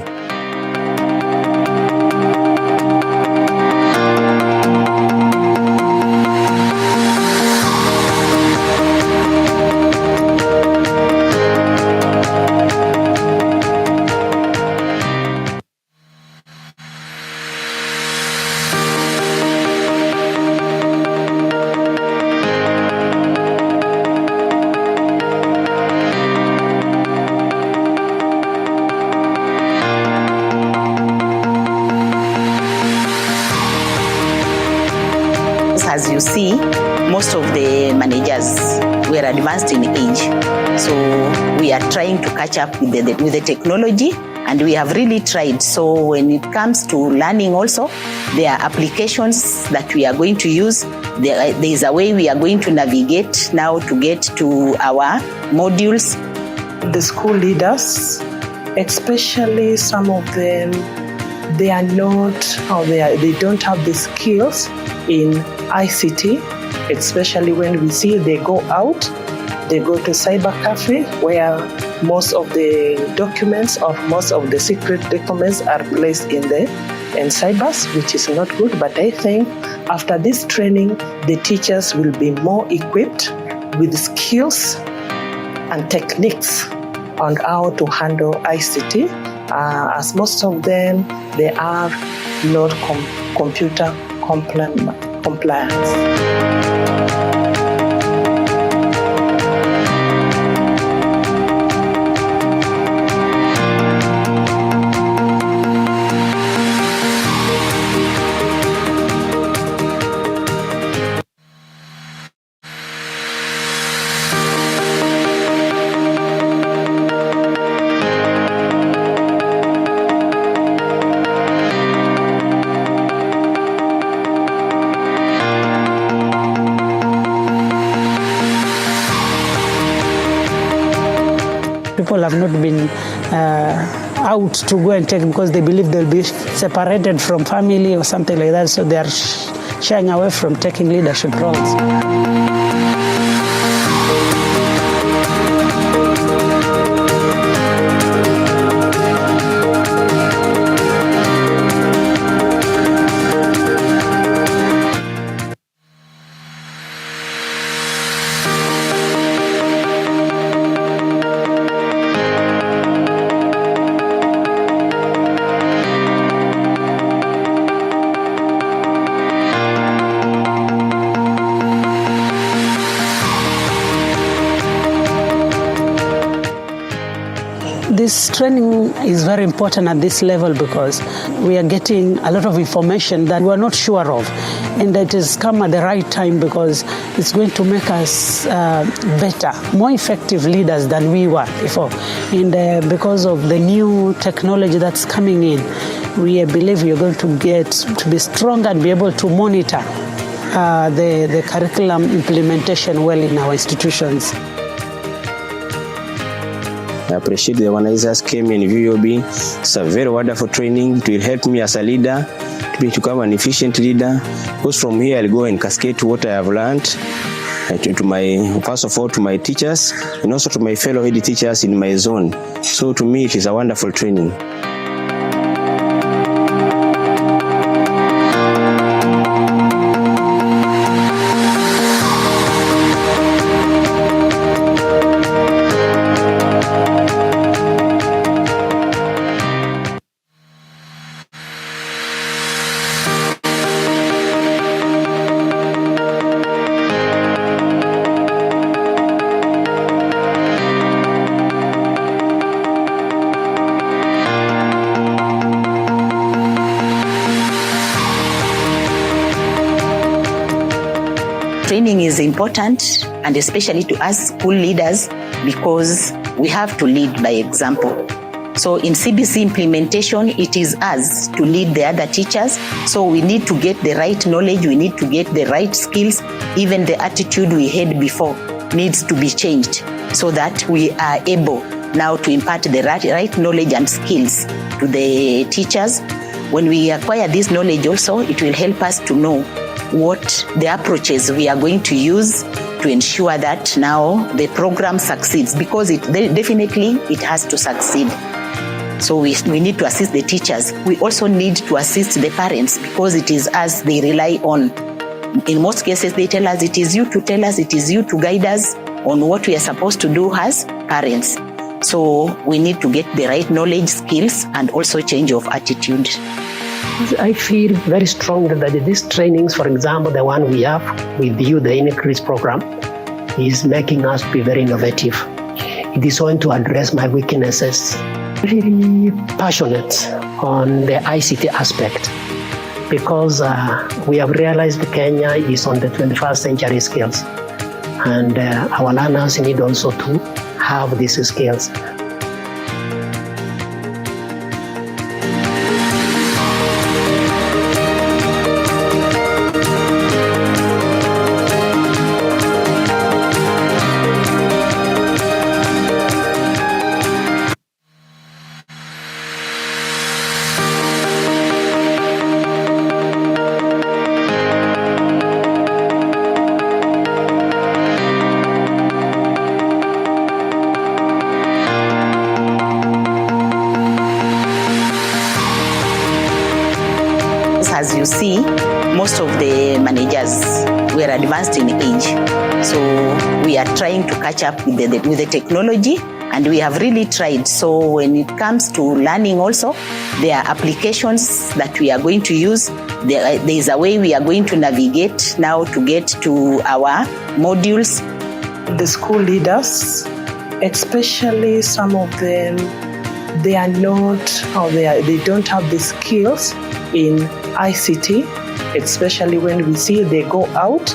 As you see, most of the managers were advanced in age. So we are trying to catch up with the technology, and we have really tried. So when it comes to learning also, there are applications that we are going to use. There is a way we are going to navigate now to get to our modules. The school leaders, especially some of them, they are not, or they don't have the skills in ICT, especially when we see they go out, they go to cyber cafe where most of the documents or most of the secret documents are placed in cybers, which is not good. But I think after this training, the teachers will be more equipped with skills and techniques on how to handle ICT, as most of them, they are not computer compliant. People have not been out to go and take because they believe they'll be separated from family or something like that, so they are shying away from taking leadership roles. This training is very important at this level because we are getting a lot of information that we are not sure of, and it has come at the right time because it's going to make us better, more effective leaders than we were before. And because of the new technology that's coming in, we believe we are going to get to be stronger and be able to monitor the curriculum implementation well in our institutions. I appreciate the organizers came in VOB. It's a very wonderful training. It will help me as a leader to become an efficient leader. Because from here I'll go and cascade what I have learned to my, first of all, to my teachers and also to my fellow head teachers in my zone. So to me it is a wonderful training. Training is important, and especially to us school leaders, because we have to lead by example. So in CBC implementation, it is us to lead the other teachers. So we need to get the right knowledge, we need to get the right skills. Even the attitude we had before needs to be changed so that we are able now to impart the right knowledge and skills to the teachers. When we acquire this knowledge also, it will help us to know what the approaches we are going to use to ensure that now the program succeeds, because it has to succeed. So we need to assist the teachers. We also need to assist the parents, because it is us they rely on. In most cases, they tell us it is you to tell us, it is you to guide us on what we are supposed to do as parents. So we need to get the right knowledge, skills, and also change of attitude. I feel very strongly that these trainings, for example, the one we have with you, the increase program, is making us be very innovative. It is going to address my weaknesses. Really passionate on the ICT aspect, because we have realized Kenya is on the 21st century skills, and our learners need also to have these skills. as you see, most of the managers were advanced in age. So we are trying to catch up with the technology, and we have really tried. So when it comes to learning also, there are applications that we are going to use. There is a way we are going to navigate now to get to our modules. The school leaders, especially some of them, they are not, or they don't have the skills in ICT, especially when we see they go out,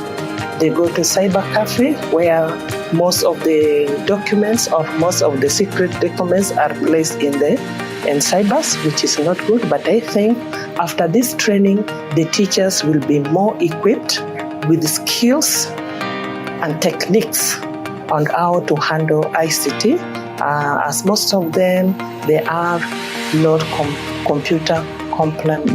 they go to cyber cafe where most of the documents or most of the secret documents are placed in cybers, which is not good. But I think after this training, the teachers will be more equipped with skills and techniques on how to handle ICT, as most of them, they are not computer compliant.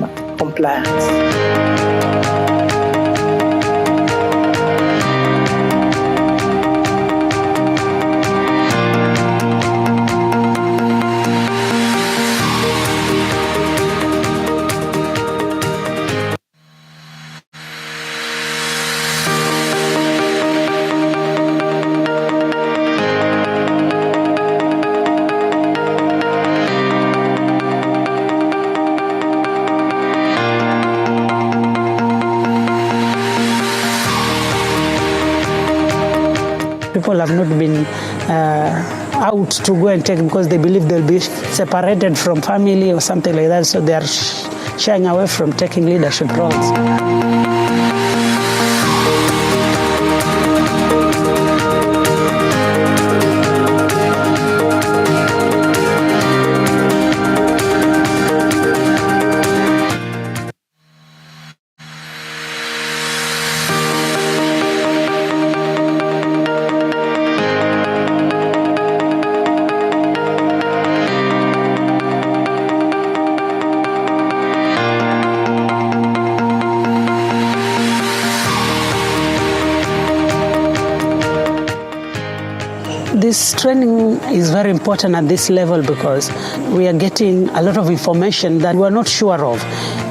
People have not been out to go and take because they believe they'll be separated from family or something like that, so they are shying away from taking leadership roles. This training is very important at this level because we are getting a lot of information that we are not sure of,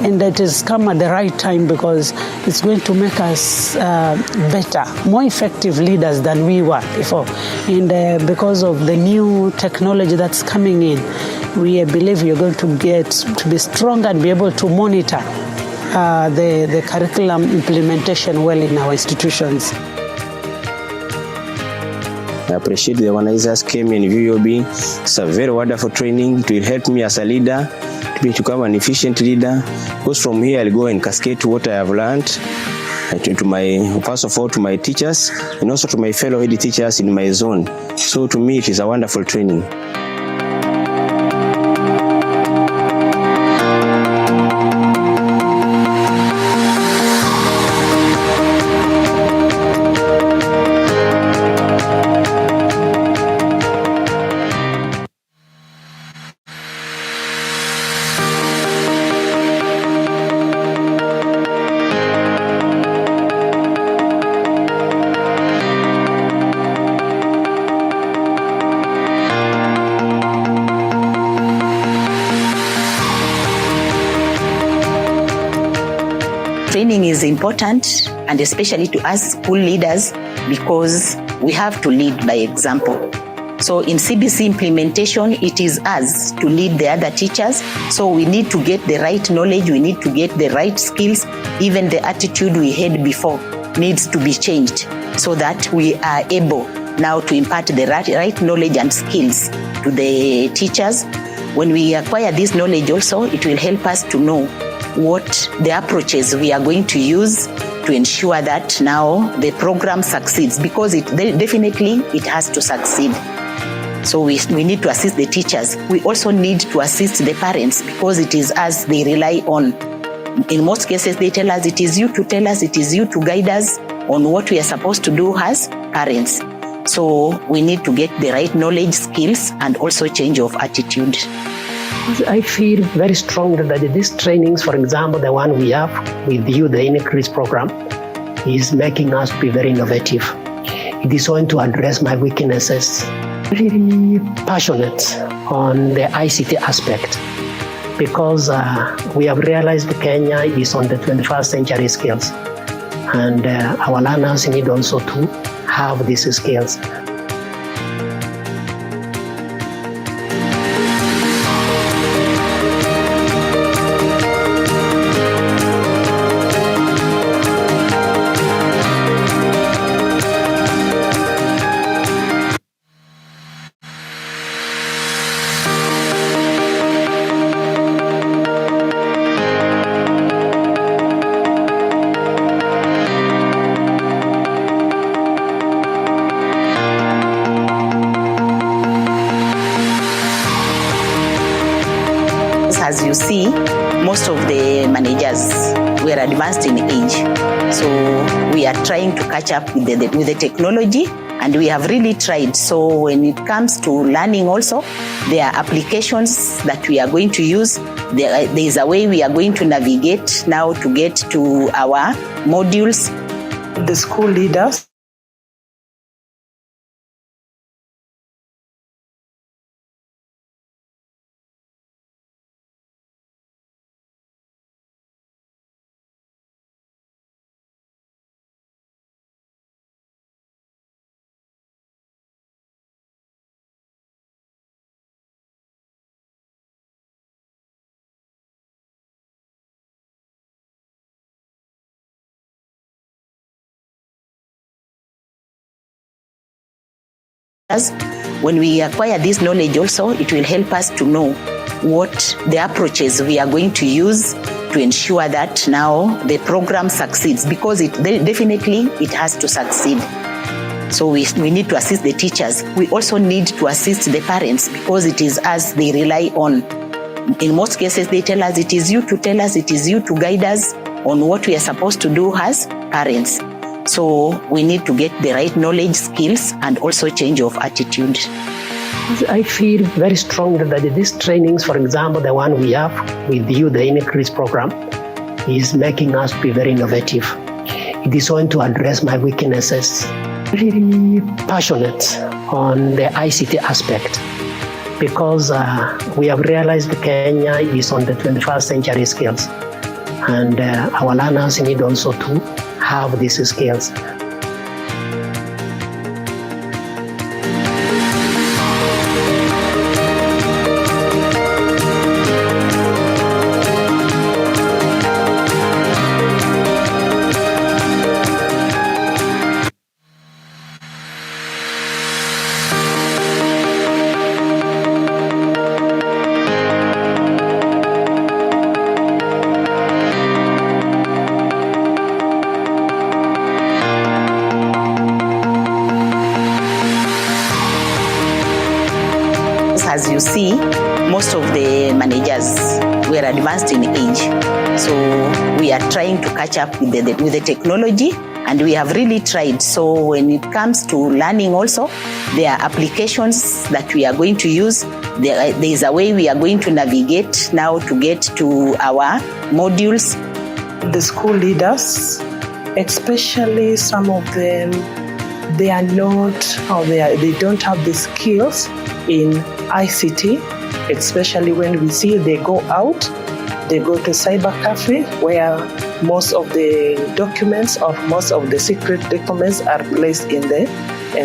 and it has come at the right time because it's going to make us better, more effective leaders than we were before. And because of the new technology that's coming in, we believe we are going to get to be stronger and be able to monitor the curriculum implementation well in our institutions. I appreciate the organizers came in VUB. It's a very wonderful training. It will help me as a leader to become an efficient leader. Because from here I'll go and cascade to what I have learned to my, first of all, to my teachers and also to my fellow head teachers in my zone. So to me it is a wonderful training. Training is important, and especially to us school leaders, because we have to lead by example. So in CBC implementation, it is us to lead the other teachers. So we need to get the right knowledge, we need to get the right skills. Even the attitude we had before needs to be changed so that we are able now to impart the right knowledge and skills to the teachers. When we acquire this knowledge also, it will help us to know what the approaches we are going to use to ensure that now the program succeeds, because it has to succeed. So we need to assist the teachers. We also need to assist the parents, because it is us they rely on. In most cases, they tell us it is you to tell us, it is you to guide us on what we are supposed to do as parents. So we need to get the right knowledge, skills, and also change of attitude. I feel very strongly that these trainings, for example, the one we have with you, the increase program, is making us be very innovative. It is going to address my weaknesses. Really passionate on the ICT aspect. because we have realized Kenya is on the 21st century skills, and our learners need also to have these skills. As you see, most of the managers were advanced in age. So we are trying to catch up with the technology, and we have really tried. So when it comes to learning also, there are applications that we are going to use. There is a way we are going to navigate now to get to our modules. The school leaders when we acquire this knowledge also, it will help us to know what the approaches we are going to use to ensure that now the program succeeds, because it has to succeed. So we need to assist the teachers. We also need to assist the parents, because it is us they rely on. In most cases, they tell us it is you to tell us, it is you to guide us on what we are supposed to do as parents. So we need to get the right knowledge, skills, and also change of attitude. I feel very strongly that these trainings, for example, the one we have with you, the increase program, is making us be very innovative. It is going to address my weaknesses. Really passionate on the ICT aspect, because we have realized Kenya is on the 21st century skills, and our learners need also to have these skills. As you see, most of the managers were advanced in age. So we are trying to catch up with the technology, and we have really tried. So when it comes to learning also, there are applications that we are going to use. There is a way we are going to navigate now to get to our modules. The school leaders, especially some of them, they are not, or they don't have the skills in ICT, especially when we see they go out, they go to cyber cafe where most of the documents or most of the secret documents are placed in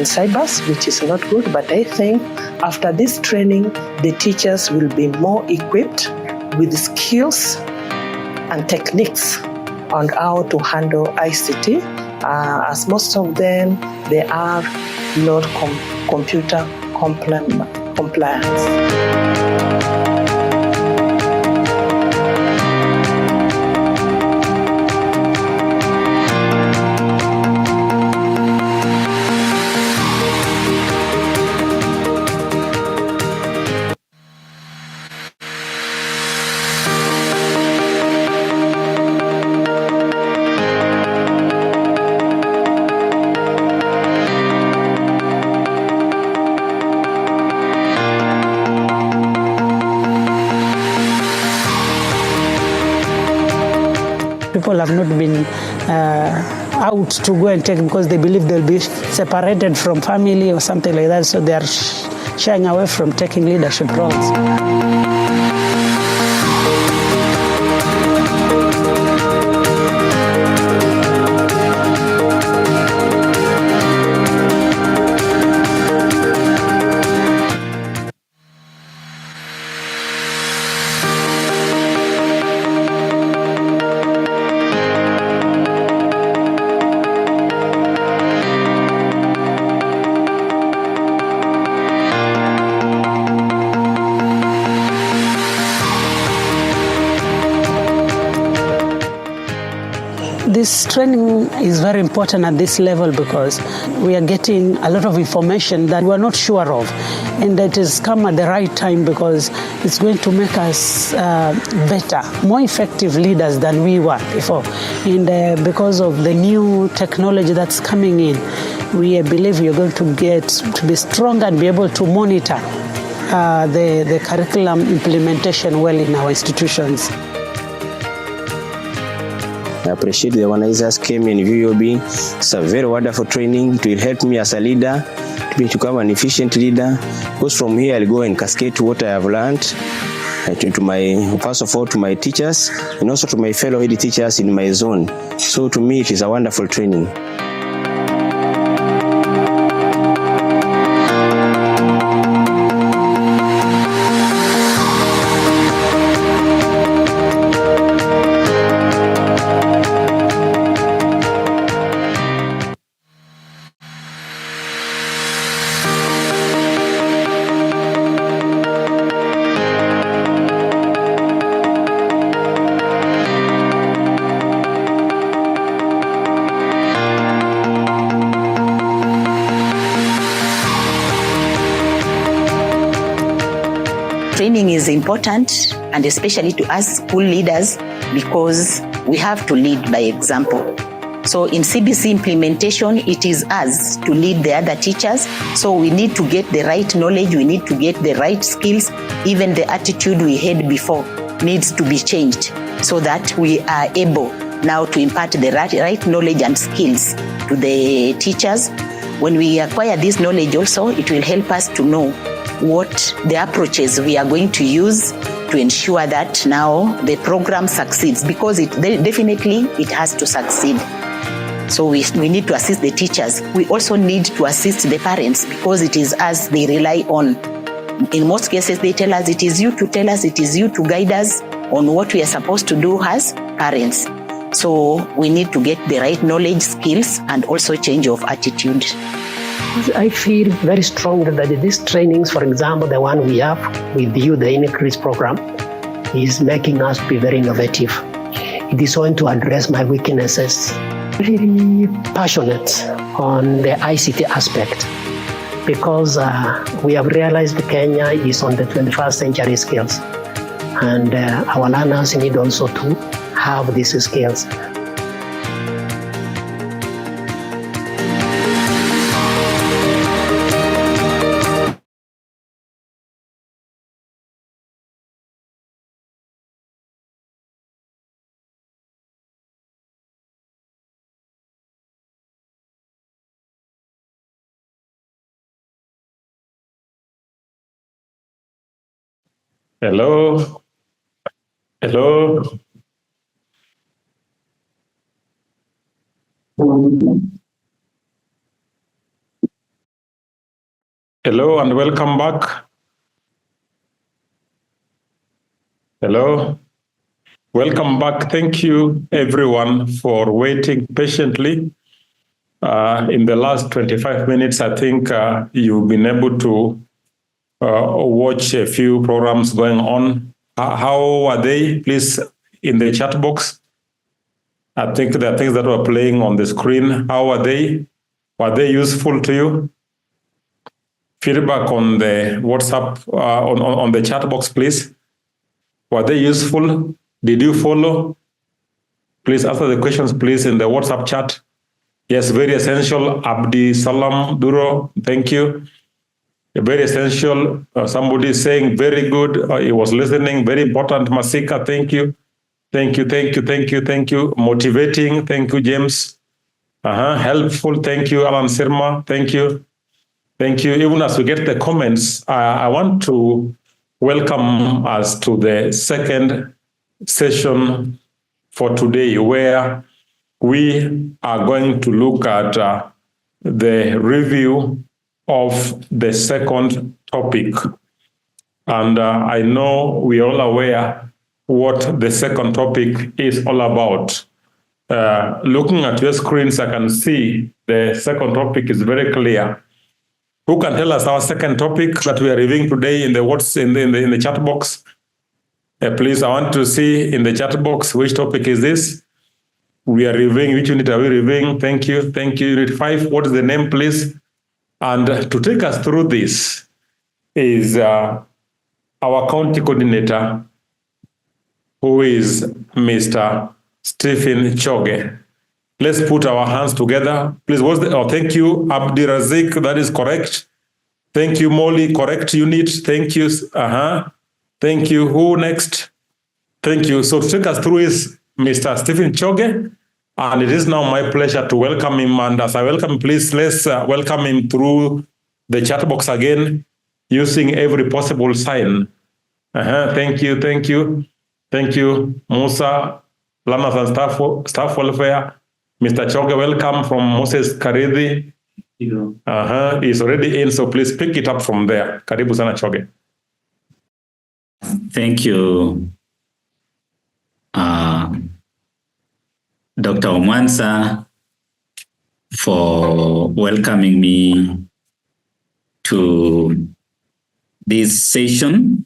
cybers, which is not good. But I think after this training, the teachers will be more equipped with skills and techniques on how to handle ICT, as most of them, they are not computer compliant. People have not been out to go and take, because they believe they'll be separated from family or something like that, so they are shying away from taking leadership roles. This training is very important at this level because we are getting a lot of information that we're not sure of. And it has come at the right time because it's going to make us better, more effective leaders than we were before. And because of the new technology that's coming in, we believe we're going to get to be stronger and be able to monitor the curriculum implementation well in our institutions. I appreciate the organizers came in VUB. It's a very wonderful training. It will help me as a leader to become an efficient leader. Because from here I'll go and cascade to what I have learned to my, first of all, to my teachers and also to my fellow head teachers in my zone. So to me it is a wonderful training. Training is important, and especially to us school leaders, because we have to lead by example. So in CBC implementation, it is us to lead the other teachers. So we need to get the right knowledge, we need to get the right skills. Even the attitude we had before needs to be changed so that we are able now to impart the right knowledge and skills to the teachers. When we acquire this knowledge also, it will help us to know what the approaches we are going to use to ensure that now the program succeeds, because it has to succeed. So we need to assist the teachers. We also need to assist the parents, because it is us they rely on. In most cases, they tell us it is you to tell us, it is you to guide us on what we are supposed to do as parents. So we need to get the right knowledge, skills, and also change of attitude. I feel very strongly that these trainings, for example, the one we have with you, the increase program, is making us be very innovative. It is going to address my weaknesses. Really passionate on the ICT aspect, because we have realized Kenya is on the 21st century skills, and our learners need also to have these skills. Hello? Hello? Hello and welcome back. Hello? Welcome back. Thank you, everyone, for waiting patiently. In the last 25 minutes, I think you've been able to watch a few programs going on. How are they? Please, in the chat box. I think there are things that were playing on the screen. How are they? Were they useful to you? Feedback on the WhatsApp, on the chat box, please. Were they useful? Did you follow? Please answer the questions, please, in the WhatsApp chat. Yes, very essential. Abdi Salam Duro, thank you. Very essential. Somebody is saying very good. He was listening. Very important. Masika, thank you. Thank you, thank you, thank you, thank you. Motivating, thank you, James. Helpful, thank you, Alan Sirma, thank you. Thank you. Even as we get the comments, I want to welcome us to the second session for today, where we are going to look at the review of the second topic. And I know we are all aware what the second topic is all about. Looking at your screens, I can see the second topic is very clear. Who can tell us our second topic that we are reviewing today in the chat box? Please, I want to see in the chat box which topic is this. We are reviewing. Which unit are we reviewing? Thank you. Thank you. Unit 5. What is the name, please? And to take us through this is our county coordinator, who is Mr. Stephen Choge. Let's put our hands together. Please, thank you, Abdirazik, that is correct. Thank you, Molly, correct unit. Thank you. Thank you. Who next? Thank you. So to take us through is Mr. Stephen Choge, and it is now my pleasure to welcome him. And as I welcome him, please, let's welcome him through the chat box again, using every possible sign. Thank you. Thank you. Thank you, Musa, Learners and Staff Welfare. Mr. Choge, welcome from Moses Karidhi. He's already in, so please pick it up from there. Karibu sana Choge. Thank you, Dr. Omwansa, for welcoming me to this session.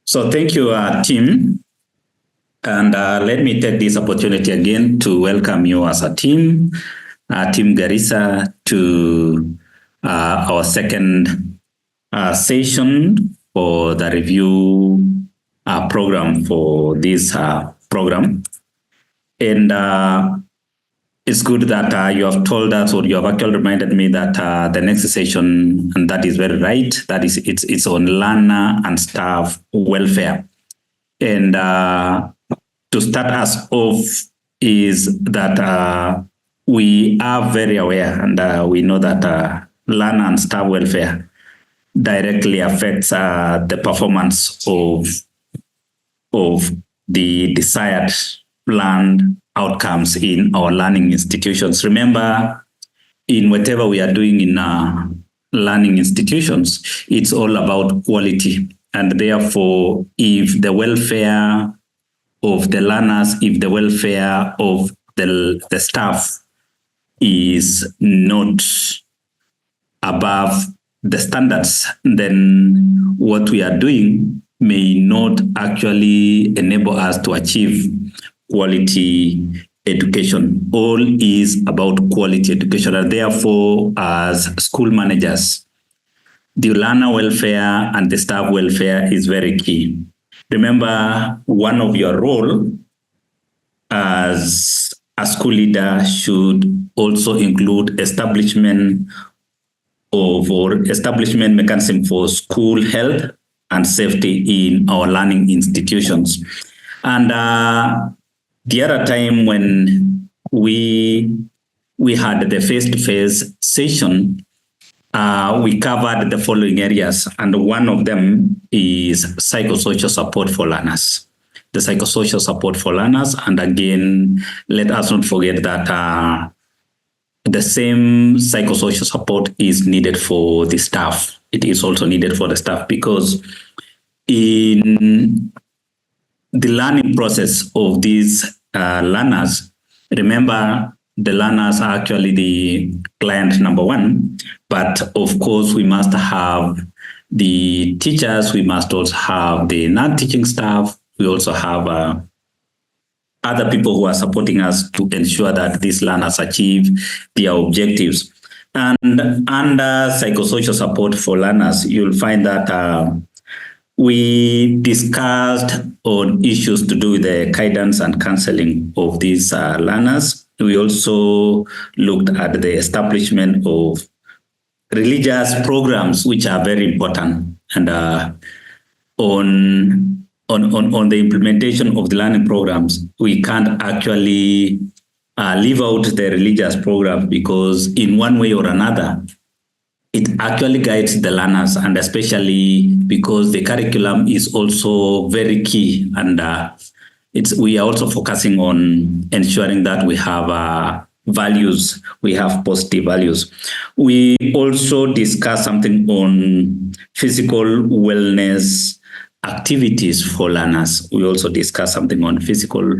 So thank you, team. And let me take this opportunity again to welcome you as a team, Team Garissa, to our second session for the review program for this program. And it's good that you have told us, or you have actually reminded me that the next session, and that is very right, that is it's on learner and staff welfare. And to start us off is that we are very aware, and we know that learner and staff welfare directly affects the performance of the desired planned outcomes in our learning institutions. Remember, in whatever we are doing in learning institutions, it's all about quality. And therefore, if the welfare of the learners, if the welfare of the staff is not above the standards, then what we are doing may not actually enable us to achieve quality education. All is about quality education. And therefore, as school managers, the learner welfare and the staff welfare is very key. Remember, one of your role as a school leader should also include establishment mechanism for school health and safety in our learning institutions. And the other time when we had the face-to-face session, we covered the following areas, and one of them is psychosocial support for learners. The psychosocial support for learners, and again, let us not forget that the same psychosocial support is needed for the staff. It is also needed for the staff, because in the learning process of these learners, remember, the learners are actually the client number one, but of course we must have the teachers, we must also have the non-teaching staff, we also have other people who are supporting us to ensure that these learners achieve their objectives. And under psychosocial support for learners, you'll find that we discussed on issues to do with the guidance and counseling of these learners. We also looked at the establishment of religious programs, which are very important. And on the implementation of the learning programs, we can't actually leave out the religious program, because in one way or another, it actually guides the learners, and especially because the curriculum is also very key. And we are also focusing on ensuring that we have values, we have positive values. We also discussed something on physical wellness activities for learners. We also discussed something on physical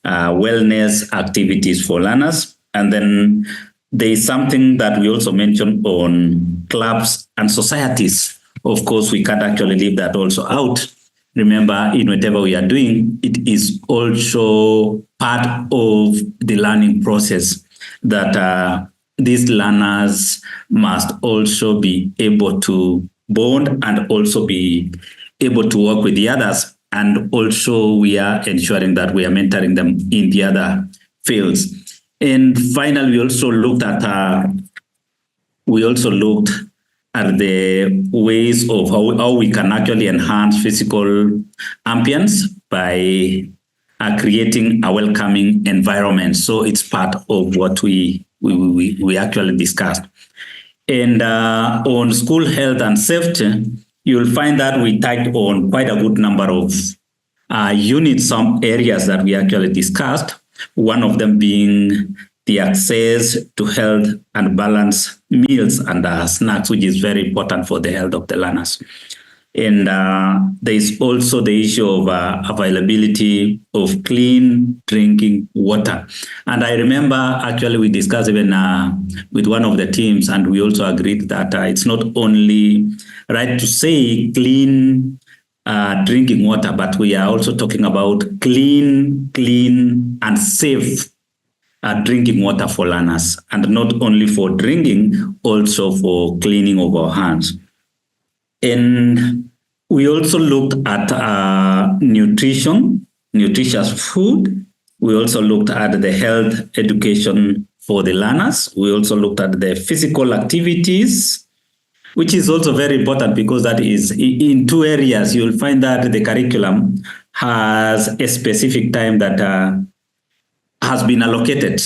wellness activities for learners. And then there is something that we also mentioned on clubs and societies. Of course, we can't actually leave that also out. Remember, in whatever we are doing, it is also part of the learning process that these learners must also be able to bond and also be able to work with the others. And also we are ensuring that we are mentoring them in the other fields. And finally, we also looked at the ways of how we can actually enhance physical ambience by creating a welcoming environment. So it's part of what we actually discussed. And on school health and safety, you'll find that we touched on quite a good number of units, some areas that we actually discussed. One of them being the access to health and balanced meals and snacks, which is very important for the health of the learners. And there is also the issue of availability of clean drinking water. And I remember actually we discussed even with one of the teams, and we also agreed that it's not only right to say clean drinking water, but we are also talking about clean and safe drinking water for learners, and not only for drinking, also for cleaning of our hands. And we also looked at nutritious food. We also looked at the health education for the learners. We also looked at the physical activities, which is also very important because that is in two areas. You'll find that the curriculum has a specific time that has been allocated.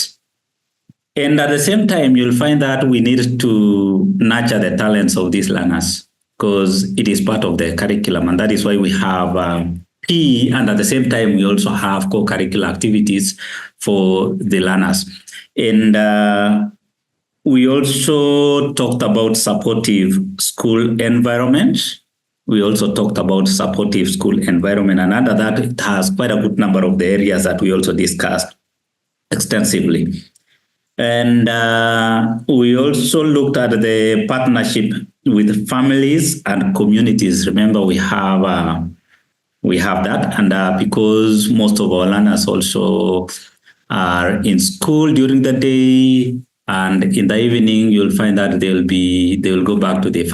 And at the same time, you'll find that we need to nurture the talents of these learners, because it is part of the curriculum, and that is why we have PE, and at the same time we also have co-curricular activities for the learners. And we also talked about supportive school environment. We also talked about supportive school environment, and under that it has quite a good number of the areas that we also discussed extensively. And we also looked at the partnership with families and communities. Remember, we have that, and because most of our learners also are in school during the day, and in the evening, you'll find that they will go back to their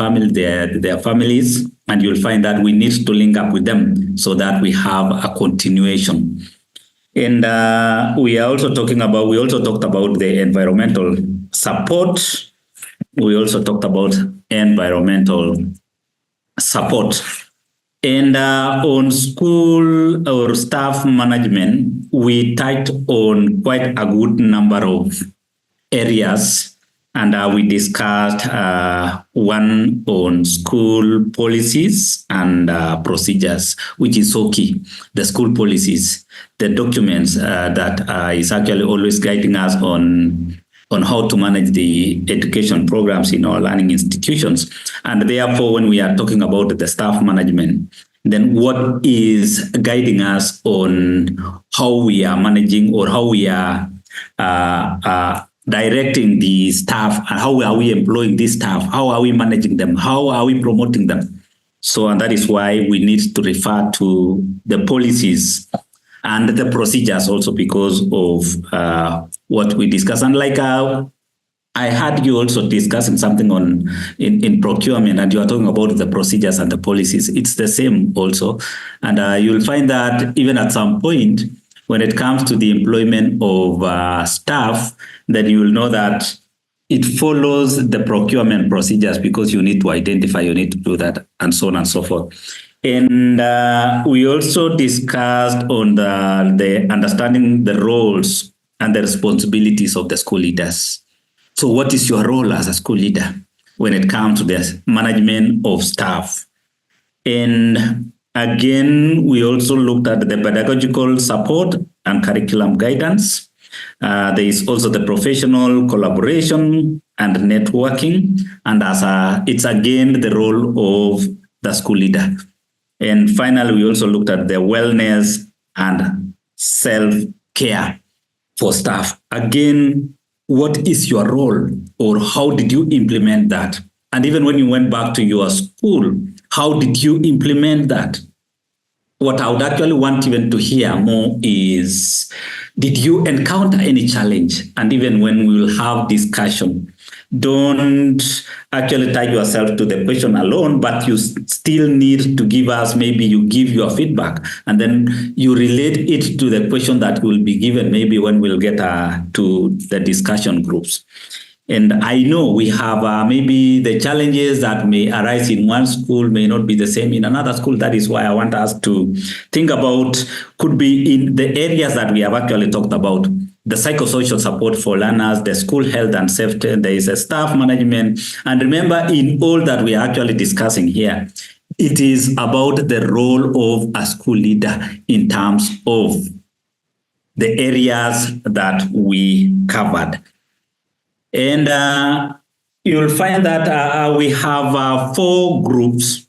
families, and you'll find that we need to link up with them so that we have a continuation. And we also talked about the environmental support. We also talked about environmental support. And on school or staff management, we touched on quite a good number of areas. And we discussed one on school policies and procedures, which is so key. The school policies, the documents that is actually always guiding us on how to manage the education programs in our learning institutions. And therefore, when we are talking about the staff management, then what is guiding us on how we are managing or how we are directing the staff, and how are we employing these staff? How are we managing them? How are we promoting them? So, and that is why we need to refer to the policies and the procedures also, because of what we discuss. And like I had you also discussing something on in procurement, and you are talking about the procedures and the policies. It's the same also. And you'll find that even at some point, when it comes to the employment of staff, then you will know that it follows the procurement procedures, because you need to identify, you need to do that, and so on and so forth. And we also discussed on the understanding the roles and the responsibilities of the school leaders. So what is your role as a school leader when it comes to the management of staff? And again, we also looked at the pedagogical support and curriculum guidance. There is also the professional collaboration and networking. And it's again the role of the school leader. And finally, we also looked at the wellness and self-care for staff. Again, what is your role, or how did you implement that? And even when you went back to your school, how did you implement that? What I would actually want even to hear more is, did you encounter any challenge? And even when we will have discussion, don't actually tie yourself to the question alone, but you still need to give us, maybe you give your feedback, and then you relate it to the question that will be given, maybe when we'll get to the discussion groups. And I know we have maybe the challenges that may arise in one school may not be the same in another school. That is why I want us to think about, could be in the areas that we have actually talked about, the psychosocial support for learners, the school health and safety, there is a staff management. And remember, in all that we are actually discussing here, it is about the role of a school leader in terms of the areas that we covered. And you'll find that we have 4 groups.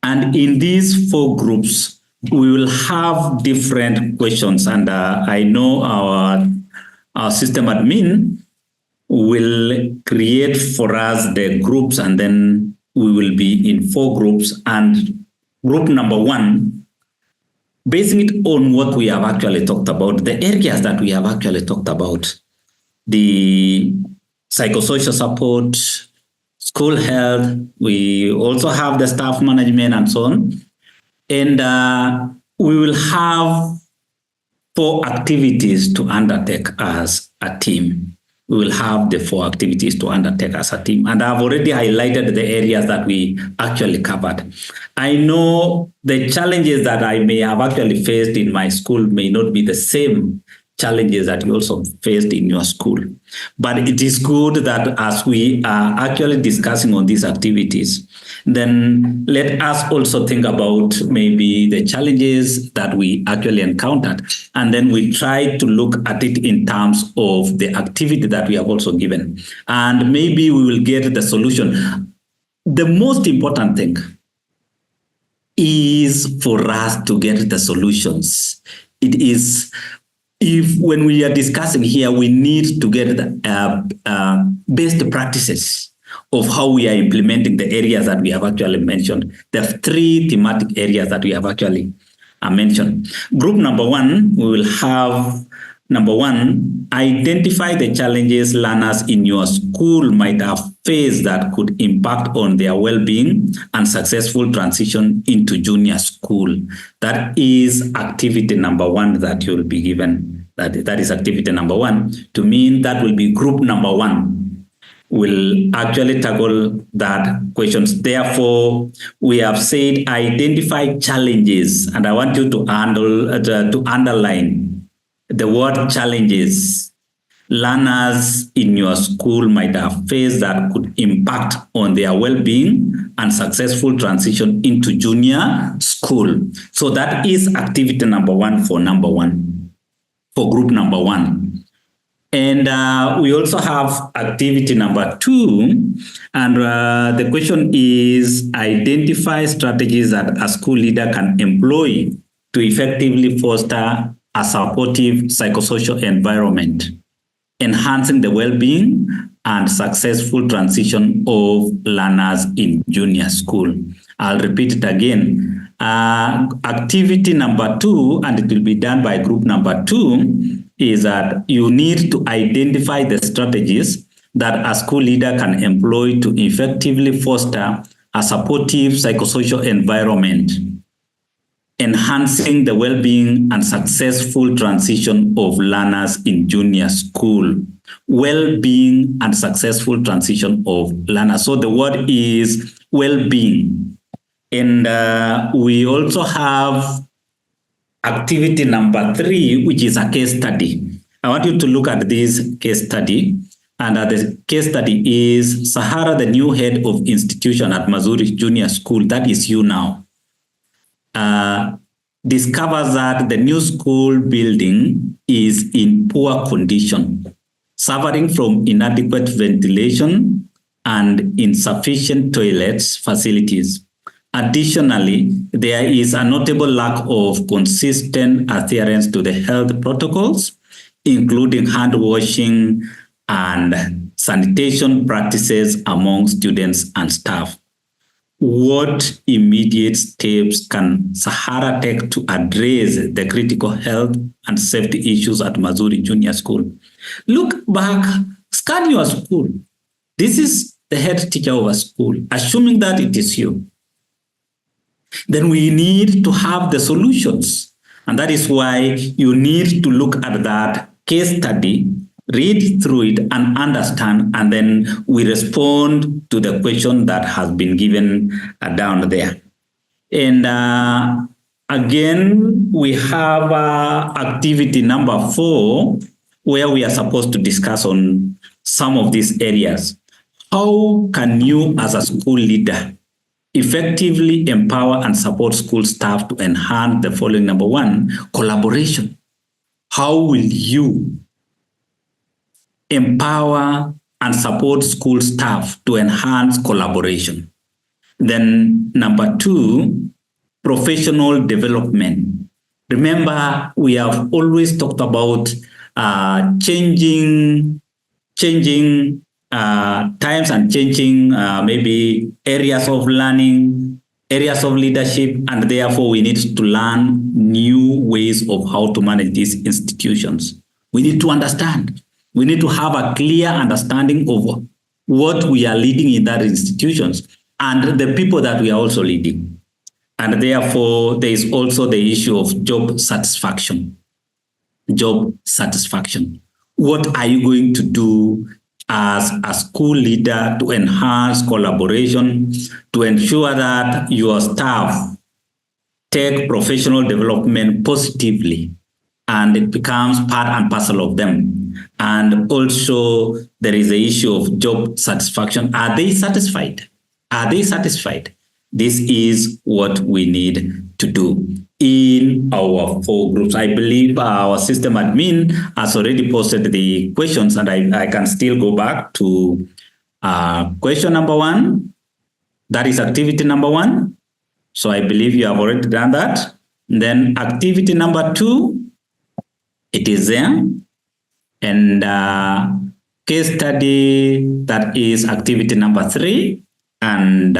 And in these 4 groups, we will have different questions. And I know our system admin will create for us the groups, and then we will be in 4 groups. And group number 1, basing it on what we have actually talked about, the areas that we have actually talked about, the psychosocial support, school health, we also have the staff management and so on. And we will have 4 activities to undertake as a team. We will have the 4 activities to undertake as a team. And I've already highlighted the areas that we actually covered. I know the challenges that I may have actually faced in my school may not be the same challenges that you also faced in your school. But it is good that as we are actually discussing on these activities, then let us also think about maybe the challenges that we actually encountered. And then we try to look at it in terms of the activity that we have also given. And maybe we will get the solution. The most important thing is for us to get the solutions. It is, if when we are discussing here, we need to get best practices of how we are implementing the areas that we have actually mentioned. There are 3 thematic areas that we have actually mentioned. Group number 1, we will have number 1, identify the challenges learners in your school might have faced that could impact on their well-being and successful transition into junior school. That is activity number 1 that you will be given. That is activity number 1. To mean that will be group number 1. Will actually tackle that questions. Therefore, we have said identify challenges, and I want you to underline the word challenges learners in your school might have faced that could impact on their well-being and successful transition into junior school. So that is activity number 1 for group number 1. And we also have activity number 2, and the question is identify strategies that a school leader can employ to effectively foster a supportive psychosocial environment, enhancing the well-being and successful transition of learners in junior school. I'll repeat it again. Activity number 2, and it will be done by group number 2, is that you need to identify the strategies that a school leader can employ to effectively foster a supportive psychosocial environment, enhancing the well-being and successful transition of learners in junior school. Well-being and successful transition of learners. So the word is well-being. And we also have activity number 3, which is a case study. I want you to look at this case study. And the case study is Sahara, the new head of institution at Mazuri Junior School, that is you now, discovers that the new school building is in poor condition, suffering from inadequate ventilation and insufficient toilets facilities. Additionally, there is a notable lack of consistent adherence to the health protocols, including hand washing and sanitation practices among students and staff. What immediate steps can Sahara take to address the critical health and safety issues at Mazuri Junior School? Look back, scan your school. This is the head teacher of a school, assuming that it is you. Then we need to have the solutions. And that is why you need to look at that case study, read through it and understand, and then we respond to the question that has been given down there. And again, we have activity number 4, where we are supposed to discuss on some of these areas. How can you as a school leader effectively empower and support school staff to enhance the following? Number 1, collaboration. How will you empower and support school staff to enhance collaboration? Then number 2, professional development. Remember, we have always talked about changing times and changing maybe areas of learning, areas of leadership, and therefore we need to learn new ways of how to manage these institutions. We need to understand. We need to have a clear understanding of what we are leading in that institutions and the people that we are also leading. And therefore, there is also the issue of job satisfaction. Job satisfaction. What are you going to do as a school leader to enhance collaboration, to ensure that your staff take professional development positively and it becomes part and parcel of them? And also there is the issue of job satisfaction. Are they satisfied? Are they satisfied? This is what we need to do in our 4 groups. I believe our system admin has already posted the questions, and I can still go back to question number 1. That is activity number 1. So I believe you have already done that. Then activity number 2, it is there. And case study, that is activity number 3. And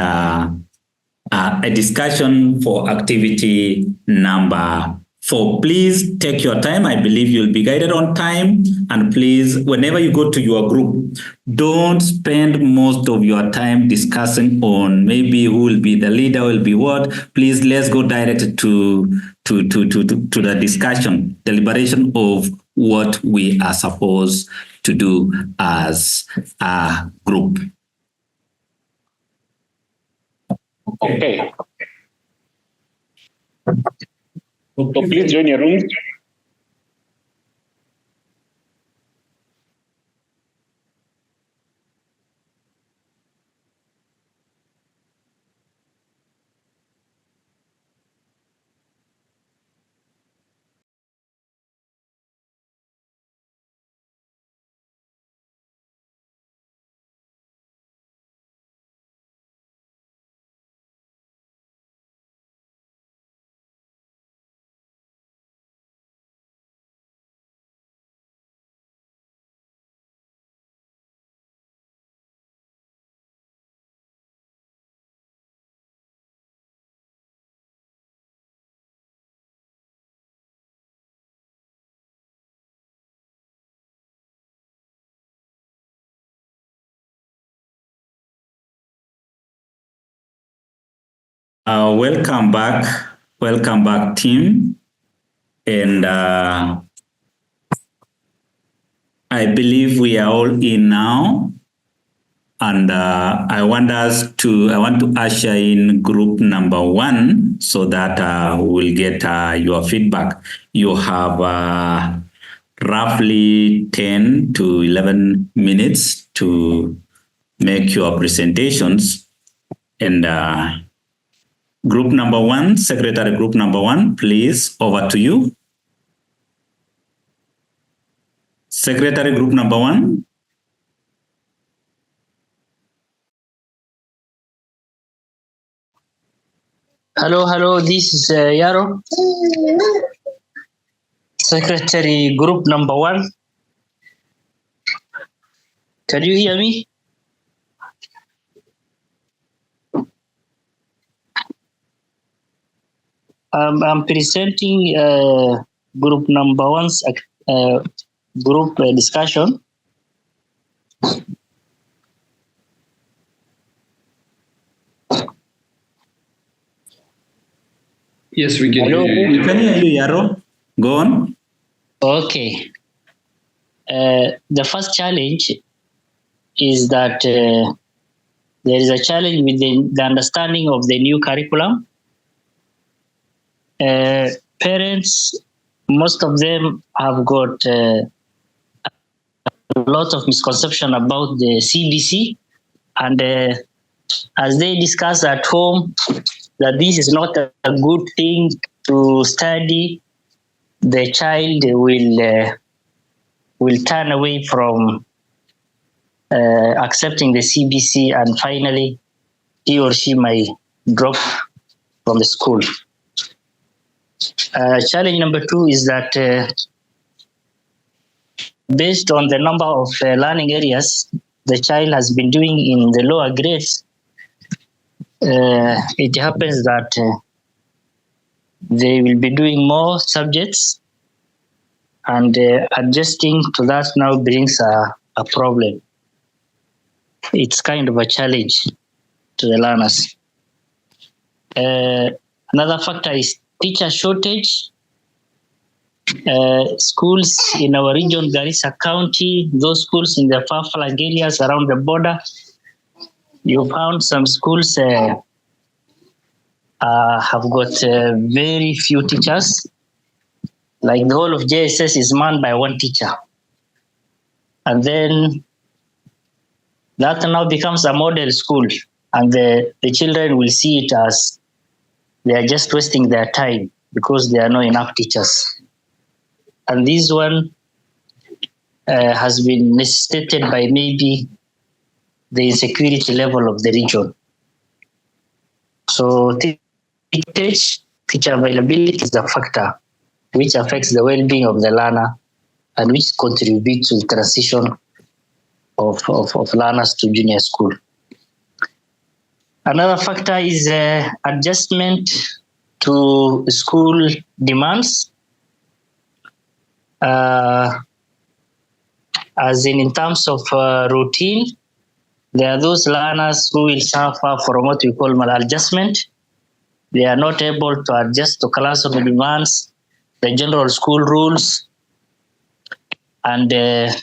a discussion for activity number 4. Please take your time. I believe you'll be guided on time. And please, whenever you go to your group, don't spend most of your time discussing on maybe who will be the leader, will be what. Please, let's go direct to the discussion, deliberation of what we are supposed to do as a group. Okay. So please join your rooms. Welcome back. Welcome back, team. And I believe we are all in now. And I want to usher in group number 1 so that we'll get your feedback. You have roughly 10 to 11 minutes to make your presentations. And group number 1, secretary group number 1, please, over to you. Secretary group number 1. Hello, this is Yaro, Secretary Group number 1. Can you hear me? I'm presenting Group number 1's group discussion. Yes, we can Hello. hear you. We can hear you, Yaro. Go on. Okay. The first challenge is that there is a challenge with the understanding of the new curriculum. Parents, most of them have got a lot of misconception about the CBC, and as they discuss at home that this is not a good thing to study, the child will turn away from accepting the CBC, and finally he or she may drop from the school. Challenge number 2 is that based on the number of learning areas the child has been doing in the lower grades, it happens that they will be doing more subjects, and adjusting to that now brings a problem. It's kind of a challenge to the learners. Another factor is teacher shortage. Schools in our region, Garissa County, those schools in the far-flung areas around the border, you found some schools have got very few teachers. Like the whole of JSS is manned by 1 teacher. And then that now becomes a model school, and the children will see it as they are just wasting their time because there are not enough teachers. And this one has been necessitated by maybe the insecurity level of the region. So teacher availability is a factor which affects the well-being of the learner and which contributes to the transition of learners to junior school. Another factor is adjustment to school demands. As in terms of routine, there are those learners who will suffer from what we call maladjustment. They are not able to adjust to classroom demands, the general school rules, and that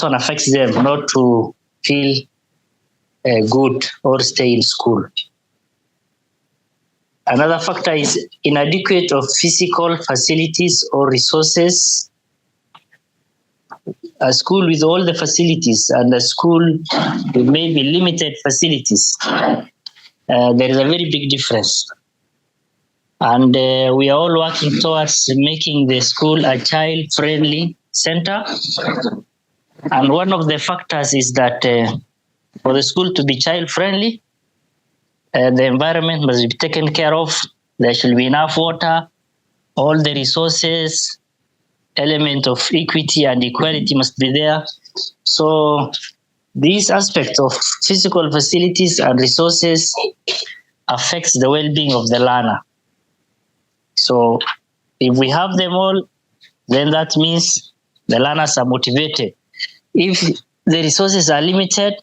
one affects them not to feel good or stay in school. Another factor is inadequate of physical facilities or resources. A school with all the facilities and a school with maybe limited facilities, there is a very big difference. And we are all working towards making the school a child-friendly center. And one of the factors is that for the school to be child-friendly, the environment must be taken care of. There should be enough water, all the resources, element of equity and equality must be there. So these aspects of physical facilities and resources affects the well-being of the learner. So if we have them all, then that means the learners are motivated. If the resources are limited,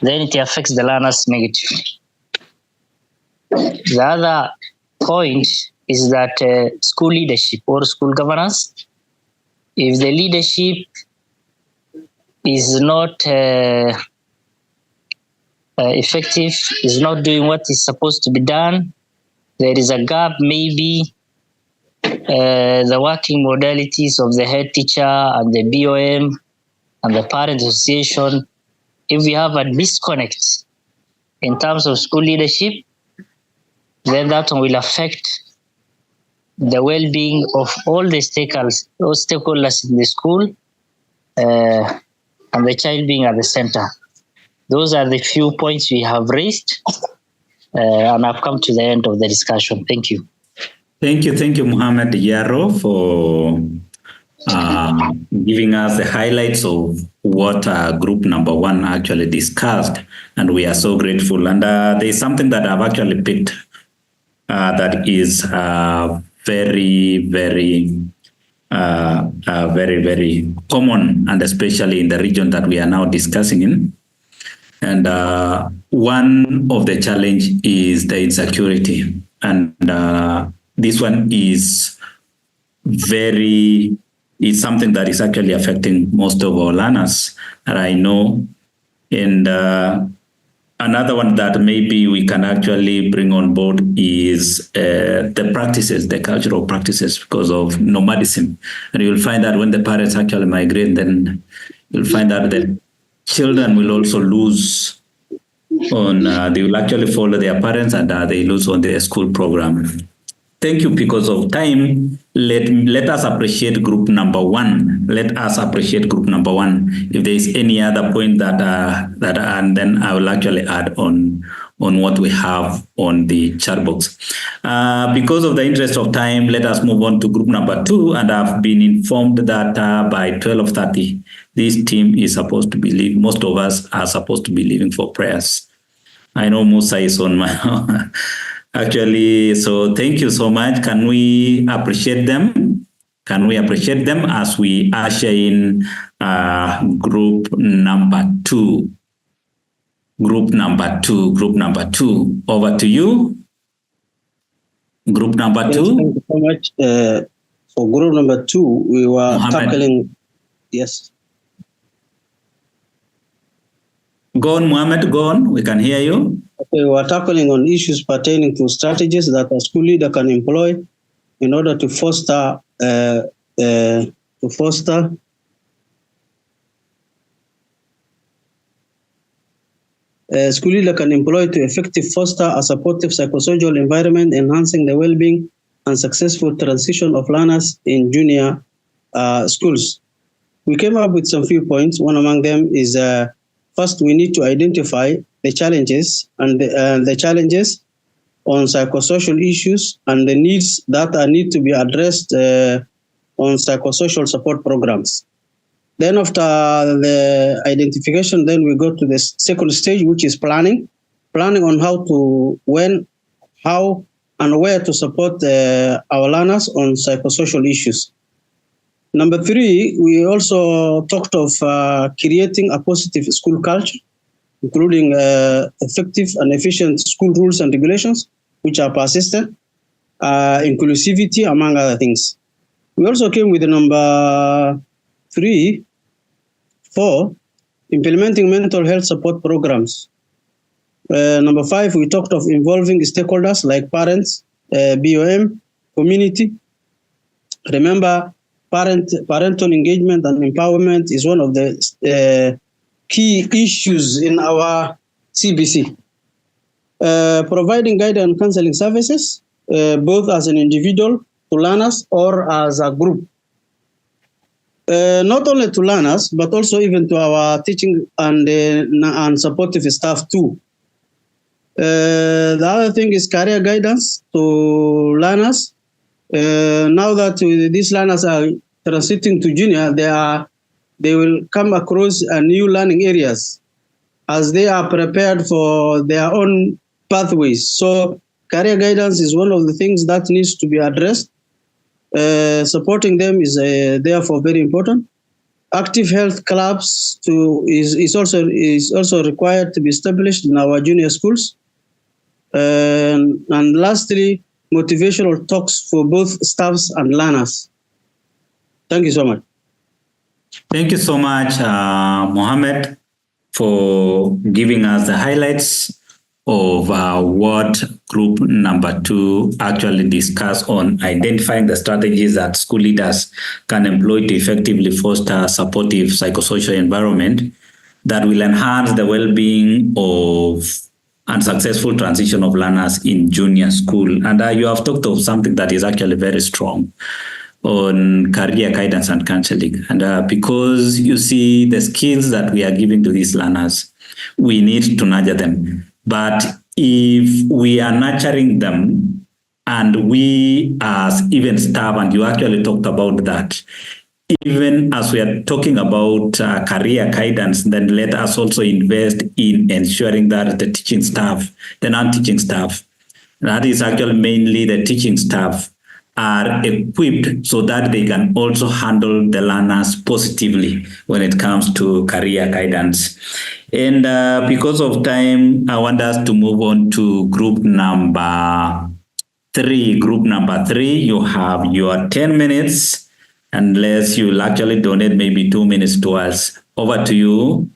then it affects the learners negatively. The other point is that school leadership or school governance, if the leadership is not effective, is not doing what is supposed to be done, there is a gap, maybe the working modalities of the head teacher and the BOM and the parent association, if we have a disconnect in terms of school leadership, then that will affect the well-being of all the stakeholders in the school, and the child being at the center. Those are the few points we have raised. And I've come to the end of the discussion. Thank you. Thank you, Mohammed Yaro, for giving us the highlights of what group number 1 actually discussed, and we are so grateful. And there is something that I've actually picked that is very, very common, and especially in the region that we are now discussing in. And one of the challenge is the insecurity, and this one is something that is actually affecting most of our learners, and I know. And another one that maybe we can actually bring on board is the practices, the cultural practices, because of nomadism. And you'll find that when the parents actually migrate, then you'll find that the children will also lose on, they will actually follow their parents, and they lose on their school program. Thank you. Because of time, let us appreciate group number 1. Let us appreciate group number 1. If there is any other point that and then I will actually add on what we have on the chat box. Because of the interest of time, let us move on to group number 2. And I've been informed that by 12:30, this team is supposed to be leaving. Most of us are supposed to be leaving for prayers. I know Musa is on my actually, so thank you so much. Can we appreciate them? Can we appreciate them as we usher in group number 2? Group number 2. Over to you. Group number 2. Yes, thank you so much. For group number 2, we were tackling. Yes. Go on, Mohammed, go on. We can hear you. Okay, we are tackling on issues pertaining to strategies that a school leader can employ in order to foster school leader can employ to effectively foster a supportive psychosocial environment, enhancing the well-being and successful transition of learners in junior schools. We came up with some few points. One among them is first, we need to identify the challenges and the challenges on psychosocial issues and the needs that need to be addressed on psychosocial support programs. Then after the identification, then we go to the second stage, which is planning on how to, when, how, and where to support our learners on psychosocial issues. Number 3, we also talked of creating a positive school culture, including effective and efficient school rules and regulations, which are persistent, inclusivity, among other things. We also came with the number 4, implementing mental health support programs. Number 5, we talked of involving stakeholders like parents, BOM, community. Remember, parental engagement and empowerment is one of the key issues in our CBC. Providing guidance and counseling services, both as an individual to learners or as a group. Not only to learners, but also even to our teaching and supportive staff too. The other thing is career guidance to learners. Now that these learners are transiting to junior, they will come across new learning areas as they are prepared for their own pathways. So career guidance is one of the things that needs to be addressed. Supporting them is therefore very important. Active health clubs is also required to be established in our junior schools. And lastly, motivational talks for both staffs and learners. Thank you so much. Thank you so much, Mohammed, for giving us the highlights of what group number 2 actually discussed on identifying the strategies that school leaders can employ to effectively foster a supportive psychosocial environment that will enhance the well-being of and successful transition of learners in junior school. And you have talked of something that is actually very strong on career guidance and counseling. And because you see the skills that we are giving to these learners, we need to nurture them. But if we are nurturing them, and we as even staff, and you actually talked about that, even as we are talking about career guidance, then let us also invest in ensuring that the teaching staff, the non-teaching staff, that is actually mainly the teaching staff, are equipped so that they can also handle the learners positively when it comes to career guidance. And because of time, I want us to move on to group number 3. Group number 3, you have your 10 minutes, unless you'll actually donate maybe 2 minutes to us. Over to you,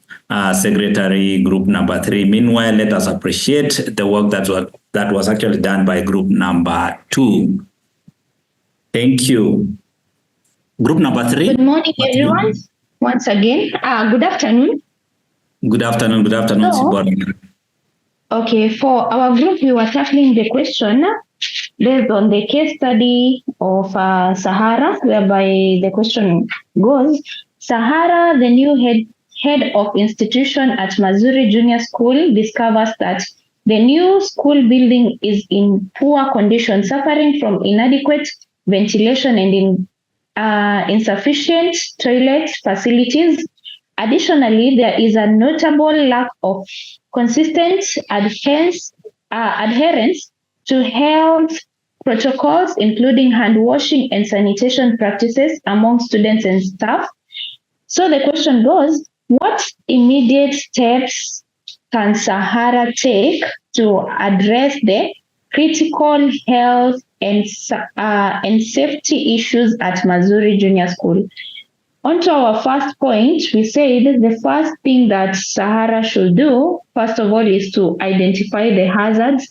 Secretary, group number 3. Meanwhile, let us appreciate the work that was actually done by group number 2. Thank you. Group number 3. Good morning, everyone. Once again, good afternoon. Good afternoon. Good afternoon. So, okay, for our group, we were tackling the question based on the case study of Sahara, whereby the question goes, Sahara, the new head of institution at Mazuri Junior School, discovers that the new school building is in poor condition, suffering from inadequate ventilation and insufficient toilet facilities. Additionally, there is a notable lack of consistent adherence to health protocols, including hand washing and sanitation practices among students and staff. So the question goes, what immediate steps can Sahara take to address the critical health and safety issues at Mazuri Junior School? On to our first point, we said the first thing that Sahara should do, first of all, is to identify the hazards.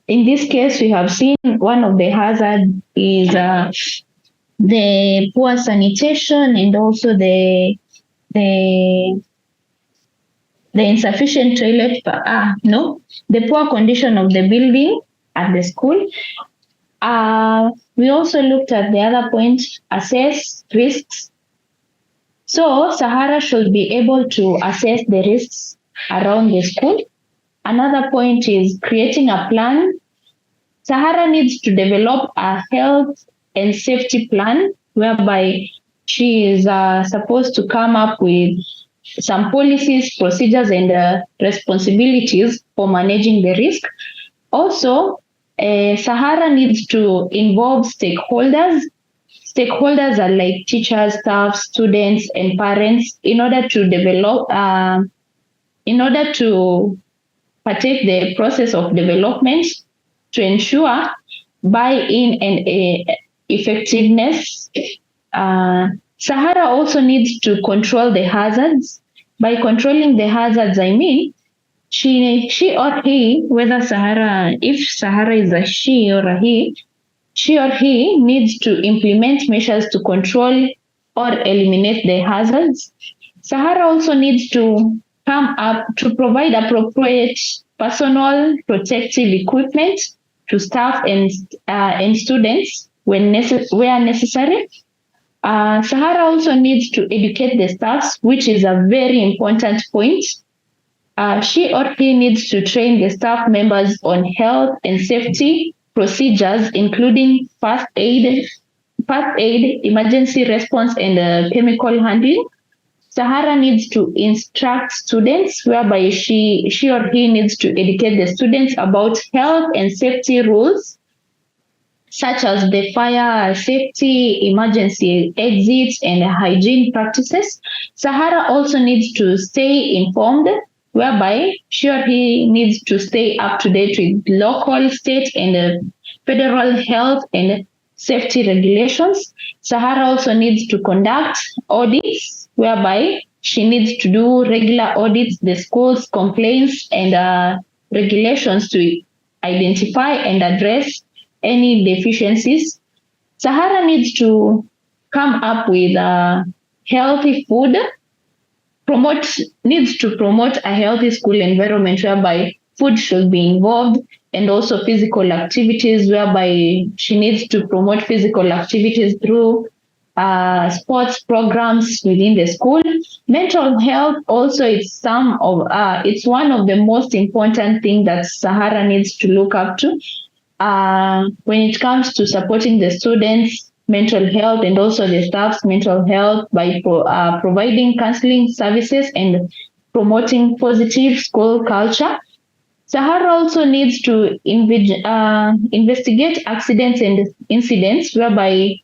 In this case, we have seen one of the hazards is the poor sanitation and also the insufficient toilet, the poor condition of the building at the school. We also looked at the other point, assess risks. So Sahara should be able to assess the risks around the school. Another point is creating a plan. Sahara needs to develop a health and safety plan whereby she is supposed to come up with some policies, procedures, and responsibilities for managing the risk. Also, Sahara needs to involve stakeholders. Stakeholders are like teachers, staff, students, and parents in order to develop, in order to partake the process of development to ensure buy-in and effectiveness. Sahara also needs to control the hazards. By controlling the hazards, I mean, she or he, whether Sahara, if Sahara is a she or a he, she or he needs to implement measures to control or eliminate the hazards. Sahara also needs to come up to provide appropriate personal protective equipment to staff and students where necessary. Sahara also needs to educate the staff, which is a very important point. She or he needs to train the staff members on health and safety procedures, including first aid, emergency response, and chemical handling. Sahara needs to instruct students, whereby she or he needs to educate the students about health and safety rules, such as the fire safety, emergency exits, and hygiene practices. Sahara also needs to stay informed, whereby she or he needs to stay up to date with local, state, and federal health and safety regulations. Sahara also needs to conduct audits, whereby she needs to do regular audits, the school's complaints and regulations to identify and address any deficiencies. Sahara needs to come up with healthy food, needs to promote a healthy school environment whereby food should be involved, and also physical activities, whereby she needs to promote physical activities through sports programs within the school. Mental health also it's one of the most important things that Sahara needs to look up to when it comes to supporting the students' mental health and also the staff's mental health by providing counseling services and promoting positive school culture. Sahara also needs to investigate accidents and incidents whereby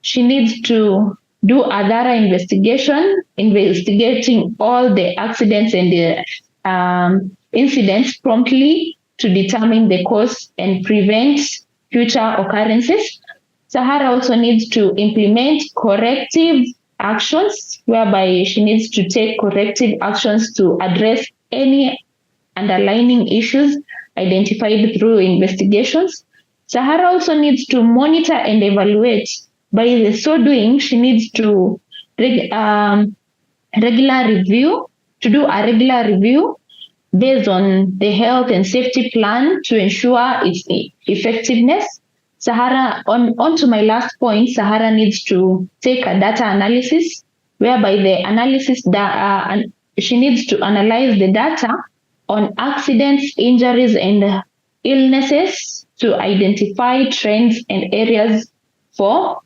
she needs to do a thorough investigation, investigating all the accidents and the incidents promptly to determine the cause and prevent future occurrences. Sahara also needs to implement corrective actions, whereby she needs to take corrective actions to address any underlying issues identified through investigations. Sahara also needs to monitor and evaluate. By the so doing, she needs to do a regular review based on the health and safety plan to ensure its effectiveness. Sahara, on to my last point, Sahara needs to take a data analysis, whereby the analysis that she needs to analyze the data on accidents, injuries, and illnesses to identify trends and areas for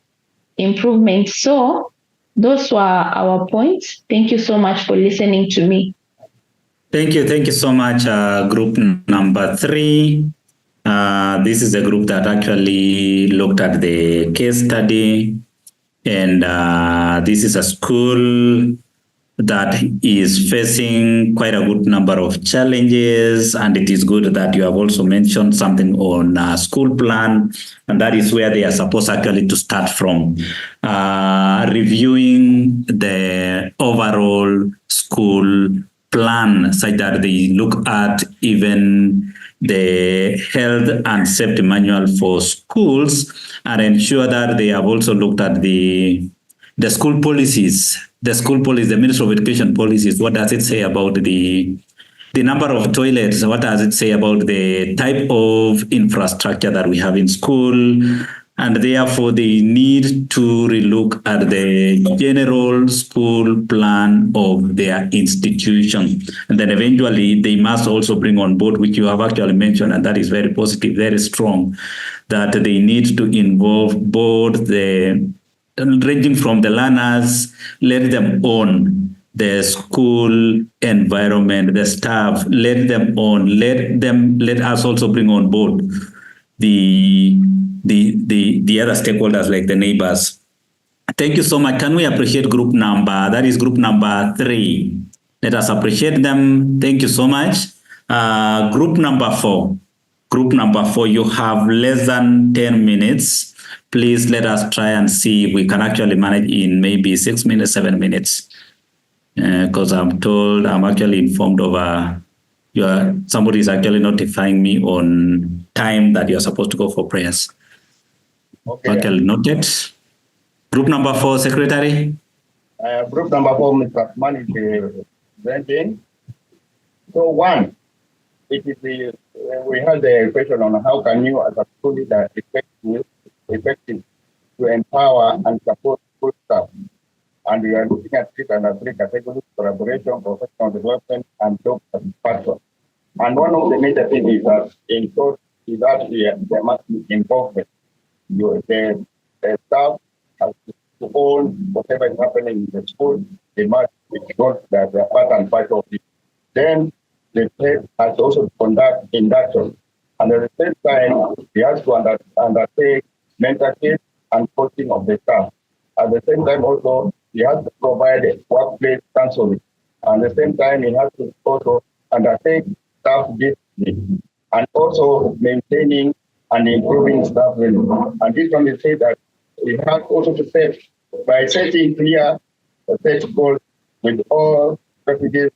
improvement. So those were our points. Thank you so much for listening to me. Thank you so much, group number 3. This is a group that actually looked at the case study, and this is a school that is facing quite a good number of challenges, and it is good that you have also mentioned something on school plan, and that is where they are supposed actually to start from, reviewing the overall school plan such that they look at even the health and safety manual for schools and ensure that they have also looked at the school policies. The school policy, the Ministry of Education policies, what does it say about the number of toilets? What does it say about the type of infrastructure that we have in school? And therefore, they need to relook at the general school plan of their institution. And then eventually, they must also bring on board, which you have actually mentioned, and that is very positive, very strong, that they need to involve both the ranging from the learners, let them own the school environment, the staff, let them own, let us also bring on board the other stakeholders like the neighbors. Thank you so much. Can we appreciate group number? That is group number 3. Let us appreciate them. Thank you so much. Group number 4. Group number 4, you have less than 10 minutes. Please let us try and see if we can actually manage in maybe 6 minutes, 7 minutes. Because I'm actually informed of somebody is actually notifying me on time that you're supposed to go for prayers. Okay, noted. Group number 4, Secretary. Group number 4, Mr. Man is presenting. So 1, it is we had the question on how can you as a school leader effective to empower and support school staff. And we are looking at it under 3 categories: collaboration, professional development, and job satisfaction. And one of the major things is that in short is that there must be involvement. The staff has to own whatever is happening in the school. They must be told that they are part and part of it. Then the head has also to conduct induction. And at the same time, he has to undertake mentorship and coaching of the staff. At the same time, also, he has to provide workplace counseling. At the same time, he has to also undertake staff discipline and also maintaining and improving staff value. And this one is said that we have also to set, by setting clear set goals with all refugees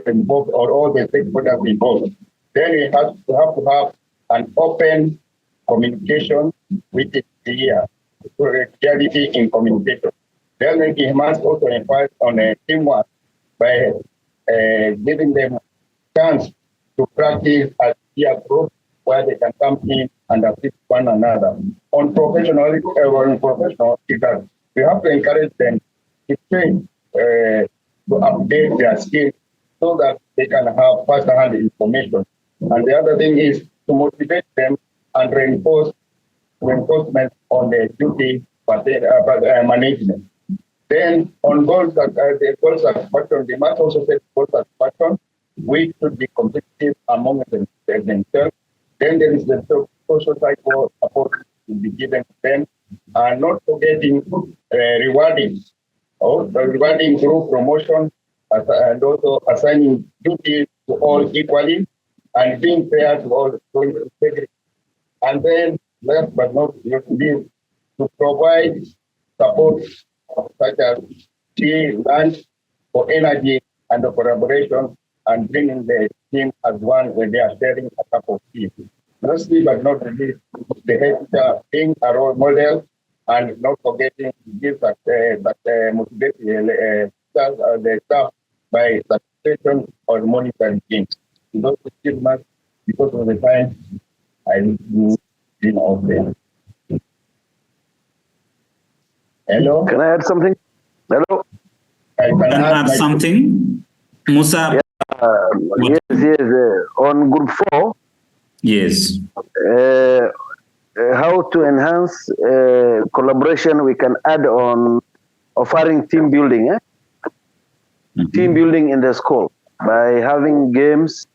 involved or all the stakeholders involved. Then we have to have an open communication with the clear, clarity in communication. Then he must also emphasize on teamwork by giving them chance to practice as peer group where they can come in and assist one another. On professional, we have to encourage them to train to update their skills so that they can have first-hand information. And the other thing is to motivate them and reinforcement on the duty management. Then on goals satisfaction, they must also set goal satisfaction, which should be competitive among themselves. Then there is the social cycle support to be given to them, and not forgetting rewarding group promotion, and also assigning duties to all equally, and being fair to all. And then, last but not least, to provide support such as tea, lunch, for energy and the collaboration, and bringing the team as one when they are sharing a cup of tea. Lastly but not least, the head teacher being a role model, and not forgetting to give that motivate the staff by certification or monitoring teams. Those achievements, because of the time, I will do all them. Hello? Can I add something? Hello? Can I add something? Musa? Yes. On group 4. Yes. How to enhance collaboration, we can add on offering team building. Team building in the school by having games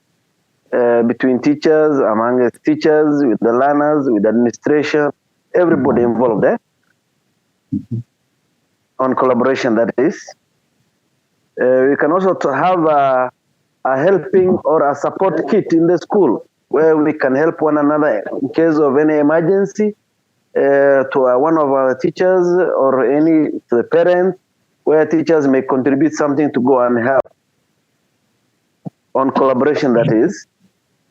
between teachers, among teachers, with the learners, with administration, everybody involved on collaboration, that is. We can also have a helping or a support kit in the school where we can help one another in case of any emergency to one of our teachers or to the parents, where teachers may contribute something to go and help on collaboration, that is.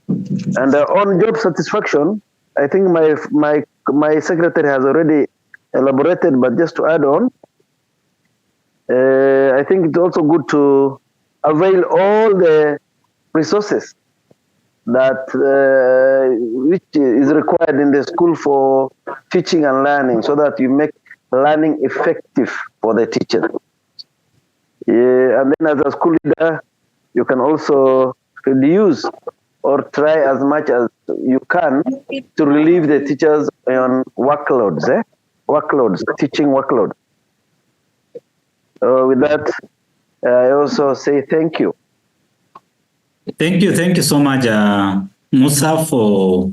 And on job satisfaction, I think my secretary has already elaborated, but just to add on, I think it's also good to avail all the resources that which is required in the school for teaching and learning, so that you make learning effective for the teacher. And then as a school leader, you can also reduce or try as much as you can to relieve the teachers on workloads, teaching workload. With that, I also say thank you. Thank you so much, Musa, for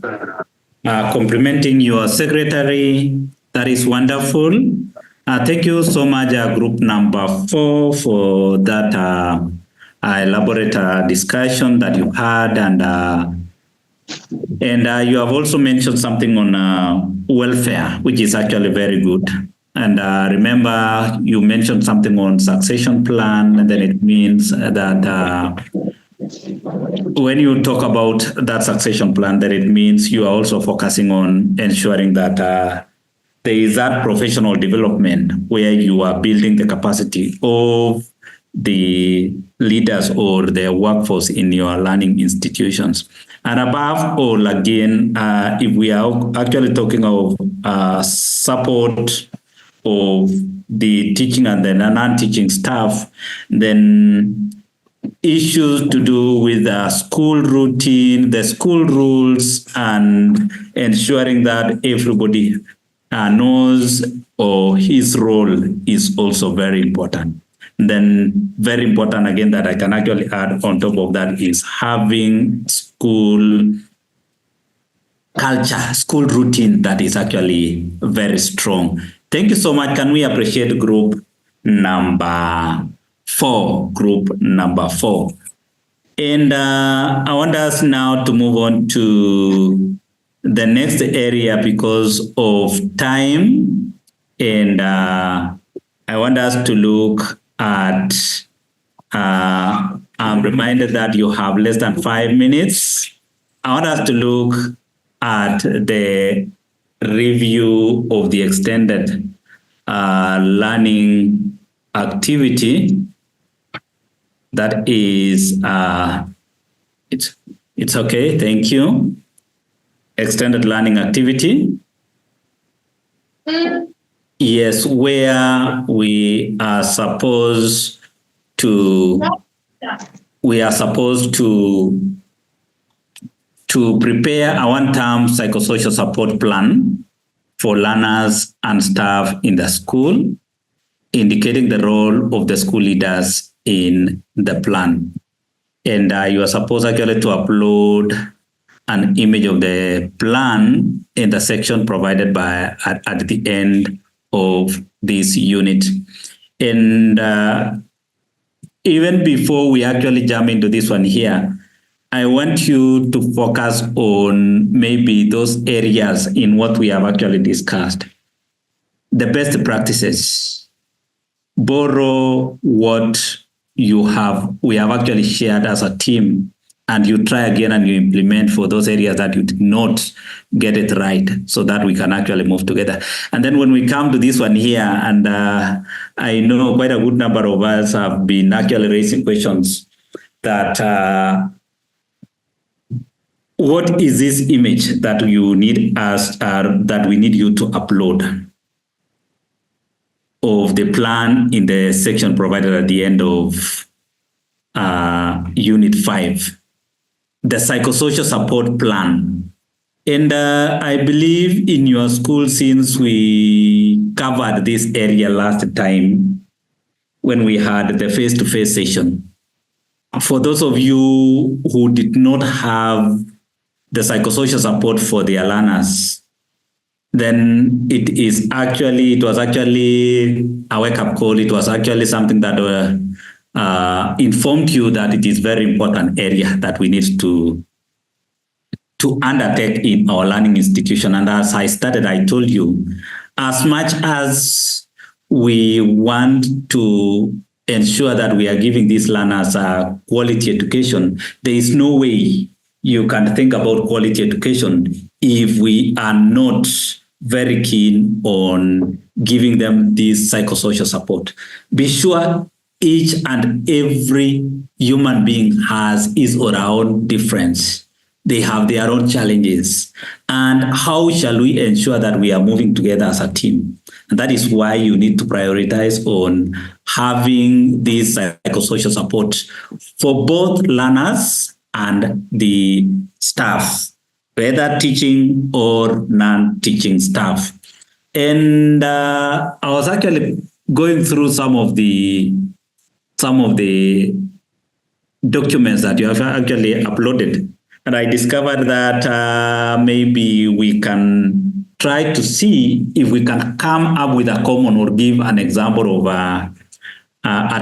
complimenting your secretary. That is wonderful. Thank you so much, group number 4, for that elaborate discussion that you had, and you have also mentioned something on welfare, which is actually very good. And remember, you mentioned something on succession plan, and then it means that when you talk about that succession plan, that it means you are also focusing on ensuring that there is that professional development where you are building the capacity of the leaders or the workforce in your learning institutions. And above all, again, if we are actually talking of support of the teaching and the non-teaching staff, then issues to do with the school routine, the school rules, and ensuring that everybody knows or his role is also very important. Then very important again that I can actually add on top of that is having school culture, school routine that is actually very strong. Thank you so much. Can we appreciate group number 4? And I want us now to move on to the next area because of time. And I want us to look at, I'm reminded that you have less than 5 minutes. I want us to look at the review of the extended learning activity. That is, it's okay, thank you. Extended learning activity. Yes, where we are supposed to prepare a one-term psychosocial support plan for learners and staff in the school, indicating the role of the school leaders in the plan. And you are supposed actually to upload an image of the plan in the section provided by at the end of this unit. And even before we actually jump into this one here, I want you to focus on maybe those areas in what we have actually discussed. The best practices. Borrow what we have actually shared as a team, and you try again and you implement for those areas that you did not get it right, so that we can actually move together. And then when we come to this one here, and I know quite a good number of us have been actually raising questions that what is this image that you need us, that we need you to upload of the plan in the section provided at the end of Unit 5, the psychosocial support plan. And I believe in your school, since we covered this area last time when we had the face-to-face session, for those of you who did not have the psychosocial support for their learners, then it was actually a wake-up call. It was actually something that informed you that it is very important area that we need to undertake in our learning institution. And as I started, I told you, as much as we want to ensure that we are giving these learners a quality education, there is no way you can think about quality education if we are not very keen on giving them this psychosocial support. Be sure each and every human being has his or her own difference. They have their own challenges. And how shall we ensure that we are moving together as a team? And that is why you need to prioritize on having this psychosocial support for both learners and the staff, whether teaching or non-teaching staff. And I was actually going through some of the documents that you have actually uploaded, and I discovered that maybe we can try to see if we can come up with a common or give an example of a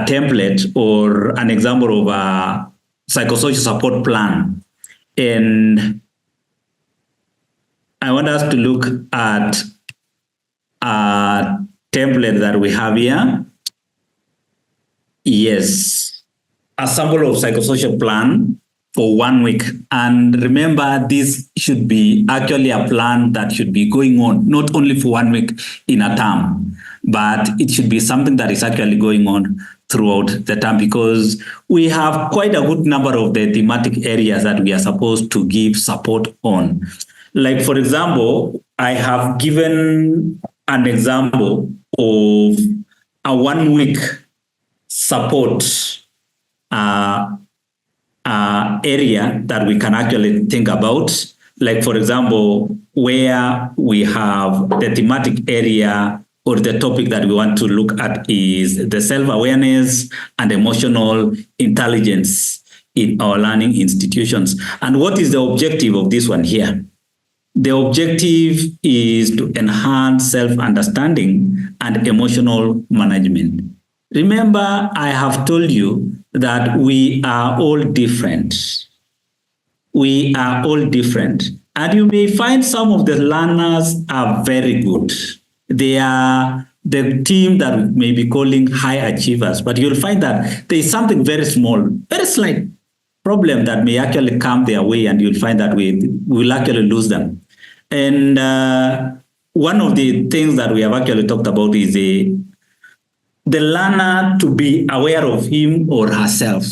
template or an example of a psychosocial support plan. And I want us to look at a template that we have here. Yes, a sample of psychosocial plan for 1 week. And remember, this should be actually a plan that should be going on, not only for 1 week in a term, but it should be something that is actually going on throughout the term, because we have quite a good number of the thematic areas that we are supposed to give support on. Like, for example, I have given an example of a 1 week support area that we can actually think about. Like, for example, where we have the thematic area or the topic that we want to look at is the self-awareness and emotional intelligence in our learning institutions. And what is the objective of this one here? The objective is to enhance self-understanding and emotional management. Remember, I have told you that we are all different. We are all different. And you may find some of the learners are very good. They are the team that we may be calling high achievers, but you'll find that there is something very small, very slight problem that may actually come their way, and you'll find that we will actually lose them. And one of the things that we have actually talked about is the learner to be aware of him or herself.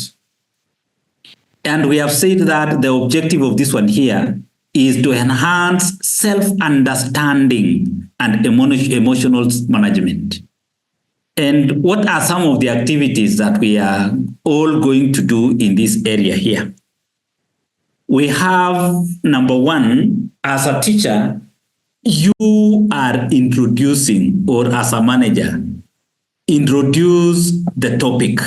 And we have said that the objective of this one here is to enhance self-understanding and emotional management. And what are some of the activities that we are all going to do in this area here? We have, number one, as a teacher, you are introducing, or as a manager, introduce the topic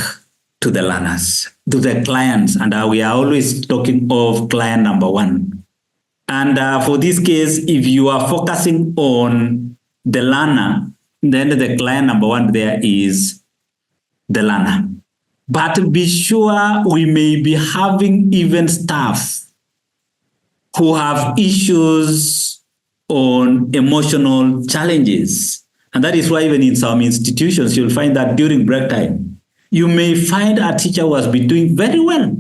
to the learners, to the clients, and we are always talking of client number one. And for this case, if you are focusing on the learner, then the client number one there is the learner. But be sure we may be having even staff who have issues on emotional challenges. And that is why even in some institutions, you'll find that during break time, you may find a teacher who has been doing very well.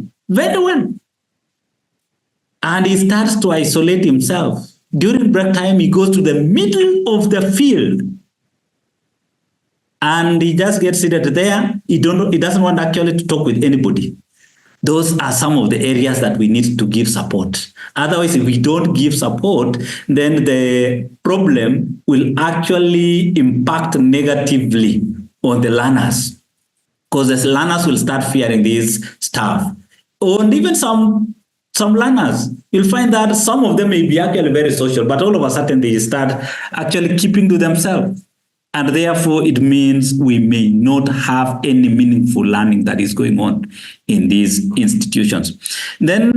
And he starts to isolate himself. During break time, he goes to the middle of the field. And he just gets seated there. He doesn't want actually to talk with anybody. Those are some of the areas that we need to give support. Otherwise, if we don't give support, then the problem will actually impact negatively on the learners, because the learners will start fearing this stuff. And even some learners, you'll find that some of them may be actually very social, but all of a sudden they start actually keeping to themselves. And therefore, it means we may not have any meaningful learning that is going on in these institutions. Then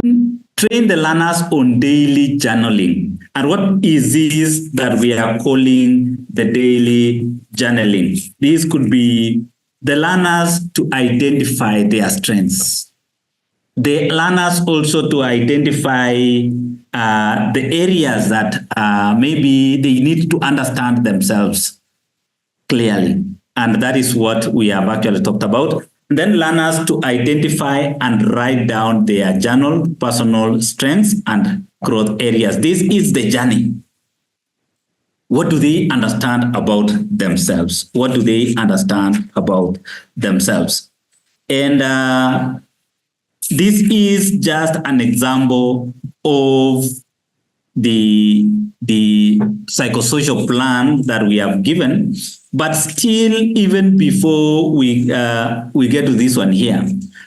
train the learners on daily journaling. And what is this that we are calling the daily journaling? This could be the learners to identify their strengths. The learners also to identify the areas that maybe they need to understand themselves clearly. And that is what we have actually talked about. Then learners to identify and write down their journal, personal strengths and growth areas. This is the journey. What do they understand about themselves? What do they understand about themselves? And this is just an example of the psychosocial plan that we have given. But still, even before we get to this one here,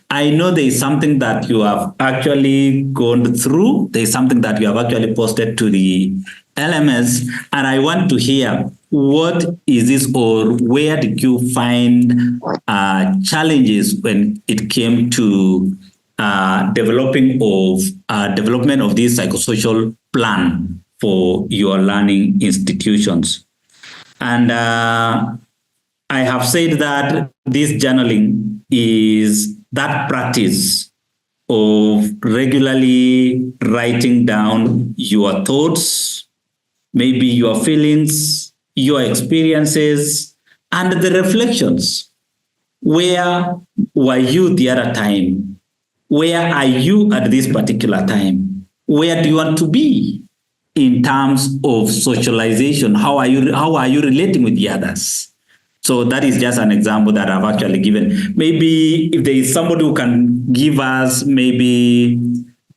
I know there is something that you have actually gone through. There is something that you have actually posted to the LMS, and I want to hear what is this, or where did you find challenges when it came to development of this psychosocial plan for your learning institutions. And I have said that this journaling is that practice of regularly writing down your thoughts, maybe your feelings, your experiences, and the reflections. Where were you the other time? Where are you at this particular time? Where do you want to be in terms of socialization? How are you relating with the others? So that is just an example that I've actually given. Maybe if there is somebody who can give us maybe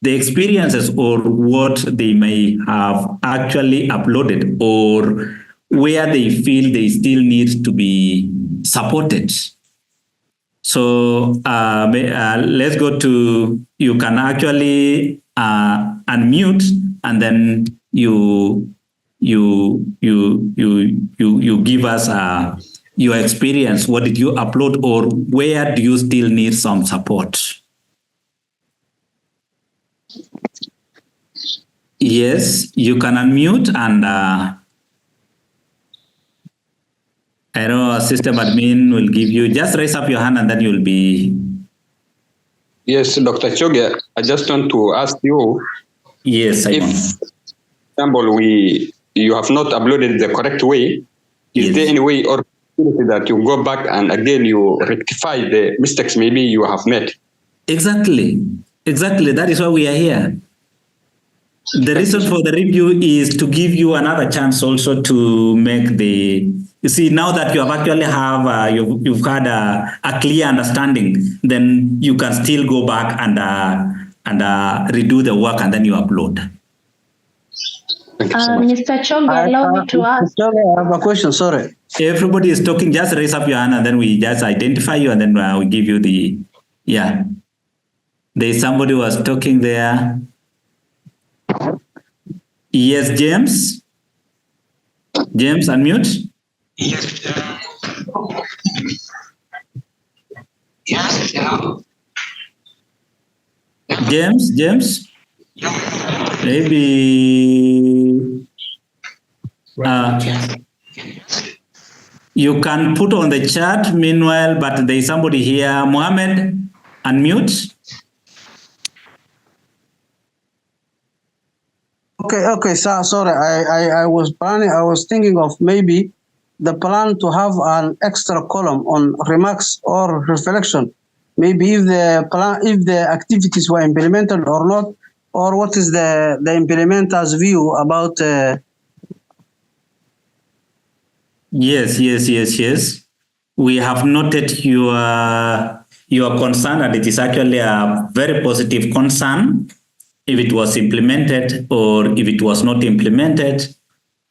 the experiences or what they may have actually uploaded, or where they feel they still need to be supported. So let's go to, you can actually unmute, and then you give us your experience. What did you upload, or where do you still need some support? Yes, you can unmute, and I know our system admin will give you, just raise up your hand and then you'll be. Yes, Dr. Choge, I just want to ask you. Yes, if, for example, you have not uploaded the correct way, is there any way or that you go back and again you rectify the mistakes maybe you have made? Exactly. That is why we are here. The reason for the review is to give you another chance also to make you see, now that you have actually you've had a clear understanding, then you can still go back and redo the work, and then you upload. Mr. Choge, allow me to ask. I have a question, sorry. Everybody is talking, just raise up your hand and then we just identify you, and then we give you Yeah. There's somebody who was talking there. Yes, James. James, unmute. Yes. Yes. James. Maybe you can put on the chat meanwhile, but there's somebody here. Mohammed, unmute. Okay. So, sorry, I was planning. I was thinking of maybe the plan to have an extra column on remarks or reflection. Maybe if the activities were implemented or not, or what is the implementer's view about. Yes. We have noted your concern, and it is actually a very positive concern. If it was implemented or if it was not implemented,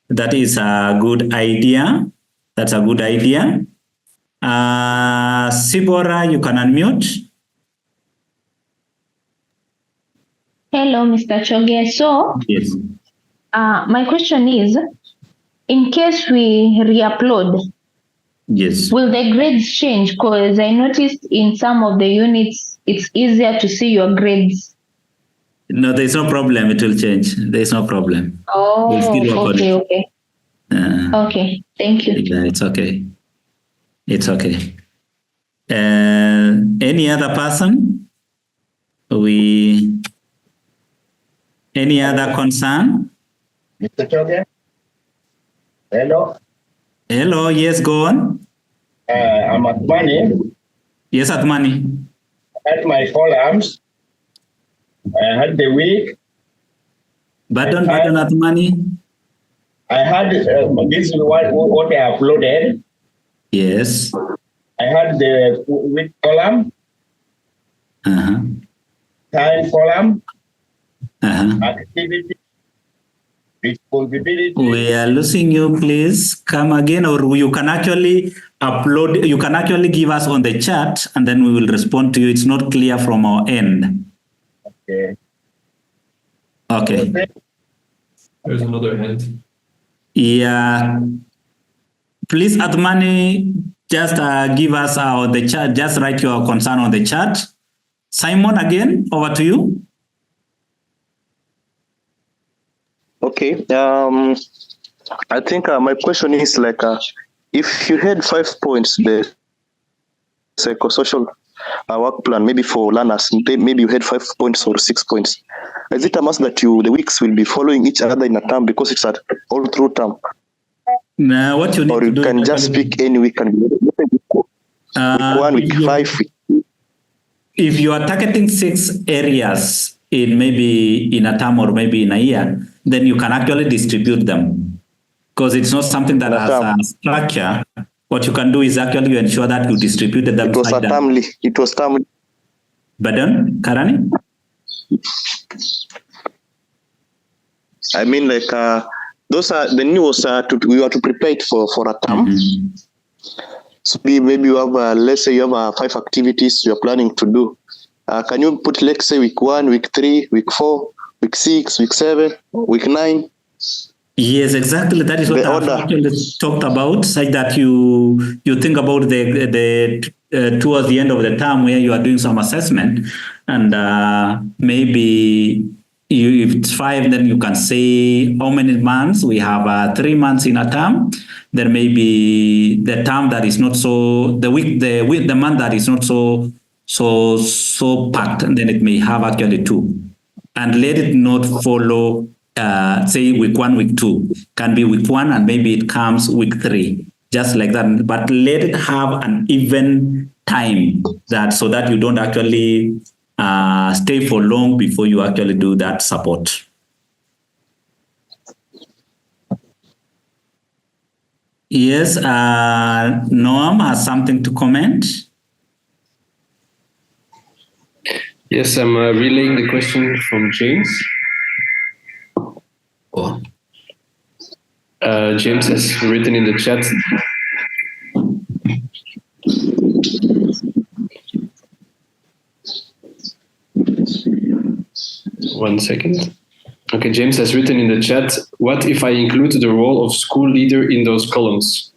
that is a good idea. That's a good idea. Sibora, you can unmute. Hello, Mr. Choge. So, yes. My question is, in case we re-upload, yes, will the grades change? Because I noticed in some of the units, it's easier to see your grades. No, there's no problem. It will change. There's no problem. Oh, we'll still work on it. Okay. Okay, thank you. Yeah, it's okay. It's okay. Any other person? Any other concern? Mr. Choge? Hello? Hello, yes, go on. I'm Atmani. Yes, Atmani. At my columns, I had the week. Pardon, Atmani. I had this is what I uploaded. Yes. I had the week column, time column, activity, responsibility. We are losing you. Please come again, or you can actually upload. You can actually give us on the chat, and then we will respond to you. It's not clear from our end. Okay. There's another hand. Yeah. Please, Atmani, just give us the chat. Just write your concern on the chat. Simon, again, over to you. Okay. I think my question is like, if you had 5 points, the psychosocial work plan, maybe for learners, maybe you had 5 points or 6 points. Is it a must that the weeks will be following each other in a term because it's an all through term? No, what you need or you to do can just pick any week and week 1, week 5. If you are targeting 6 areas in maybe in a term or maybe in a year, then you can actually distribute them, because it's not something that has a structure. What you can do is actually you ensure that you distributed them. It was termly. Pardon, Karani? I mean, like those are the news. We are to prepare it for a term. So maybe you have, let's say you have 5 activities you are planning to do. Can you put, let's say, week 1, week 3, week 4, week 6, week 7, week 9? Yes, exactly. That is what I've actually talked about, such that you think about the towards the end of the term where you are doing some assessment, and maybe if it's 5, then you can say how many months we have. 3 months in a term. There may be the term that is not so the month that is not so packed, and then it may have actually 2, and let it not follow. Say week 1, week 2 can be week 1, and maybe it comes week 3, just like that. But let it have an even time so that you don't actually stay for long before you actually do that support. Yes, Noam has something to comment. Yes, I'm relaying the question from James. James has written in the chat. 1 second. Okay, James has written in the chat, what if I include the role of school leader in those columns?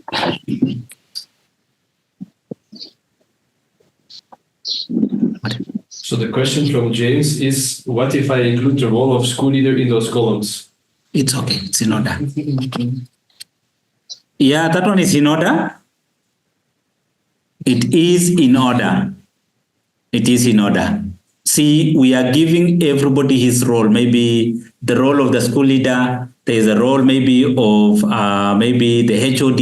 So the question from James is, what if I include the role of school leader in those columns? It's okay, it's in order. Yeah, that one is in order. It is in order. It is in order. See, we are giving everybody his role. Maybe the role of the school leader, there is a role maybe of maybe the HOD,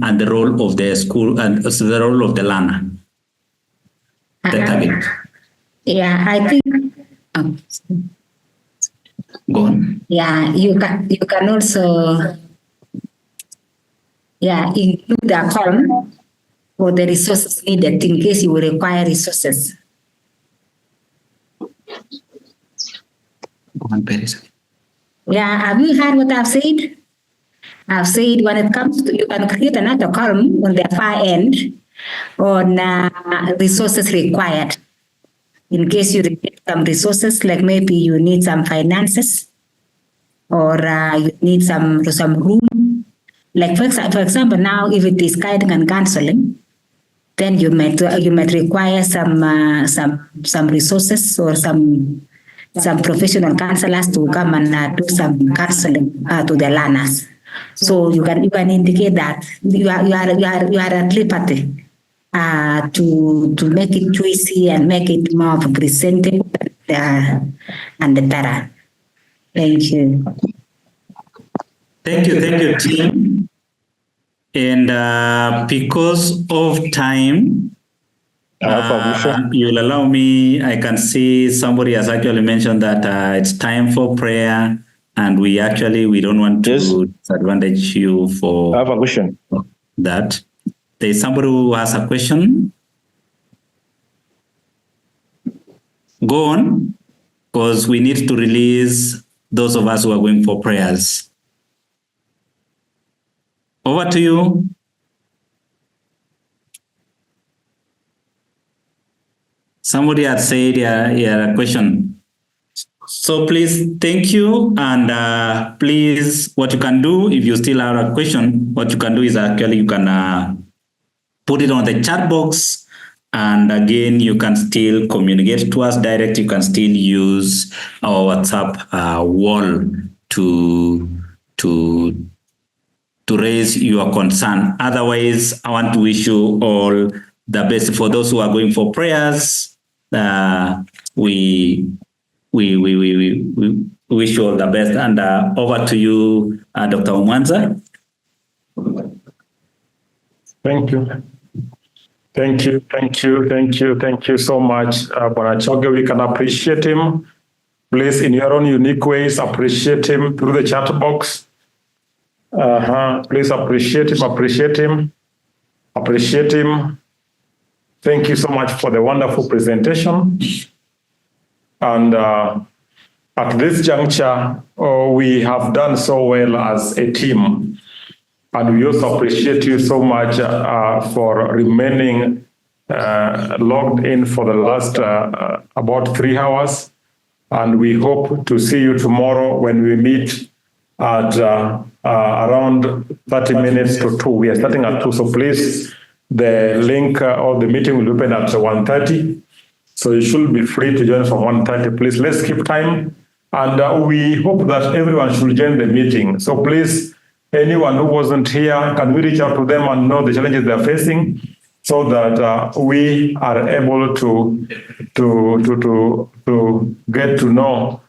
and the role of the school, and the role of the learner. The target. Yeah, I think. Go on. Yeah, you can also include a column for the resources needed in case you will require resources. Go on, Paris. Yeah, have you heard what I've said? I've said when it comes to, you can create another column on the far end on resources required. In case you need some resources, like maybe you need some finances, or you need some room. Like for example, now if it is guiding and counseling, then you might require some resources or some professional counselors to come and do some counseling to the learners. So you can indicate that you are at liberty to make it juicy and make it more presentable and better. Thank you. Thank you, team. And because of time, you'll allow me, I can see somebody has actually mentioned that it's time for prayer, and we don't want to disadvantage you for I have a question. That. There's somebody who has a question. Go on, because we need to release those of us who are going for prayers. Over to you. Somebody had said, a question. So please, thank you. And please, what you can do, if you still have a question, what you can do is actually you can put it on the chat box. And again, you can still communicate to us direct. You can still use our WhatsApp wall to raise your concern. Otherwise, I want to wish you all the best. For those who are going for prayers, we wish you all the best. And over to you, Dr. Mwanza. Thank you. Thank you so much, Bonachoge. We can appreciate him. Please, in your own unique ways, appreciate him through the chat box. Please appreciate him. Thank you so much for the wonderful presentation. And at this juncture, we have done so well as a team. And we also appreciate you so much for remaining logged in for the last about 3 hours. And we hope to see you tomorrow when we meet at around 30 minutes to 2. We are starting at 2. So please, the link of the meeting will open at 1:30. So you should be free to join from 1:30. Please, let's keep time. And we hope that everyone should join the meeting. So please, anyone who wasn't here, can we reach out to them and know the challenges they're facing so that we are able to get to know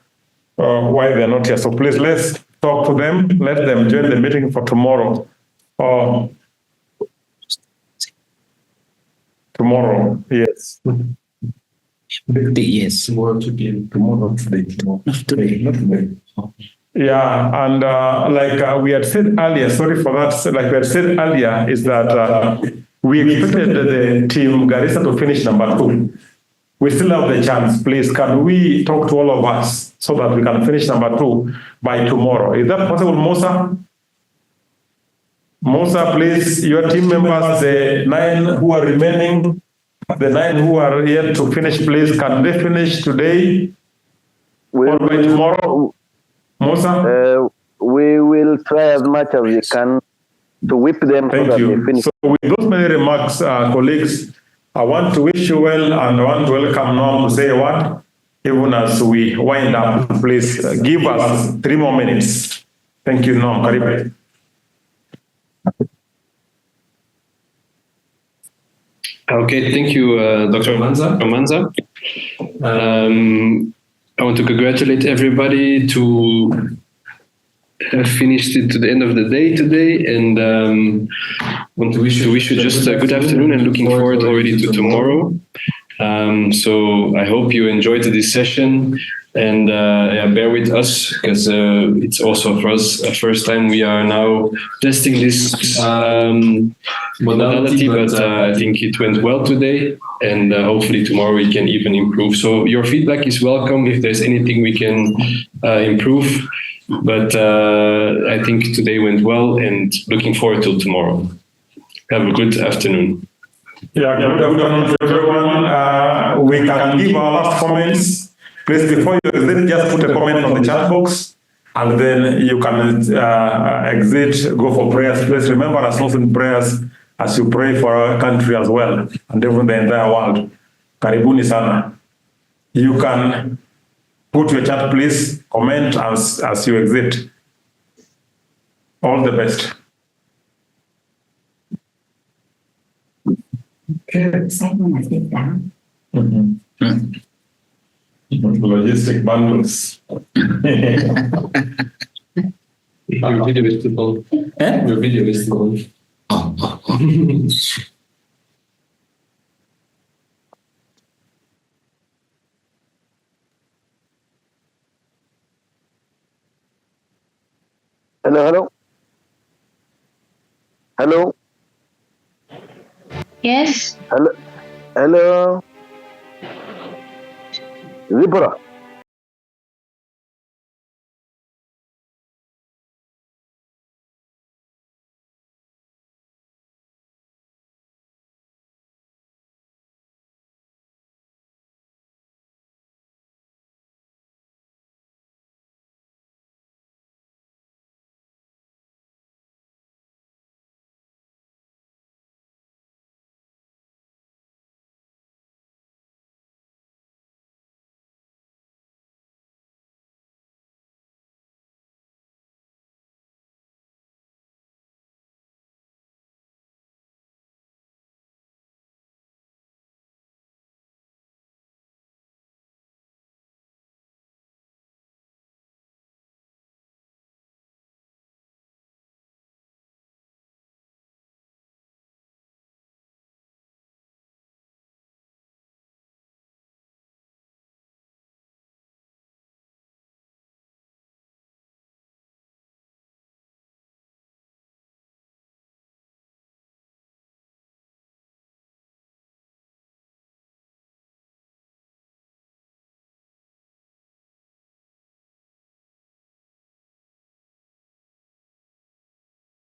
why they're not here. So please, let's talk to them. Let them join the meeting for tomorrow. Tomorrow, yes. Yes. Tomorrow, today. Yeah, and like we had said earlier, sorry for that, like we had said earlier, is that we expected the team Garissa to finish number 2. We still have the chance. Please, can we talk to all of us so that we can finish number 2 by tomorrow? Is that possible, Musa? Musa, please, your team members, the 9 who are remaining, the 9 who are yet to finish, please, can they finish today? We or by tomorrow, Musa? We will try as much as we can to whip them. Thank you. So with those many remarks, colleagues, I want to wish you well, and I want to welcome Noam to say a word. Even as we wind up, please give us 3 more minutes. Thank you, Noam. Karibu. Okay, thank you, Dr. Manza. I want to congratulate everybody to have finished it to the end of the day today, and want to wish you just a good afternoon and looking forward already to tomorrow. So I hope you enjoyed this session, and bear with us because it's also for us a first time we are now testing this modality, but I think it went well today, and hopefully tomorrow we can even improve. So your feedback is welcome if there's anything we can improve, but I think today went well, and looking forward till tomorrow. Have a good afternoon. Yeah, good afternoon to everyone. We can give our last comments. Please, before you exit, just put a comment on the chat box, and then you can exit, go for prayers. Please remember us also in prayers as you pray for our country as well, and even the entire world. Karibuni sana. You can put your chat, please, comment as you exit. All the best. Logistic bundles. Your video is too long. Your video is too long. Hello. Yes. Hello. Zipora.